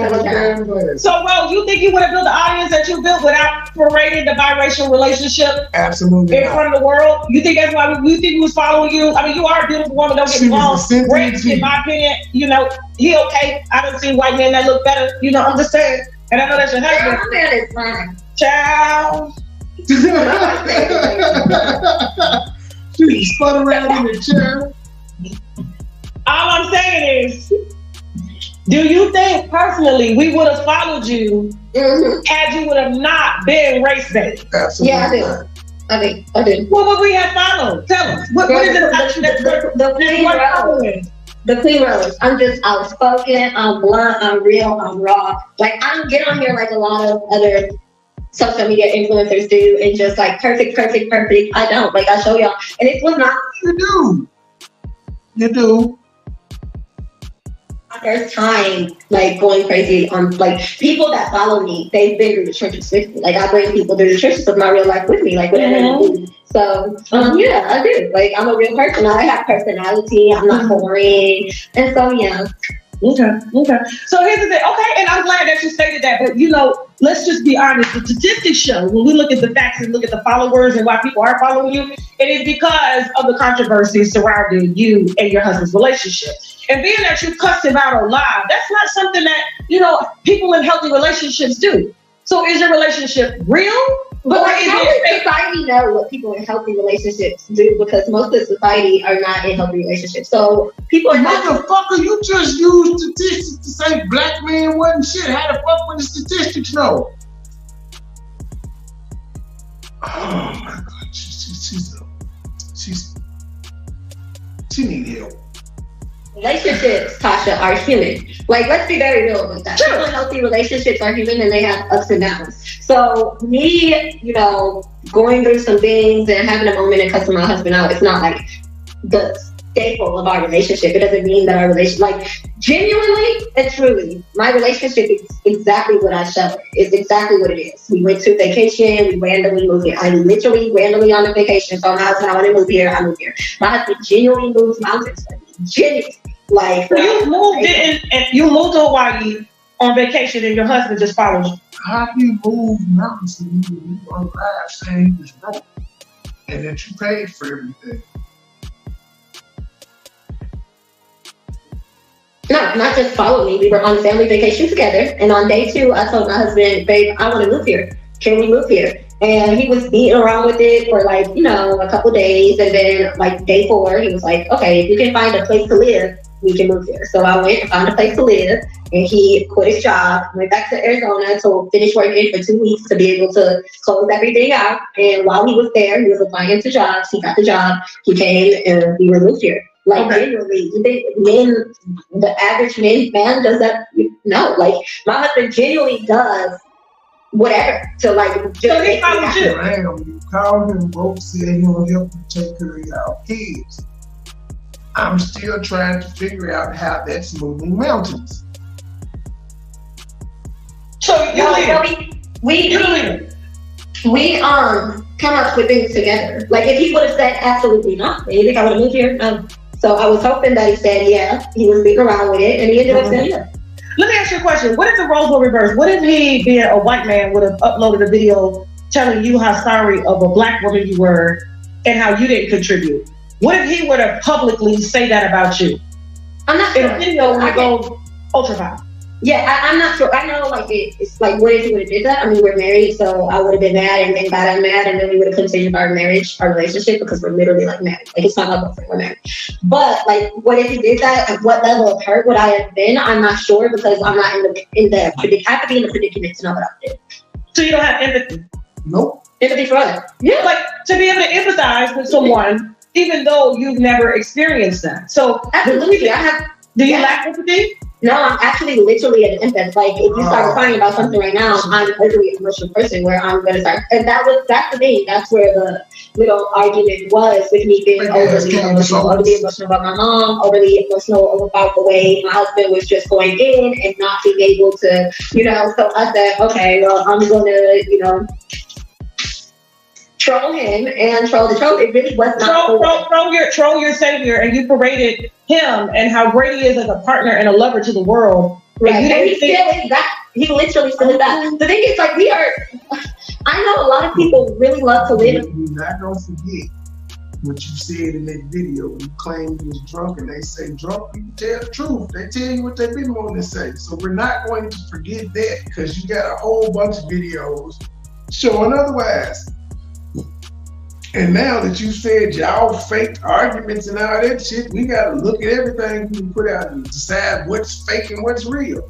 So, Ro, you think you would have built the audience that you built without parading the biracial relationship? Absolutely. In front of the world? You think that's why you think he was following you? I mean, you are a beautiful woman, don't get me wrong. Rich, in my opinion, he okay. I don't see white men that look better. I'm just saying. And I know that's your husband. My man is fine. Ciao. She spun around in the chair. All I'm saying is, do you think personally we would have followed you had you would have not been race-based? Absolutely. Yeah, I did. What would we have followed? Tell us. What is it about you that the clean rose. I'm just outspoken, I'm blunt, I'm real, I'm raw. Like, I don't get on here like a lot of other social media influencers do and just like perfect. I don't. Like, I show y'all. And it was not. You do. My first time, like, going crazy on, like, people that follow me, they've been through the trenches with me. Like, I bring people through the trenches of my real life with me, like, whatever I do. So, yeah, I do. Like, I'm a real person. I have personality. I'm not boring. And so, yeah. Okay. So here's the thing. Okay, and I'm glad that you stated that. But let's just be honest. The statistics show when we look at the facts and look at the followers and why people are following you, it is because of the controversy surrounding you and your husband's relationship. And being that you cussed him out on live, that's not something that people in healthy relationships do. So is your relationship real? But like, how does society know what people in healthy relationships do? Because most of society are not in healthy relationships. So people are motherfucker, you just used statistics to say black men wasn't shit. How the fuck would the statistics know? Oh my god, she need help. relationships, Tasha, are human. Like, let's be very real with that. True. Healthy relationships are human and they have ups and downs. So me, going through some things and having a moment and cussing my husband out, it's not like the staple of our relationship. It doesn't mean that our relationship, like, genuinely and truly, my relationship is exactly what I show it. It's exactly what it is. We went to vacation, we randomly moved here. I literally randomly on a vacation, so my husband, I want to move here, I move here. My husband genuinely moves mountains for me. Genuinely. Like, so you moved to Hawaii on vacation and your husband just followed you. How do you move mountains and you on live saying he was broke and that you paid for everything? No, not just follow me. We were on family vacation together, and on day 2, I told my husband, babe, I want to move here. Can we move here? And he was beating around with it for like, a couple days. And then like day 4, he was like, okay, if you can find a place to live, we can move here. So I went and found a place to live, and he quit his job, went back to Arizona to finish working for 2 weeks to be able to close everything out. And while he was there, he was applying to jobs. He got the job. He came and we were moved here. Like, genuinely, men, the average man does that. No, like, my husband genuinely does whatever to, like, just so he followed you. You called him, both said he will help you take care of your kids. I'm still trying to figure out how that's moving mountains. So we come up with things together. Like, if he would have said absolutely not, you think I would have moved here? No. So I was hoping that he said yeah. He was beating around with it, and he ended up saying yeah. Let me ask you a question. What if the roles were reversed? What if he, being a white man, would have uploaded a video telling you how sorry of a black woman you were and how you didn't contribute? What if he would have publicly say that about you? I'm not sure. In a video would go ultra viral. Yeah, I'm not sure. I know, like, it's like, what if he would have did that? I mean, we're married, so I would have been mad and then got mad, and then we would have continued our relationship, because we're literally, like, married. Like, it's not my boyfriend, we're married. But, like, what if he did that? At what level of hurt would I have been? I'm not sure, because I'm not I have to be in the predicament to know what I did. So you don't have empathy? Nope. Empathy for what? Yeah. Like, to be able to empathize with someone, even though you've never experienced that. So, absolutely, do you lack empathy? No, I'm actually literally an empath. Like, if you start crying about something right now, I'm literally an emotional person where I'm gonna start. And that's the thing. That's where the little argument was with me being overly emotional about my mom, overly emotional about the way my husband was just going in and not being able to, So I said, okay, well, I'm gonna, troll him and troll the troll. It really was not troll your savior, and you paraded him and how great he is as a partner and a lover to the world. Right. And he still is that. He literally still is that. The thing is, like, I know a lot of people really love to live. You're not gonna forget what you said in that video. You claim you was drunk, and they say drunk people tell the truth. They tell you what they've been wanting to say. So we're not going to forget that, because you got a whole bunch of videos showing otherwise. And now that you said y'all faked arguments and all that shit, we gotta look at everything you put out and decide what's fake and what's real.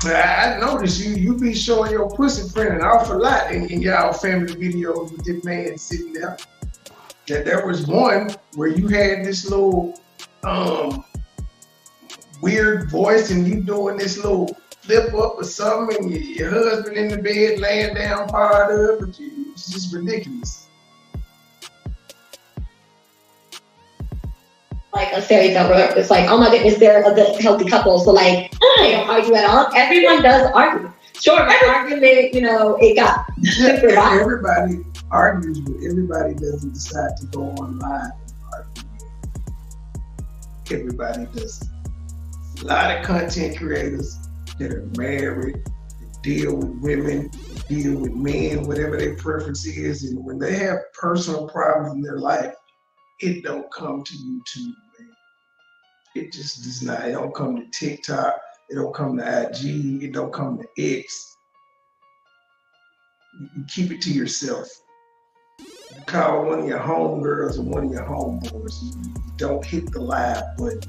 I noticed you be showing your pussy print an awful lot in y'all family videos with this man sitting there. That there was one where you had this little weird voice and you doing this little flip up or something, and your husband in the bed laying down part of it. It's just ridiculous. Like a fairy tale where it's like, oh my goodness, they're a good healthy couple, so like they don't argue at all. Everyone does argue. Sure, every argument, it got super violent. Everybody argues, but everybody doesn't decide to go online and argue. Everybody does. A lot of content creators that are married, that deal with women, deal with men, whatever their preference is, and when they have personal problems in their life, it don't come to YouTube, man. It just does not. It don't come to TikTok. It don't come to IG. It don't come to X. You keep it to yourself. You call one of your homegirls or one of your homeboys. You don't hit the live button.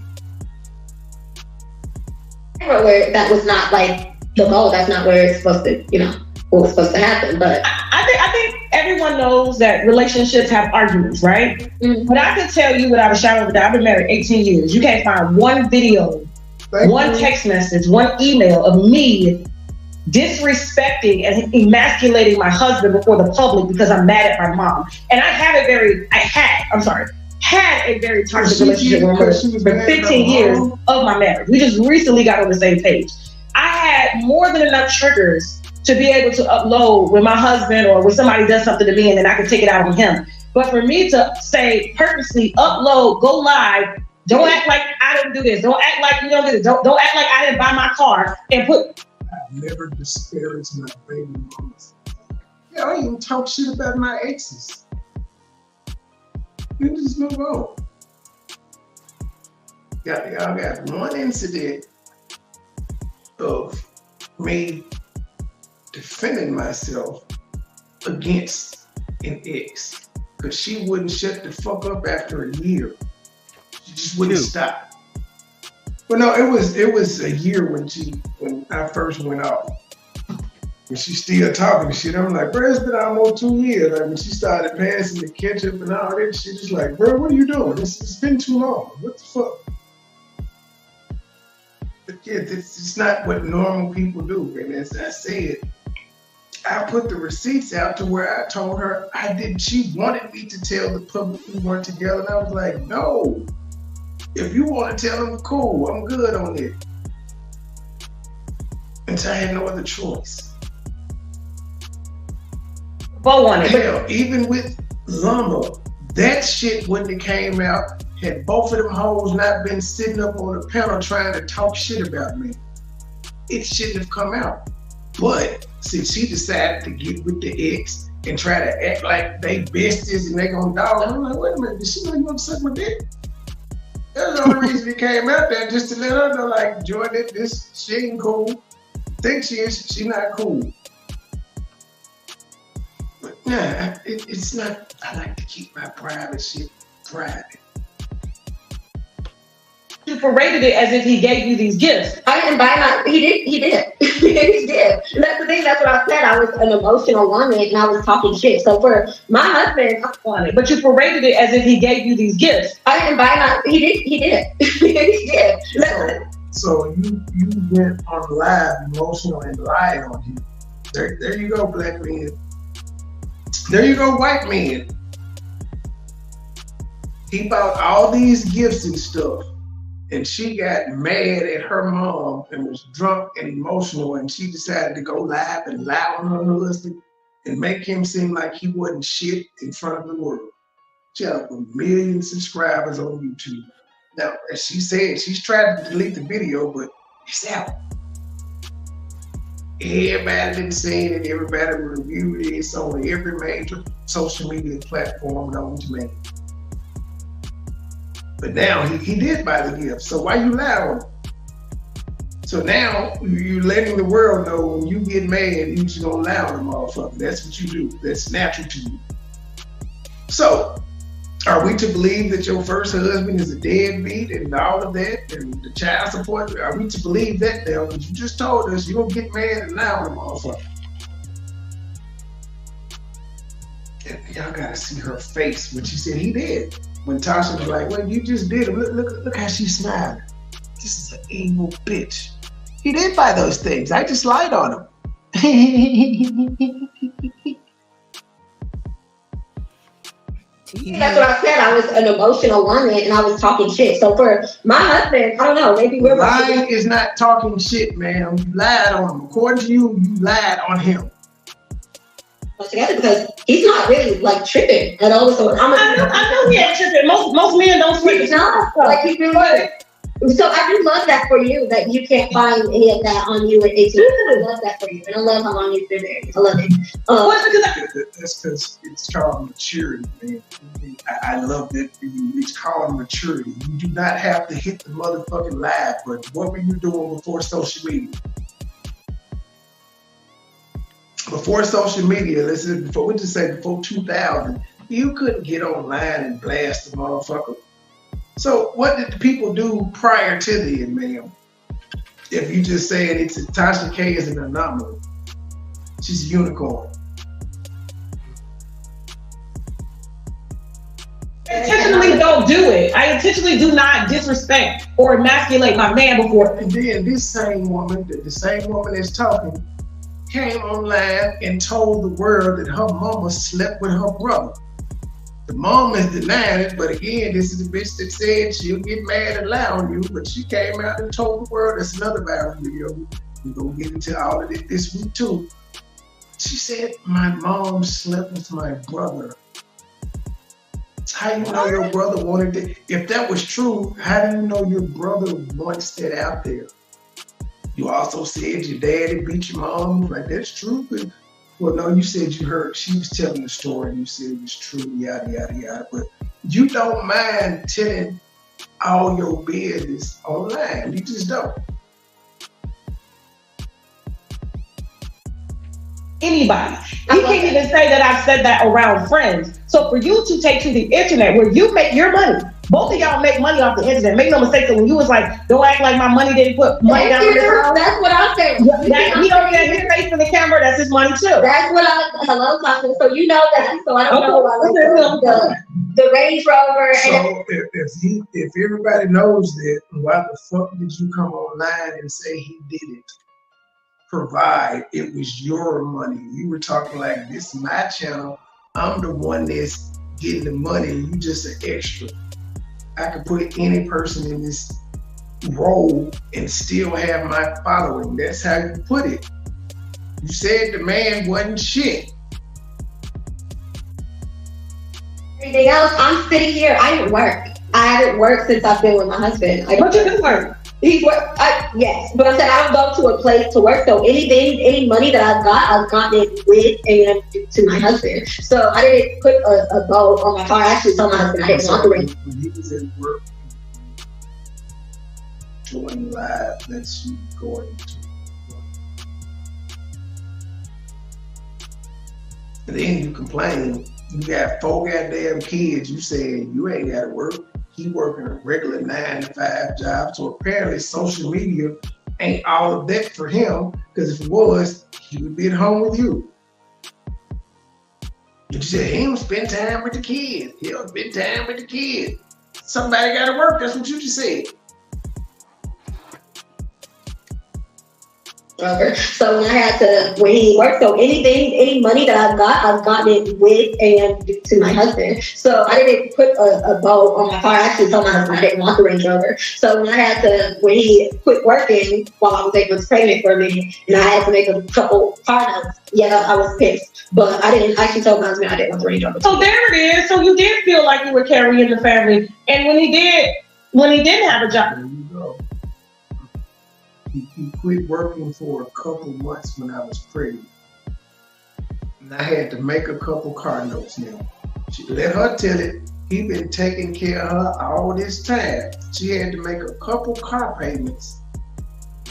Where that was not like the goal. That's not where it's supposed to, what was supposed to happen. But I think everyone knows that relationships have arguments, right? Mm-hmm. But I can tell you without a shadow of a doubt, I've been married 18 years. You can't find one video, one text message, one email of me disrespecting and emasculating my husband before the public because I'm mad at my mom. And I had a very toxic relationship with her for 15 years of my marriage. We just recently got on the same page. I had more than enough triggers to be able to upload when my husband or when somebody does something to me and then I can take it out on him. But for me to say purposely upload, go live, don't act like I didn't do this, don't act like you don't do this, don't act like I didn't buy my car and put. I never disparaged my baby mamas. Yeah, I even talk shit about my exes. You just move on. Y'all got one incident of me defending myself against an ex because she wouldn't shut the fuck up after a year. She just wouldn't stop. Well, no, it was a year when I first went off. When she's still talking shit, I'm like, bro, it's been almost 2 years. Like when she started passing the ketchup and all that shit, it's like, bro, what are you doing? It's been too long. What the fuck? But yeah, it's not what normal people do. And as I said, I put the receipts out to where I told her she wanted me to tell the public we weren't together. And I was like, no. If you want to tell them, cool, I'm good on it. And so I had no other choice. Hell, even with Llama, that shit wouldn't have came out had both of them hoes not been sitting up on a panel trying to talk shit about me. It shouldn't have come out. But since she decided to get with the ex and try to act like they besties and they gonna dog, I'm like, wait a minute, did she know you want to suck my dick? That's the only reason it came out there, just to let her know, like, Jordan, she ain't cool. Think she is, she not cool. But nah, it's not, I like to keep my private shit private. You paraded it as if he gave you these gifts. I didn't buy my, he did. He did. And that's the thing, that's what I said. I was an emotional woman and I was talking shit. So for my husband, I'm funny. But you paraded it as if he gave you these gifts. I didn't buy my, he did. He did. So you went on live emotional and lied on him. There you go, black men. There you go, white men. He bought all these gifts and stuff. And she got mad at her mom and was drunk and emotional, and she decided to go live and lie on her husband and make him seem like he wasn't shit in front of the world. She had 1 million subscribers on YouTube. Now, as she said, she's tried to delete the video, but it's out. Everybody done seen it, everybody reviewed it. It's on every major social media platform known to man. But now he did buy the gift, so why you lie on him? So now you're letting the world know when you get mad, you just gonna lie on a motherfucker. That's what you do. That's natural to you. So, are we to believe that your first husband is a deadbeat and all of that, and the child support? Are we to believe that now? But you just told us you're gonna get mad and lie on a motherfucker. And y'all gotta see her face when she said he did. When Tasha was like, well, you just did it. Look how she's smiling. This is an evil bitch. He did buy those things. I just lied on him. That's what I said. I was an emotional woman and I was talking shit. So for my husband, I don't know, maybe we're lying is not talking shit, man. You lied on him. According to you, you lied on him. Together because he's not really like tripping at all. So I know he ain't tripping. Most men don't trip. He's not. Like he's really good. So I do love that for you, that you can't find any of that on you at 18. I love that for you. And I love how long you've been there. I love it. That's because it's called maturity, man. I love that for you. It's called maturity. You do not have to hit the motherfucking live, but what were you doing before social media? Before social media, before 2000, you couldn't get online and blast the motherfucker. So what did the people do prior to then, ma'am? If you just saying it's Tasha K is an anomaly. She's a unicorn. Intentionally don't do it. I intentionally do not disrespect or emasculate my man before. And then this same woman, the same woman that's talking, came online and told the world that her mama slept with her brother. The mom is denying it, but again, this is the bitch that said she'll get mad and lie on you, but she came out and told the world. That's another viral video. We're gonna get into all of it this week too. She said, my mom slept with my brother. How you know your brother wanted it? If that was true, how do you know your brother wants that out there? You also said your daddy beat your mom. Like, that's true. Well, no, you said you heard, she was telling the story and you said it was true, yada, yada, yada. But you don't mind telling all your business online. You just don't. Anybody. He can't even say that I've said that around friends. So for you to take to the internet where you make your money, both of y'all make money off the internet. Make no mistake that when you was like, don't act like my money didn't put money down in your house. That's what I'm saying. He don't get his face in the camera, that's his money too. That's what hello, Tasha. So you know that. So I don't know about the Range Rover. So if everybody knows that, why the fuck did you come online and say he didn't provide? It was your money. You were talking like, this is my channel. I'm the one that's getting the money. You just an extra. I could put any person in this role and still have my following. That's how you put it. You said the man wasn't shit. Everything else, I'm sitting here. I didn't work. I haven't worked since I've been with my husband. But you do work. He's work. Yes, but I'm saying I don't go to a place to work. So any money that I've gotten it with and to my husband. So I didn't put a bow on my car. I actually told my husband I didn't want the ring. When he was at work, join live, that's you going to work. And then you complain, you got 4 goddamn kids, you saying you ain't gotta work. He working a regular 9-to-5 job. So apparently social media ain't all of that for him, because if it was, he would be at home with you. You said he don't spend time with the kids. He don't spend time with the kids. Somebody gotta work, that's what you just said. So when he worked, so any money that I've gotten it with and to my husband. So I didn't put a bow on my car. I actually told my husband I didn't want the Range Rover. So when he quit working while I was pregnant for me, and I had to make a couple car notes, I was pissed. But I actually told my husband I didn't want the Range Rover. So there it is. So you did feel like you were carrying the family. And when he didn't have a job. There you go. He quit working for a couple months when I was pregnant. And I had to make a couple car notes now. She let her tell it. He been taking care of her all this time. She had to make a couple car payments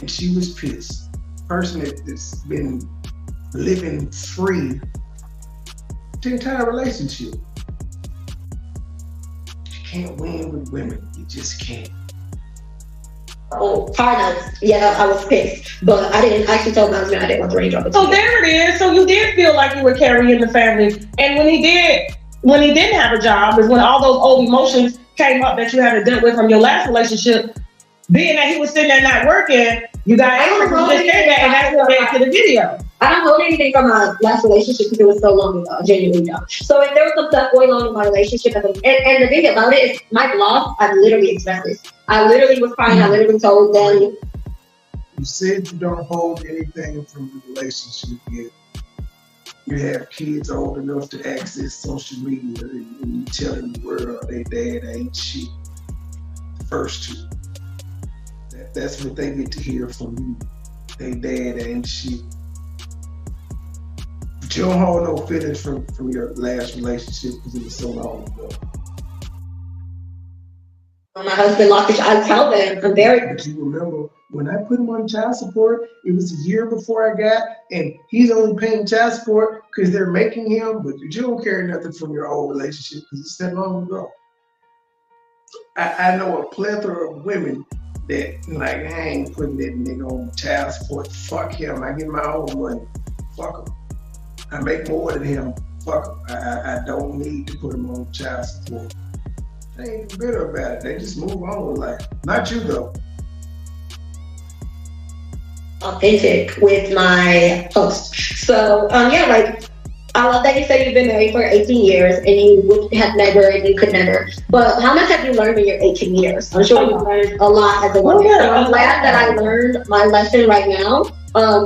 and she was pissed. Person that's been living free the entire relationship. You can't win with women. You just can't. Oh, car notes. I was pissed, but I didn't actually tell my husband I didn't want the Range Rover. So there it is. So you did feel like you were carrying the family, and when he didn't have a job, is when all those old emotions came up that you had to deal with from your last relationship. Being that he was sitting there not working, you got angry from this and that's what led to the video. I don't hold anything from my last relationship because it was so long ago, genuinely though. So if there was some stuff going on in my relationship, and the thing about it is my blog, I literally expressed this. I literally was crying, I literally told them. You said you don't hold anything from the relationship yet. You have kids old enough to access social media and you telling the world their dad ain't shit. The first two. That's what they get to hear from you. They dad ain't shit. But you don't hold no feelings from your last relationship because it was so long ago. My husband locked the I tell them I'm very. But you remember when I put him on child support, it was a year before I got, and he's only paying child support because they're making him, but you don't carry nothing from your old relationship because it's that long ago. I know a plethora of women that like, I ain't putting that nigga on child support. Fuck him. I get my own money. Fuck him. I make more than him. Fuck him. I don't need to put him on child support. They ain't bitter about it. They just move on with life. Not you though. Authentic with my host. So yeah, like I love that you say you've been married for 18 years and you would have never and you could never. But how much have you learned in your 18 years? I'm sure you've learned a lot as a woman. So I'm glad that I learned my lesson right now.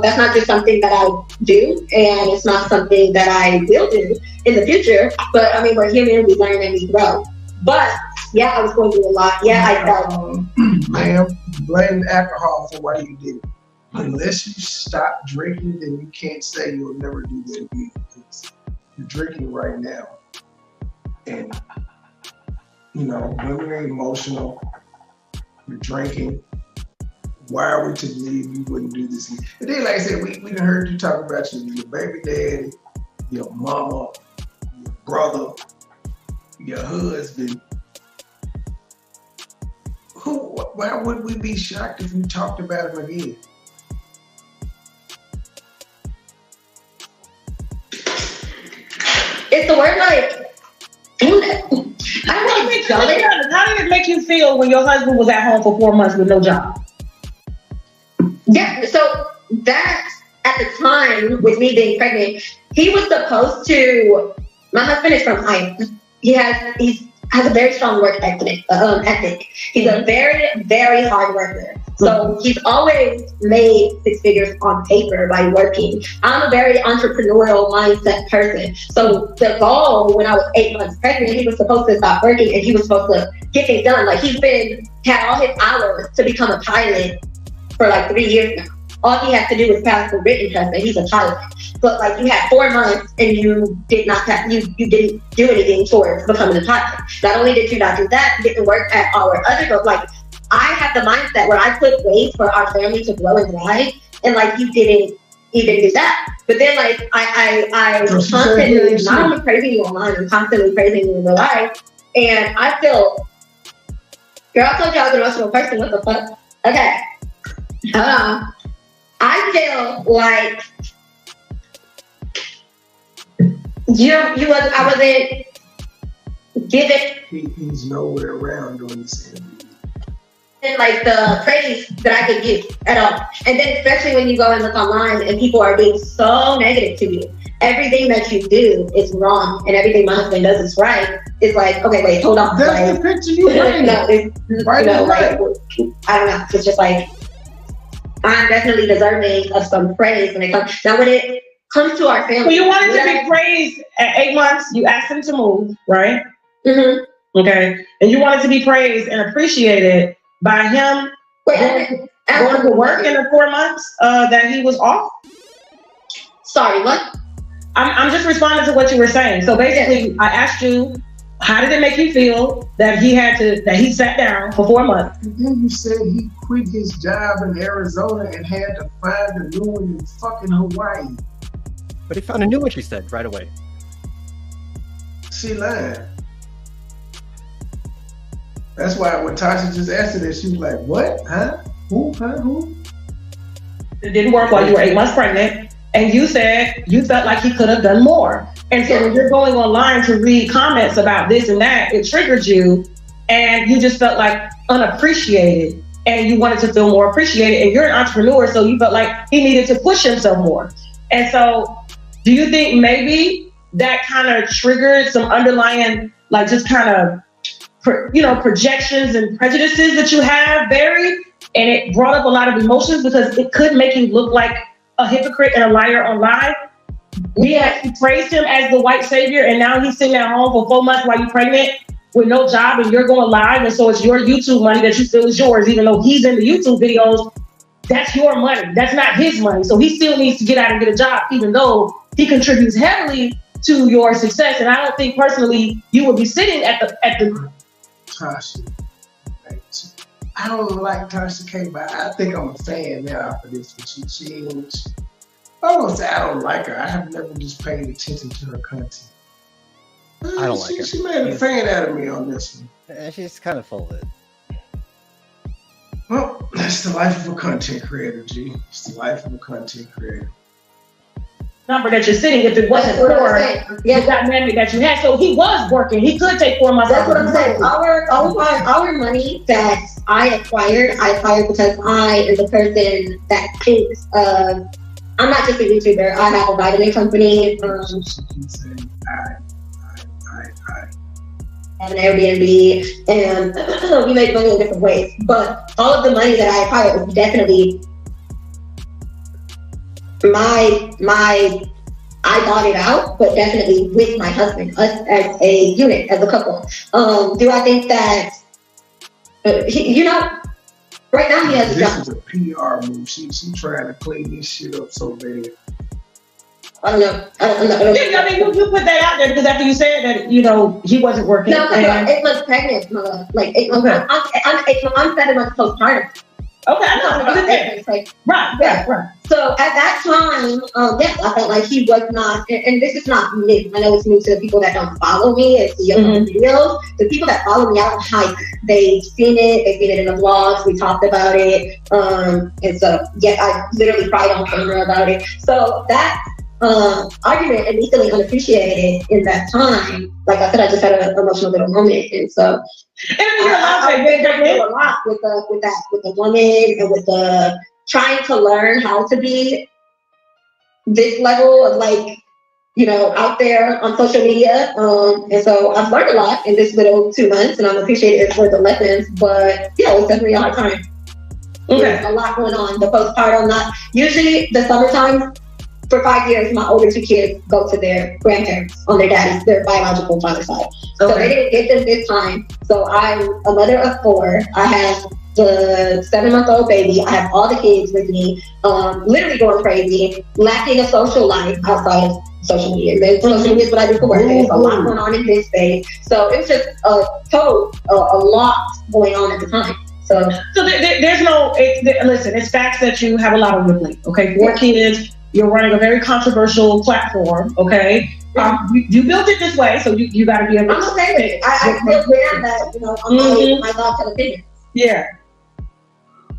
That's not just something that I do, and it's not something that I will do in the future. But I mean, we're human, we learn and we grow. But yeah, I was going through a lot. Yeah, I felt. Ma'am, blame alcohol for why you did it. Unless you stop drinking, then you can't say you'll never do that again. Because you're drinking right now. And, you know, women are emotional. You're drinking. Why are we to believe you wouldn't do this? And then, like I said, we done heard you talk about your baby daddy, your mama, your brother, your husband. Why would we be shocked if we talked about him again? It's the word like, how did it make you feel when your husband was at home for 4 months with no job? Yeah, so that at the time with me being pregnant, he was supposed to. My husband is from Iowa. He has a very strong work ethic. He's a very, very hard worker. So he's always made 6 figures on paper by working. I'm a very entrepreneurial mindset person. So the goal when I was 8 months pregnant, he was supposed to stop working and he was supposed to get things done. Like he's had all his hours to become a pilot for like 3 years now. All he has to do is pass the written test and he's a pilot. But like you had 4 months and you did not pass, you didn't do anything towards becoming a pilot. Not only did you not do that, you didn't work at our other jobs. Like I have the mindset where I put ways for our family to grow and thrive, and like you didn't even do that. But then like I constantly, not only praising you online, I'm constantly praising you in real life. And I feel, girl, I told you I was an emotional person, what the fuck? Okay. Hold on. I feel like I wasn't given. He's nowhere around during this interview. And like the praise that I could give at all. And then especially when you go and look online and people are being so negative to you. Everything that you do is wrong and everything my husband does is right. It's like, okay, wait, hold on. That's like, the picture you painted. No, it's, right, you know, like, I don't know. It's just like, I'm definitely deserving of some praise when it comes. Now, when it comes to our family. Well, you wanted to be praised at 8 months. You asked him to move, right? Mm-hmm. Okay. And you wanted to be praised and appreciated by him going to work in the 4 months that he was off. Sorry, what? I'm just responding to what you were saying. So basically, I asked you, how did it make you feel that he sat down for 4 months? And then you said he quit his job in Arizona and had to find a new one in fucking Hawaii. But he found a new one, she said, right away. She lied. That's why when Tasha just asked her that, she was like, what? Huh? Who? Huh? Who? It didn't work while you were 8 months pregnant. And you said you felt like he could have done more. And so when you're going online to read comments about this and that, it triggered you and you just felt like unappreciated and you wanted to feel more appreciated. And you're an entrepreneur, so you felt like he needed to push himself more. And so do you think maybe that kind of triggered some underlying, like just kind of, projections and prejudices that you have buried, and it brought up a lot of emotions because it could make you look like a hypocrite and a liar online? We praised him as the white savior, and now he's sitting at home for 4 months while you're pregnant with no job, and you're going live, and so it's your YouTube money that you feel is yours, even though he's in the YouTube videos. That's your money. That's not his money. So he still needs to get out and get a job, even though he contributes heavily to your success. And I don't think personally you would be sitting at the Tasha. I don't like Tasha K, but I think I'm a fan now after this. I won't say I don't like her. I have never just paid attention to her content. I don't like her. She made a fan out of me on this one. Yeah, she's kind of full of it. Well, that's the life of a content creator, G. It's the life of a content creator. number that you're sitting if it wasn't for the dynamic that you had. So he was working. He could take 4 months. That's what I'm saying. Our money that I acquired because I am the person that thinks I'm not just a YouTuber. I have a vitamin company. I have an Airbnb, and we make money in different ways. But all of the money that I acquired was definitely I bought it out, but definitely with my husband, us as a unit, as a couple. Do I think that, right now he has a job. This is a PR move. She trying to clean this shit up so bad. I don't know. I'm not gonna. Yeah, I mean, you put that out there because after you said that, he wasn't working. No, I'm 8 months pregnant, mother. Like 8 months. Okay. I'm 7 months postpartum. Okay, I know. Right. So at that time, I felt like he was not, and this is not new. I know it's new to the people that don't follow me and see videos. The people that follow me, I don't hide that. They've seen it in the vlogs. We talked about it. And so, I literally cried on camera about it. So that argument immediately unappreciated in that time. Like I said, I just had an emotional little moment, and so I've been through a lot with the woman and with the trying to learn how to be this level of out there on social media. And so I've learned a lot in this little 2 months, and I'm appreciative for the lessons. But it was definitely a hard time. There's a lot going on. The postpartum, not usually the summertime. For 5 years, my older 2 kids go to their grandparents on their biological father's side. So they didn't get them this time. So I'm a mother of 4. I have the 7-month-old baby. I have all the kids with me, literally going crazy, lacking a social life outside of social media. And social media is what I do for work. There's a lot going on in this space. So it was just a lot going on at the time. So there's no, listen, it's facts that you have a lot on your plate. Okay, 4 kids. You're running a very controversial platform, okay? You built it this way, so you got to be able to. I'm okay with it. I still wear that, my thoughts and opinions. Yeah.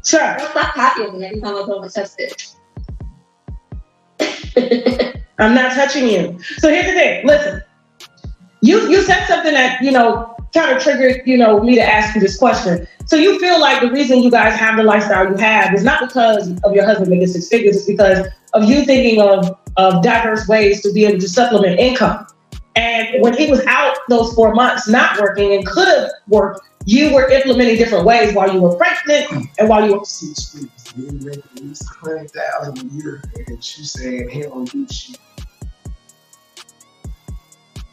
Sure. Don't stop copying me every time I put on my chest. I'm not touching you. So here's the thing. Listen, you said something that kind of triggered me to ask you this question. So you feel like the reason you guys have the lifestyle you have is not because of your husband making 6 figures, it's because of you thinking of diverse ways to be able to supplement income. And when he was out those 4 months not working and could have worked, you were implementing different ways while you were pregnant and while you were 6 figures. You make at least $100,000 a year, and she's saying he don't do shit.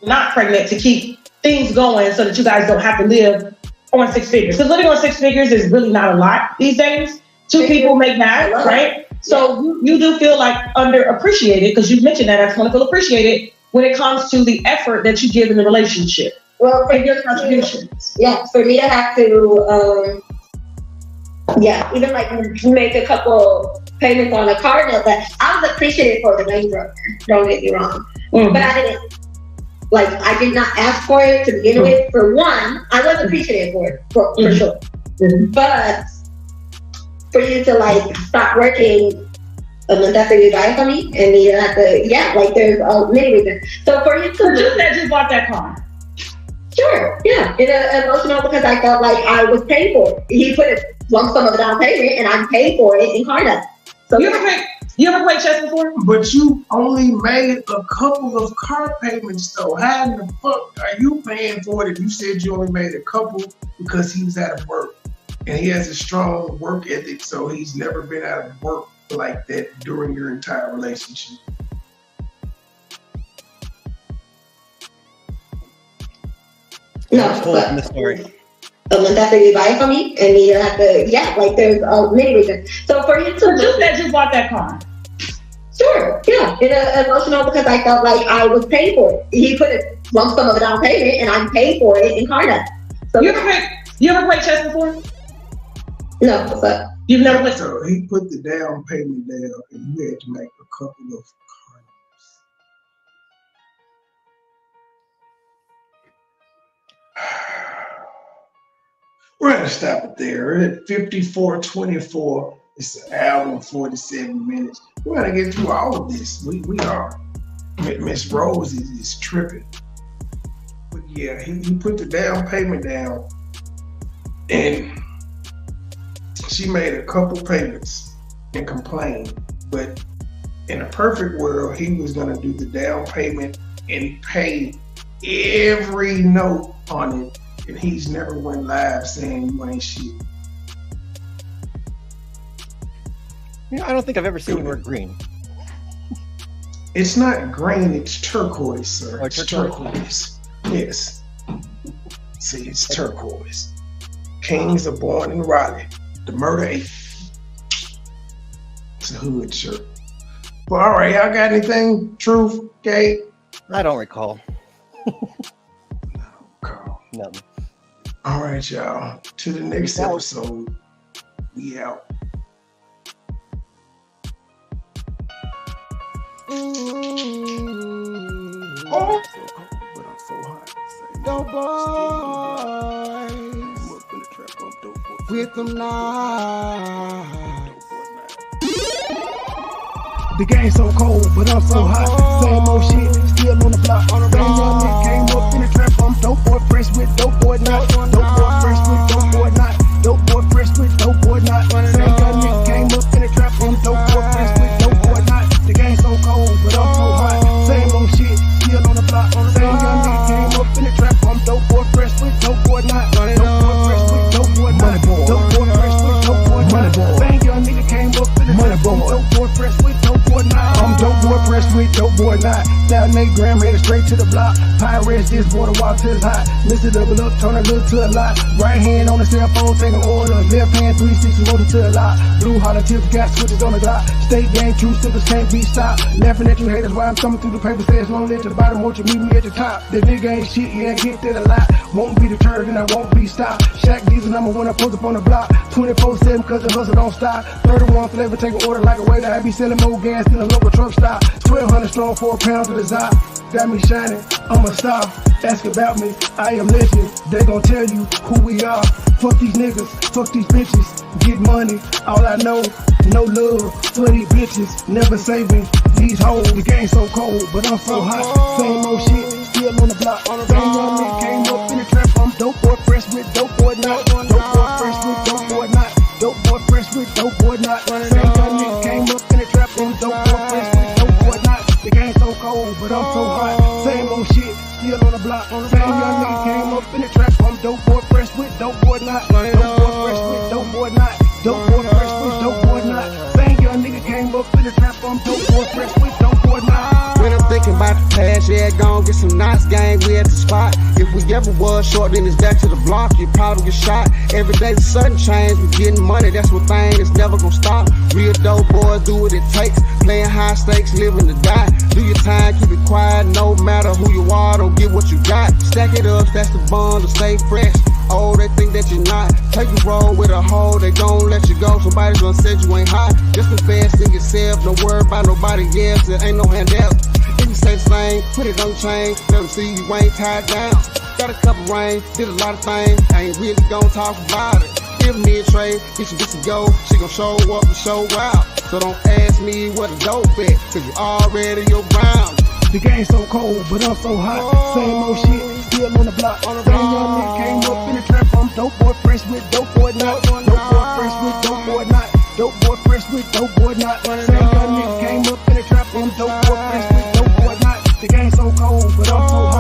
Not pregnant to keep things going so that you guys don't have to live on 6 figures. Because living on 6 figures is really not a lot these days. 2 people make that, right? So you do feel like underappreciated, because you mentioned that. I just want to feel appreciated when it comes to the effort that you give in the relationship. Well, for your contributions. Yeah, for me to have to, even like make a couple payments on a car note, that I was appreciated for the main broker. Don't get me wrong, but I didn't. I did not ask for it to begin with. For one, I was appreciated for it, for sure. But for you to stop working a month after you die for me, and you have to, there's many reasons. So for you to just that you bought that car. Sure, yeah. It's emotional because I felt like I was paid for it. He put a lump sum of the down payment, and I paid for it in car note. So you ever played chess before? But you only made a couple of car payments though. How in the fuck are you paying for it if you said you only made a couple because he was out of work? And he has a strong work ethic, so he's never been out of work like that during your entire relationship. No, but in the story. A month after you buy it from me, and you have to, there's many reasons. So for you to just that you bought that car. Sure, yeah. It's emotional because I felt like I was paid for it. He put a lump sum of the down payment, and I paid for it in car note. So you ever played chess before? No, what's up? You've never played. So he put the down payment down, and you had to make a couple of car notes. We're gonna stop it there. We're at 54:24. It's an hour and 47 minutes. We gotta get through all of this. We are. Miss Rose is tripping. But yeah, he put the down payment down, and she made a couple payments and complained. But in a perfect world, he was gonna do the down payment and pay every note on it, and he's never went live saying you ain't shit. You know, I don't think I've ever seen you wear green. It's not green, it's turquoise, sir. Oh, it's turquoise. Yes. See, it's turquoise. Kings are born in Raleigh. The murder ain't. It's a hood shirt. But all right, y'all got anything? Truth, Gabe? I don't recall. No. All right, y'all. To the next episode. We out. Oh. But I'm so hot. Dope boys with them knives. The game so cold, but I'm so hot. Same old shit, still on the block. Same young nigga came up in the trap. I'm dope boy fresh with dope boy not. Dope boy fresh with dope boy not. Dope boy fresh with dope boy not. Same young nigga came up in the trap. I'm dope boy fresh with dope boy not. The game so cold, but I'm so hot. Same old shit, still on the block. Same young nigga came up in the trap. I'm dope boy fresh with dope boy not. Dope boy fresh with dope boy not. Dope boy fresh with dope boy not. Same young nigga came up in the trap. I'm dope boy fresh with dope boy not. I'm dope boy fresh with dope boy not. Down 8 gram, headed straight to the block. Pirates this water while till it's hot. Listen double up, turn a little to a lot. Right hand on the cell phone, take an order. Left hand 360 motor to a lot. Blue holler tips, got switches on the dot. State gang, true stickers can't be stopped. Laughing at you haters while I'm coming through the paper. Says long at the bottom, won't you meet me at the top? The nigga ain't shit, yeah, get that a lot. Won't be deterred and I won't be stopped. Shaq Diesel number one, I post up on the block. 24/7 cause the hustle don't stop. 31 flavor, take an order like a waiter. I be selling more gas than a local truck stop. 1200 strong for a pound to the top. Got me shining, I'm a star. Ask about me, I am legend. They gon' tell you who we are. Fuck these niggas, fuck these bitches. Get money, all I know. No love for these bitches. Never saving these hoes. The game so cold, but I'm so hot. Same old shit, still on the block. Same young nigga came up in the trap. I'm dope boy fresh with dope boy not. Dope boy fresh with dope boy not. Dope boy fresh with dope boy not. Same young nigga came up in the trap. I'm dope boy fresh with dope boy not. The game so cold, but I'm so hot. Same old shit, still on the block. Same young nigga came up in the trap. I'm dope boy fresh with dope boy not. Dope boy fresh with dope boy not. Dope boy fresh with dope boy not. Same young nigga came up in the trap. I'm dope boy fresh with dope boy not. When I'm thinking about the past, yeah, gon' get some knots, gang, we at the spot. If we ever was short, then it's back to the block, you probably get shot. Every day the sudden change, we getting money, that's one thing that's never gonna stop. Real dope boys do what it takes, playing high stakes, living to die. Do your time, keep it quiet, no matter who you are, don't get what you got. Stack it up, that's the bond to stay fresh. Oh, they think that you're not. Take a roll with a hoe, they gon' let you go. Somebody's gonna say you ain't hot. Just invest in yourself, don't worry about nobody else. There ain't no handout. If you say the same, put it on chain. Let them see you ain't tied down. Got a couple rain, did a lot of things. I ain't really gon' talk about it. Give me a trade, get you just to go. She gon' show up and show out. So don't ask me what a dope at, cause you already around. The game so cold, but I'm so hot. Same old shit, still on the block. Same young nigga came up in the trap. I'm dope boy fresh with dope boy not. Dope boy fresh with dope boy not. Dope boy fresh with dope boy not. Same young nigga came up in the trap. I'm dope boy fresh with dope boy not. The game so cold, but I'm so hot.